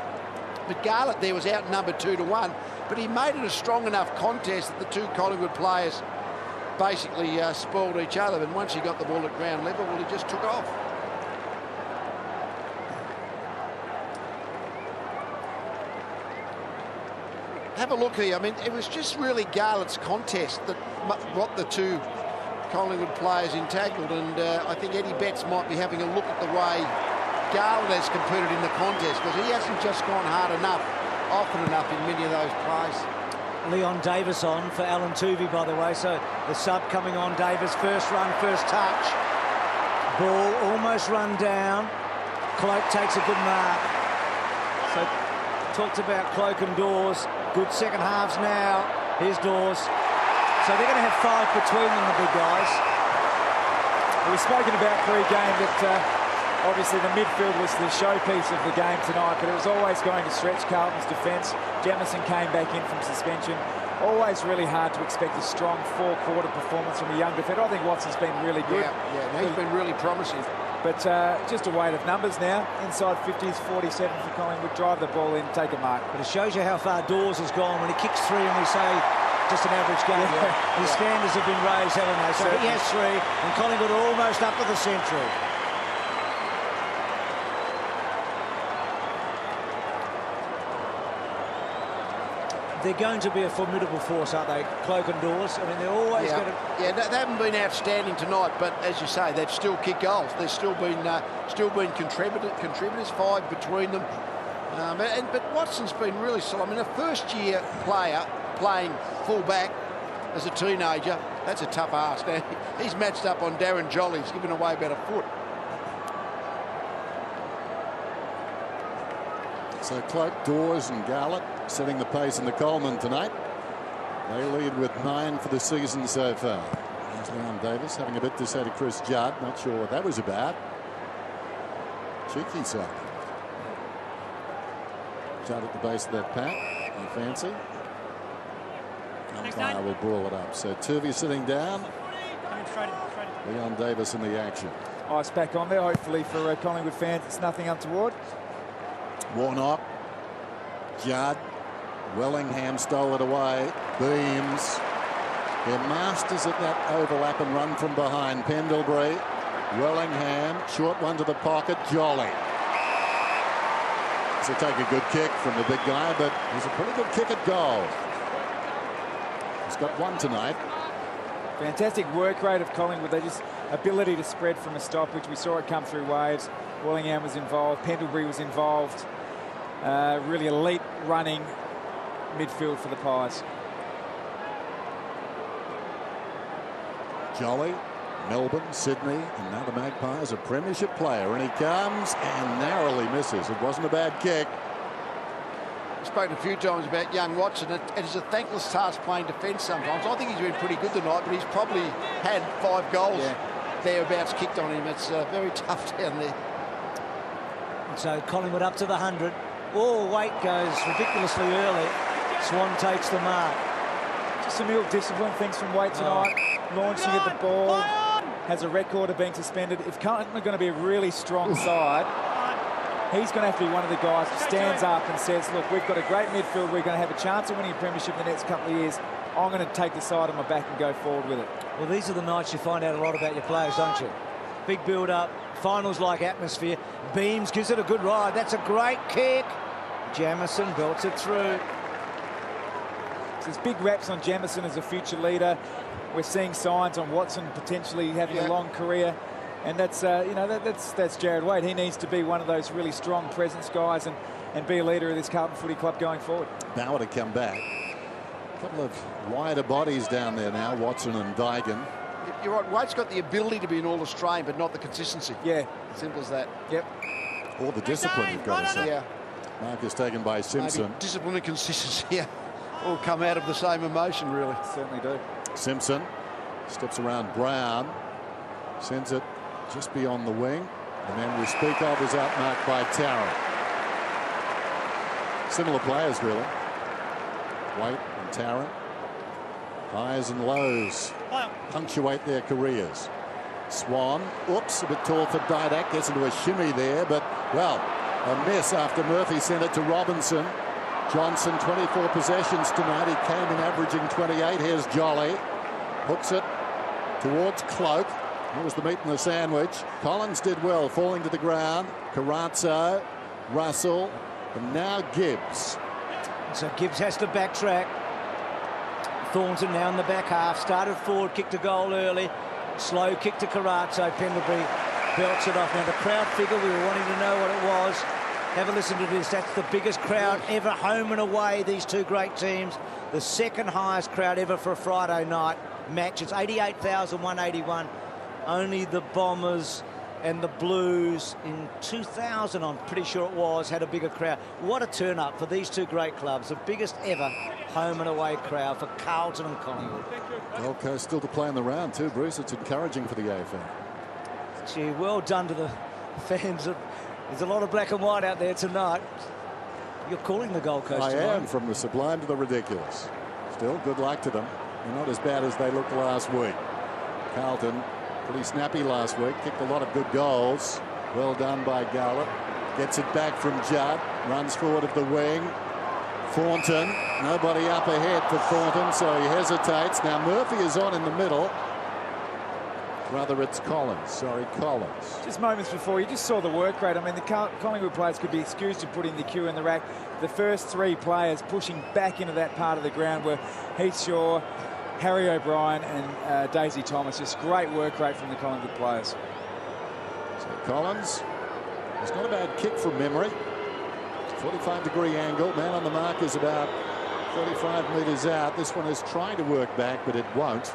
But Garlett there was outnumbered 2-1, but he made it a strong enough contest that the two Collingwood players basically spoiled each other. And once he got the ball at ground level, well, he just took off. Have a look here. I mean, it was just really Garlett's contest that what the two Collingwood players tackled, and I think Eddie Betts might be having a look at the way Garlett has competed in the contest, because he hasn't just gone hard enough often enough in many of those plays.
Leon Davis on for Alan Tuvey, by the way. So the sub coming on. Davis, first run, first touch. Ball almost run down. Cloak takes a good mark. So talked about Cloak and Dawes. Good second halves now. Here's Dawes. So they're going to have 5 between them, the big guys.
We've spoken about pre-game that obviously the midfield was the showpiece of the game tonight, but it was always going to stretch Carlton's defence. Jamison came back in from suspension. Always really hard to expect a strong four-quarter performance from a young defender. I think Watson's been really good.
Yeah, he's been really promising.
But just a weight of numbers now. Inside 50s, 47 for Collingwood. Drive the ball in, take a mark.
But it shows you how far Dawes has gone. When he kicks 3 and we say just an average game, his standards have been raised, haven't they? So he has 3 and Collingwood are almost up to the century. They're going to be a formidable force, aren't they? Cloak and Dawes. I mean, they're always going to...
Yeah, they haven't been outstanding tonight, but as you say, they've still kicked goals. They've still been contributors, 5 between them. But Watson's been really solid. I mean, a first-year player playing full-back as a teenager, that's a tough ask. Now, he's matched up on Darren Jolly. He's given away about a foot.
So Cloak, Dawes and Garlett setting the pace in the Coleman tonight. They lead with 9 for the season so far. There's Leon Davis having a bit to say to Chris Judd. Not sure what that was about. Cheeky side. Judd at the base of that pack. You fancy? Umpire will ball it up. So Turvey sitting down. Leon Davis in the action.
Ice back on there, hopefully for Collingwood fans. It's nothing untoward.
Warnock, Judd, Wellingham stole it away. Beams. They're masters at that overlap and run from behind. Pendlebury, Wellingham, short one to the pocket. Jolly. So take a good kick from the big guy, but he's a pretty good kick at goal. He's got 1 tonight.
Fantastic work rate of Collingwood. They just ability to spread from a stoppage. We saw it come through waves. Wellingham was involved. Pendlebury was involved. Really elite running midfield for the Pies.
Jolly, Melbourne, Sydney, and now the Magpies, a premiership player, and he comes and narrowly misses. It wasn't a bad kick.
I've spoken a few times about young Watson. It is a thankless task playing defence sometimes. I think he's been pretty good tonight, but he's probably had 5 goals thereabouts kicked on him. It's very tough down there.
And so Collingwood up to the 100. Oh, Waite goes ridiculously early. Swan takes the mark.
Just some ill discipline things from Waite tonight. Launching at the ball. Has a record of being suspended. If Carlton are going to be a really strong side, he's going to have to be one of the guys who stands up and says, look, we've got a great midfield. We're going to have a chance of winning a premiership in the next couple of years. I'm going to take the side on my back and go forward with it.
Well, these are the nights you find out a lot about your players, don't you? Big build-up, finals-like atmosphere. Beams gives it a good ride. That's a great kick. Jamison belts it through.
So there's big raps on Jamison as a future leader. We're seeing signs on Watson potentially having a long career. And that's, you know, that's Jared Waite. He needs to be one of those really strong presence guys and be a leader of this Carlton Footy Club going forward.
Bauer to come back. A couple of wider bodies down there now, Watson and Dygan.
You're right, Waite's got the ability to be an all-Australian, but not the consistency.
Yeah.
Simple as that.
Yep.
Or the discipline, you've got to say.
Yeah.
Mark is taken by Simpson.
Maybe discipline and consistency all come out of the same emotion, really.
Certainly do. Simpson
steps around Brown, sends it just beyond the wing. The man we speak of is outmarked by Tarrant. Similar players, really. Waite and Tarrant. Highs and lows punctuate their careers. Swan, oops, a bit tall for Didak, gets into a shimmy there, but, well, a miss after Murphy sent it to Robinson. Johnson, 24 possessions tonight. He came in averaging 28. Here's Jolly. Hooks it towards Cloak. That was the meat in the sandwich. Collins did well, falling to the ground. Carazzo, Russell, and now Gibbs.
So Gibbs has to backtrack. Thornton now in the back half. Started forward, kicked a goal early. Slow kick to Carazzo. Pendlebury belts it off. Now the crowd figure, we were wanting to know what it was. Have a listen to this. That's the biggest crowd ever, home and away, these two great teams. The second highest crowd ever for a Friday night match. It's 88,181. Only the Bombers and the Blues in 2000, I'm pretty sure it was, had a bigger crowd. What a turn-up for these two great clubs. The biggest ever home and away crowd for Carlton and Collingwood.
Gold Coast still to play in the round too, Bruce. It's encouraging for the AFL.
Gee, well done to the fans. There's a lot of black and white out there tonight. You're calling the Gold Coast tonight.
I am, from the sublime to the ridiculous. Still, good luck to them. They're not as bad as they looked last week. Carlton, pretty snappy last week. Kicked a lot of good goals. Well done by Gallup. Gets it back from Judd. Runs forward of the wing. Thornton. Nobody up ahead for Thornton, so he hesitates. Now Murphy is on in the middle. Rather, it's Collins. Sorry, Collins.
Just moments before, you just saw the work rate. I mean, the Collingwood players could be excused to putting the queue in the rack. The first three players pushing back into that part of the ground were Heath Shaw, Harry O'Brien and Daisy Thomas. Just great work rate from the Collingwood players.
So Collins, he's not a bad kick from memory. 45-degree angle. Man on the mark is about 35 metres out. This one is trying to work back, but it won't.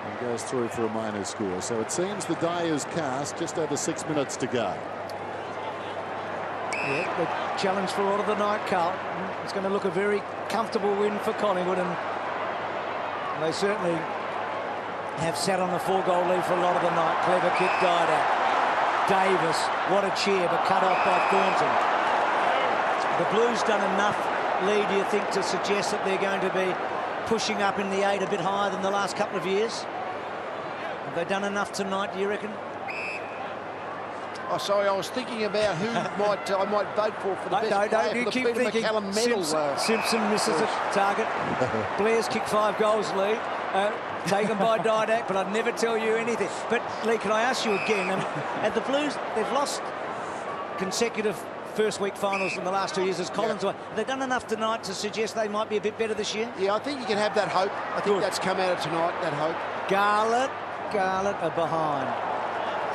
And goes through for a minor score. So it seems the die is cast. Just over 6 minutes to go.
Yeah, the challenge for all of the night, Carlton. It's going to look a very comfortable win for Collingwood, and they certainly have sat on a 4-goal lead for a lot of the night. Clever kick, died out. Davis, what a cheer, but cut off by Thornton. The Blues done enough, Lee, do you think, to suggest that they're going to be pushing up in the 8 a bit higher than the last couple of years? Have they done enough tonight, do you reckon?
Oh, sorry, I was thinking about who I might vote for the best player
you
for the
keep
Peter
thinking.
McCallum medal.
Simpson misses a target. Blair's kicked 5 goals, Lee, taken by Didak, but I'd never tell you anything. But, Lee, can I ask you again, at the Blues, they've lost consecutive first-week finals in the last 2 years as Collins. Have they done enough tonight to suggest they might be a bit better this year?
Yeah, I think you can have that hope. I think that's come out of tonight, that hope.
Garlett are behind.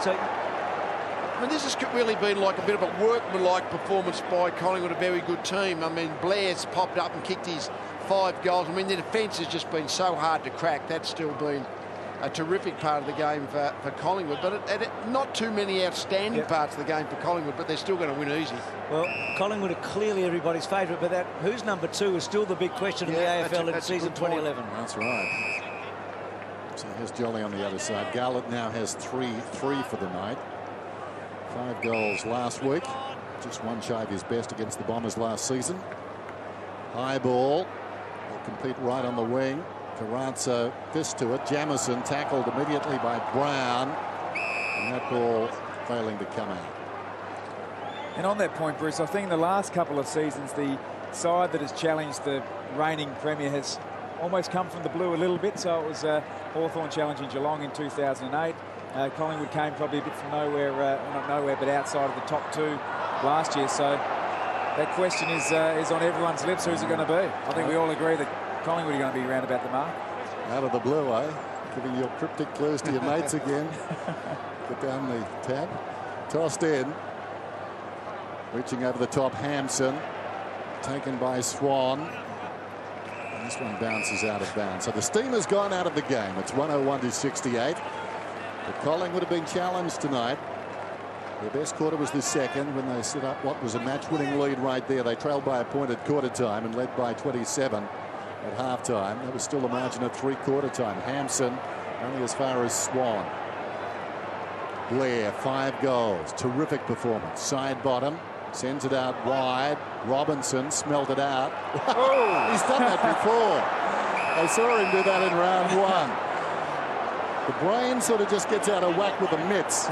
So,
I mean, this has really been like a bit of a workmanlike performance by Collingwood, a very good team. I mean, Blair's popped up and kicked his 5 goals. I mean, the defence has just been so hard to crack. That's still been a terrific part of the game for Collingwood, but not too many outstanding parts of the game for Collingwood, but they're still going to win easy.
Well, Collingwood are clearly everybody's favourite, but who's number 2 is still the big question in the AFL in season 2011.
That's right. So here's Jolly on the other side. Gallup now has 3 for the night. 5 goals last week. Just one shy of his best against the Bombers last season. High ball. Will compete right on the wing. Carranza fist to it. Jamison tackled immediately by Brown. And that ball failing to come out.
And on that point, Bruce, I think in the last couple of seasons, the side that has challenged the reigning Premier has almost come from the blue a little bit. So it was Hawthorn challenging Geelong in 2008. Collingwood came probably a bit from nowhere, not nowhere, but outside of the top 2 last year. So that question is on everyone's lips. Who's it going to be? I think we all agree that Collingwood are going to be around about the mark.
Out of the blue, eh? Giving your cryptic clues to your mates again. Put down the tab. Tossed in. Reaching over the top, Hampson. Taken by Swan. And this one bounces out of bounds. So the steam has gone out of the game. It's 101-68. But Collingwood have been challenged tonight. Their best quarter was the second when they set up what was a match-winning lead right there. They trailed by a point at quarter time and led by 27 at half-time. That was still a margin at three-quarter time. Hampson only as far as Swan. Blair, 5 goals. Terrific performance. Side bottom. Sends it out wide. Robinson smelled it out. Oh, he's done that before. I saw him do that in round 1. The brain sort of just gets out of whack with the mitts.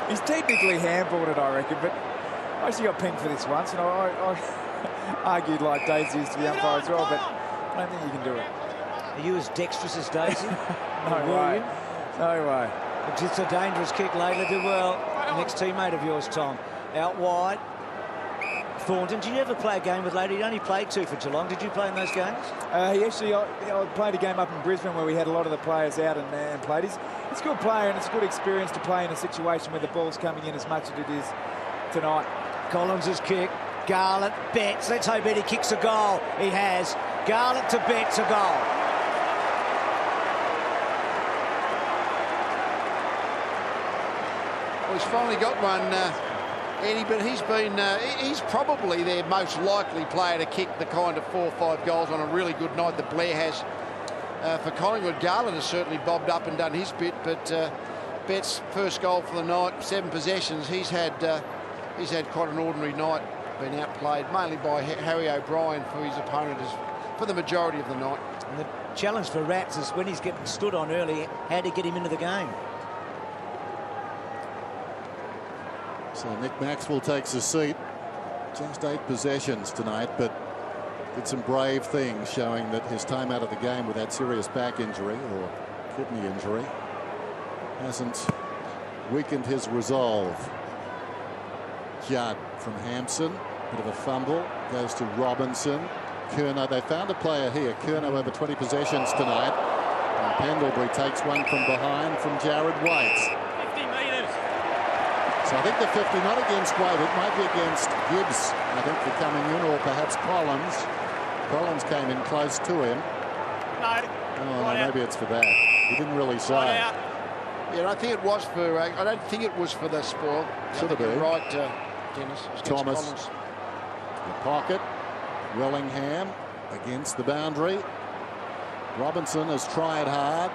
He's technically handballed it, I reckon, but I actually got pinged for this once, and I argued like Daisy used to be umpire as well, but I don't think you can do it.
Are you as dexterous as Daisy?
No way. No way.
It's a dangerous kick. Layla did well. Next teammate of yours, Tom. Out wide. Thornton, did you ever play a game with Layla? He only played 2 for Geelong. Did you play in those games?
I played a game up in Brisbane where we had a lot of the players out and played. He's a good player, and it's a good experience to play in a situation where the ball's coming in as much as it is tonight.
Collins' kick. Garlett, Betts. Let's hope Eddie kicks a goal. He has. Garlett to Betts, a goal.
Well, he's finally got one, Eddie, but he's probably their most likely player to kick the kind of 4 or 5 goals on a really good night that Blair has. For Collingwood, Garland has certainly bobbed up and done his bit, but Betts' first goal for the night, 7 possessions. He's had quite an ordinary night, been outplayed mainly by Harry O'Brien for his opponent for the majority of the night.
And the challenge for Rats is when he's getting stood on early, how to get him into the game.
So Nick Maxwell takes a seat. Just 8 possessions tonight, but did some brave things, showing that his time out of the game with that serious back injury or kidney injury hasn't weakened his resolve. Judd from Hampson, bit of a fumble, goes to Robinson. Curnow, they found a player here. Curnow over 20 possessions tonight. And Pendlebury takes one from behind from Jared White.
50 metres.
So I think the 50, not against White, it might be against Gibbs, I think, for coming in, or perhaps Collins. Collins came in close to him.
No.
Oh, no, maybe it's for that. He didn't really say.
Yeah, I think it was for. I don't think it was for the spoil.
Should have been.
Right, Dennis.
Thomas.
Collins.
The pocket. Willingham against the boundary. Robinson has tried hard.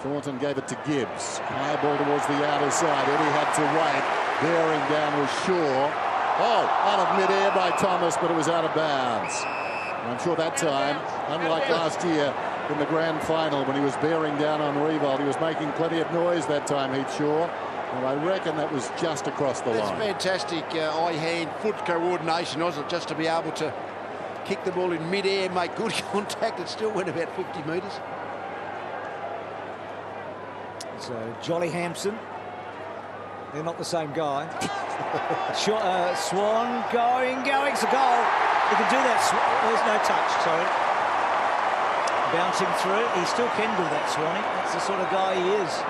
Thornton gave it to Gibbs. High ball towards the outer side. Eddie had to wait. Bearing down was Shaw. Oh, out of mid-air by Thomas, but it was out of bounds. And I'm sure that time, unlike last year in the grand final when he was bearing down on Revolt, he was making plenty of noise that time, Heath Shaw. And I reckon that was just across the line.
Fantastic eye-hand foot coordination, wasn't it? Just to be able to kick the ball in mid-air, make good contact. It still went about 50 metres.
So Jolly Hampson. They're not the same guy. Swan going. It's a goal. He can do that. There's no touch, sorry. Bouncing through. He still can do that, Swanee. That's the sort of guy he is.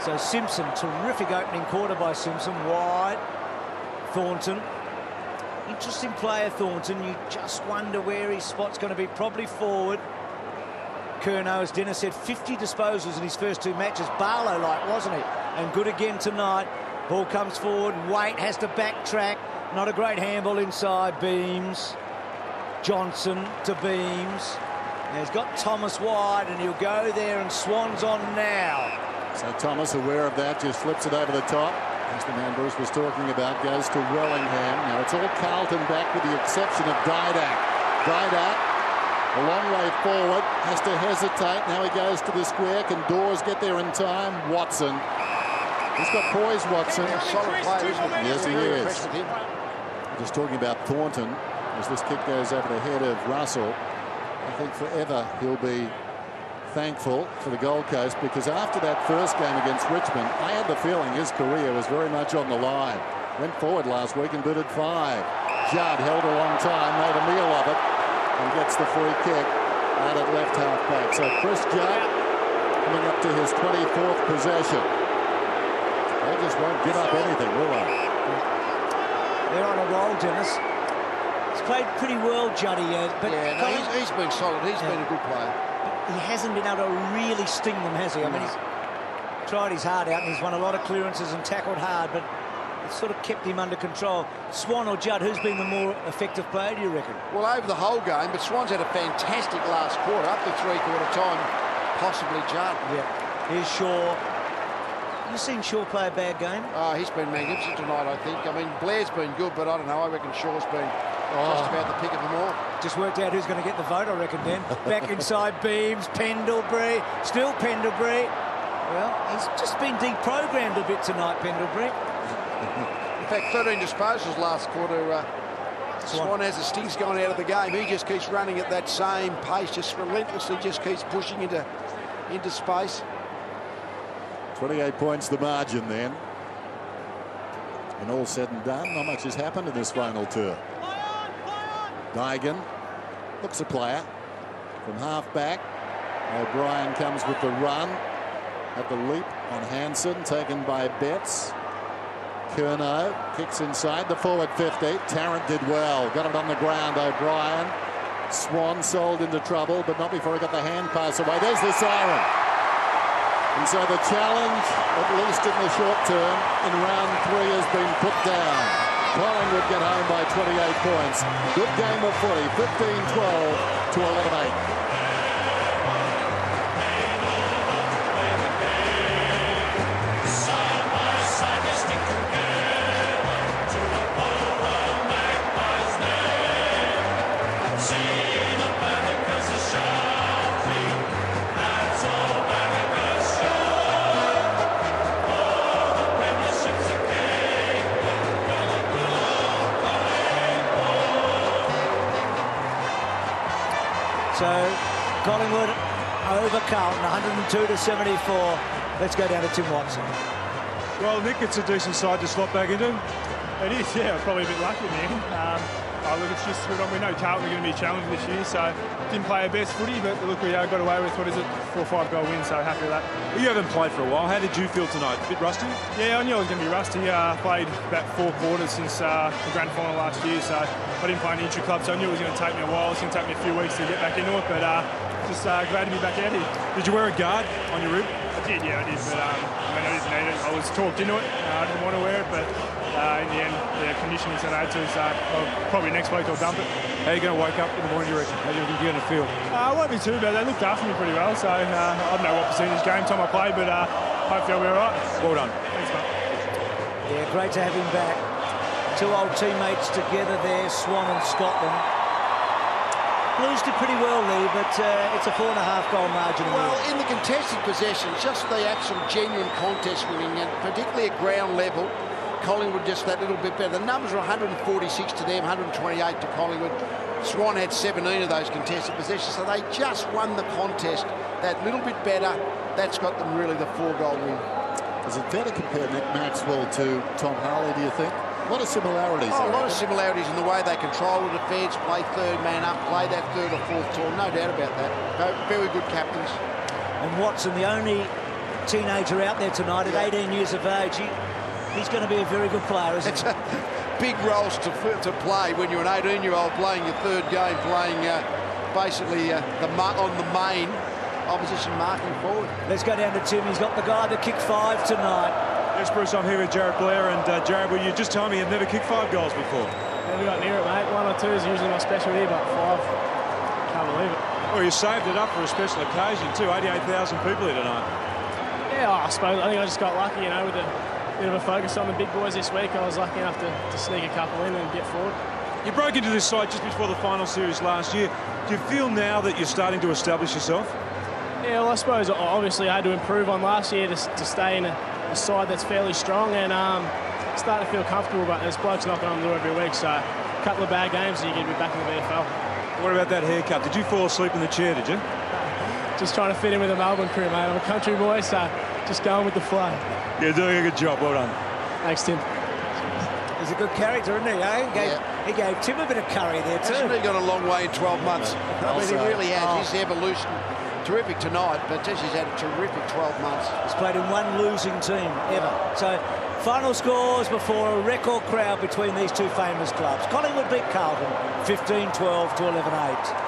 So Simpson, terrific opening quarter by Simpson. Wide. Thornton. Interesting player, Thornton. You just wonder where his spot's going to be. Probably forward. Curnow, as Dennis said, 50 disposals in his first 2 matches. Barlow-like, wasn't he? And good again tonight. Ball comes forward. Waite has to backtrack. Not a great handball inside. Beams. Johnson to Beams. Now he's got Thomas wide, and he'll go there, and Swan's on now.
So Thomas, aware of that, just flips it over the top. As the man Bruce was talking about, goes to Wellingham. Now it's all Carlton back with the exception of Didak. Didak, a long way forward, has to hesitate. Now he goes to the square. Can Dawes get there in time? Watson. He's got poise, Watson.
Solid player, isn't he?
Yes, he is. Just talking about Thornton, as this kick goes over the head of Russell. I think forever he'll be thankful for the Gold Coast, because after that first game against Richmond, I had the feeling his career was very much on the line. Went forward last week and booted 5. Judd held a long time, made a meal of it, and gets the free kick out at left half back. So Chris Judd coming up to his 24th possession. They just won't give up anything, will they?
They're on a roll, Dennis. He's played pretty well, Juddy, but
yeah, no, he's been solid. He's been a good player.
He hasn't been able to really sting them, has he? I mean, he's tried his heart out, and he's won a lot of clearances and tackled hard, but it's sort of kept him under control. Swan or Judd, who's been the more effective player, do you reckon?
Well, over the whole game, but Swan's had a fantastic last quarter, up to 3/4 time, possibly Judd.
Yeah. Here's Shaw. You seen Shaw play a bad game?
Oh, he's been magnificent tonight, I think. I mean, Blair's been good, but I don't know. I reckon Shaw's been just about the pick of them all.
Just worked out who's going to get the vote, I reckon, then. Back inside Beams, Pendlebury, still Pendlebury. Well, he's just been deprogrammed a bit tonight, Pendlebury.
In fact, 13 disposals last quarter. Swan has the stings going out of the game. He just keeps running at that same pace, just relentlessly just keeps pushing into space.
28 points the margin then. And all said and done, not much has happened in this final tour. Dygan looks a player from half back. O'Brien comes with the run at the leap on Hansen, taken by Betts. Curnow kicks inside the forward 50. Tarrant did well. Got it on the ground, O'Brien. Swan sold into trouble, but not before he got the hand pass away. There's the siren. And so the challenge, at least in the short term, in round 3 has been put down. Collingwood get home by 28 points. Good game of footy, 15-12 to 11-8.
So Collingwood over Carlton, 102-74. Let's go down to Tim Watson.
Well, Nick, it's a decent side to slot back into.
It is, yeah. Probably a bit lucky in the end. Look, it's just we know Carlton are going to be a challenge this year, so didn't play our best footy, but look, we got away with, 4 or 5 goal win, so happy with that.
Well, you haven't played for a while. How did you feel tonight? A bit rusty?
Yeah, I knew I was going to be rusty. Played about 4 quarters since the grand final last year, so I didn't play in the intra club, so I knew it was going to take me a while. It's going to take me a few weeks to get back into it, but just glad to be back out here.
Did you wear a guard on your rib?
I did, yeah, I did, but I didn't need it. I was talked into it. I didn't want to wear it, but in the end, the conditioning said I had to, so probably next week I'll dump it.
How are you going to wake up in the morning, do you reckon? How do you think you're going to feel?
I won't be too bad. They looked after me pretty well, so I don't know what percentage game time I played, but hopefully I'll be all right.
Well done.
Thanks, mate.
Yeah, great to have him back. 2 old teammates together there, Swan and Scotland. Blues did pretty well, Lee, but it's a 4.5 goal margin.
Well, in the contested possessions, just the actual genuine contest winning, and particularly at ground level, Collingwood just that little bit better. The numbers are 146 to them, 128 to Collingwood. Swan had 17 of those contested possessions, so they just won the contest that little bit better. That's got them really the 4-goal win.
Is it fair to compare Nick Maxwell to Tom Harley, do you think? A lot of similarities.
A lot of similarities in the way they control the defence, play third man up, play that 3rd or 4th tour. No doubt about that. Very good captains.
And Watson, the only teenager out there tonight at 18 years of age, he's going to be a very good player, isn't he?
Big roles to play when you're an 18-year-old playing your 3rd game, playing basically on the main opposition marking forward.
Let's go down to Tim. He's got the guy that kicked 5 tonight.
Yes, Bruce, I'm here with Jared Blair, and Jared, well, you just told me you've never kicked 5 goals before.
Never got near it, mate. 1 or 2 is usually my specialty, but 5, can't believe it.
Well, you saved it up for a special occasion too. 88,000 people here tonight.
Yeah, I suppose. I think I just got lucky, you know, with a bit of a focus on the big boys this week. I was lucky enough to sneak a couple in and get forward.
You broke into this side just before the final series last year. Do you feel now that you're starting to establish yourself?
Yeah, well, I suppose obviously I had to improve on last year to stay in a side that's fairly strong and starting to feel comfortable, but there's blokes knocking on the door every week, so a couple of bad games and you get to be back in the VFL.
What about that haircut? Did you fall asleep in the chair, did you?
Just trying to fit in with the Melbourne crew, mate. I'm a country boy, so just going with the flow.
You're doing a good job, well done.
Thanks, Tim.
He's a good character, isn't he? Eh? He gave Tim a bit of curry there too.
Hasn't he got a long way in 12 months? I mean, he really has. His evolution, terrific tonight, but he's had a terrific 12 months.
He's played in 1 losing team ever. So, final scores before a record crowd between these 2 famous clubs. Collingwood beat Carlton 15-12 to 11-8.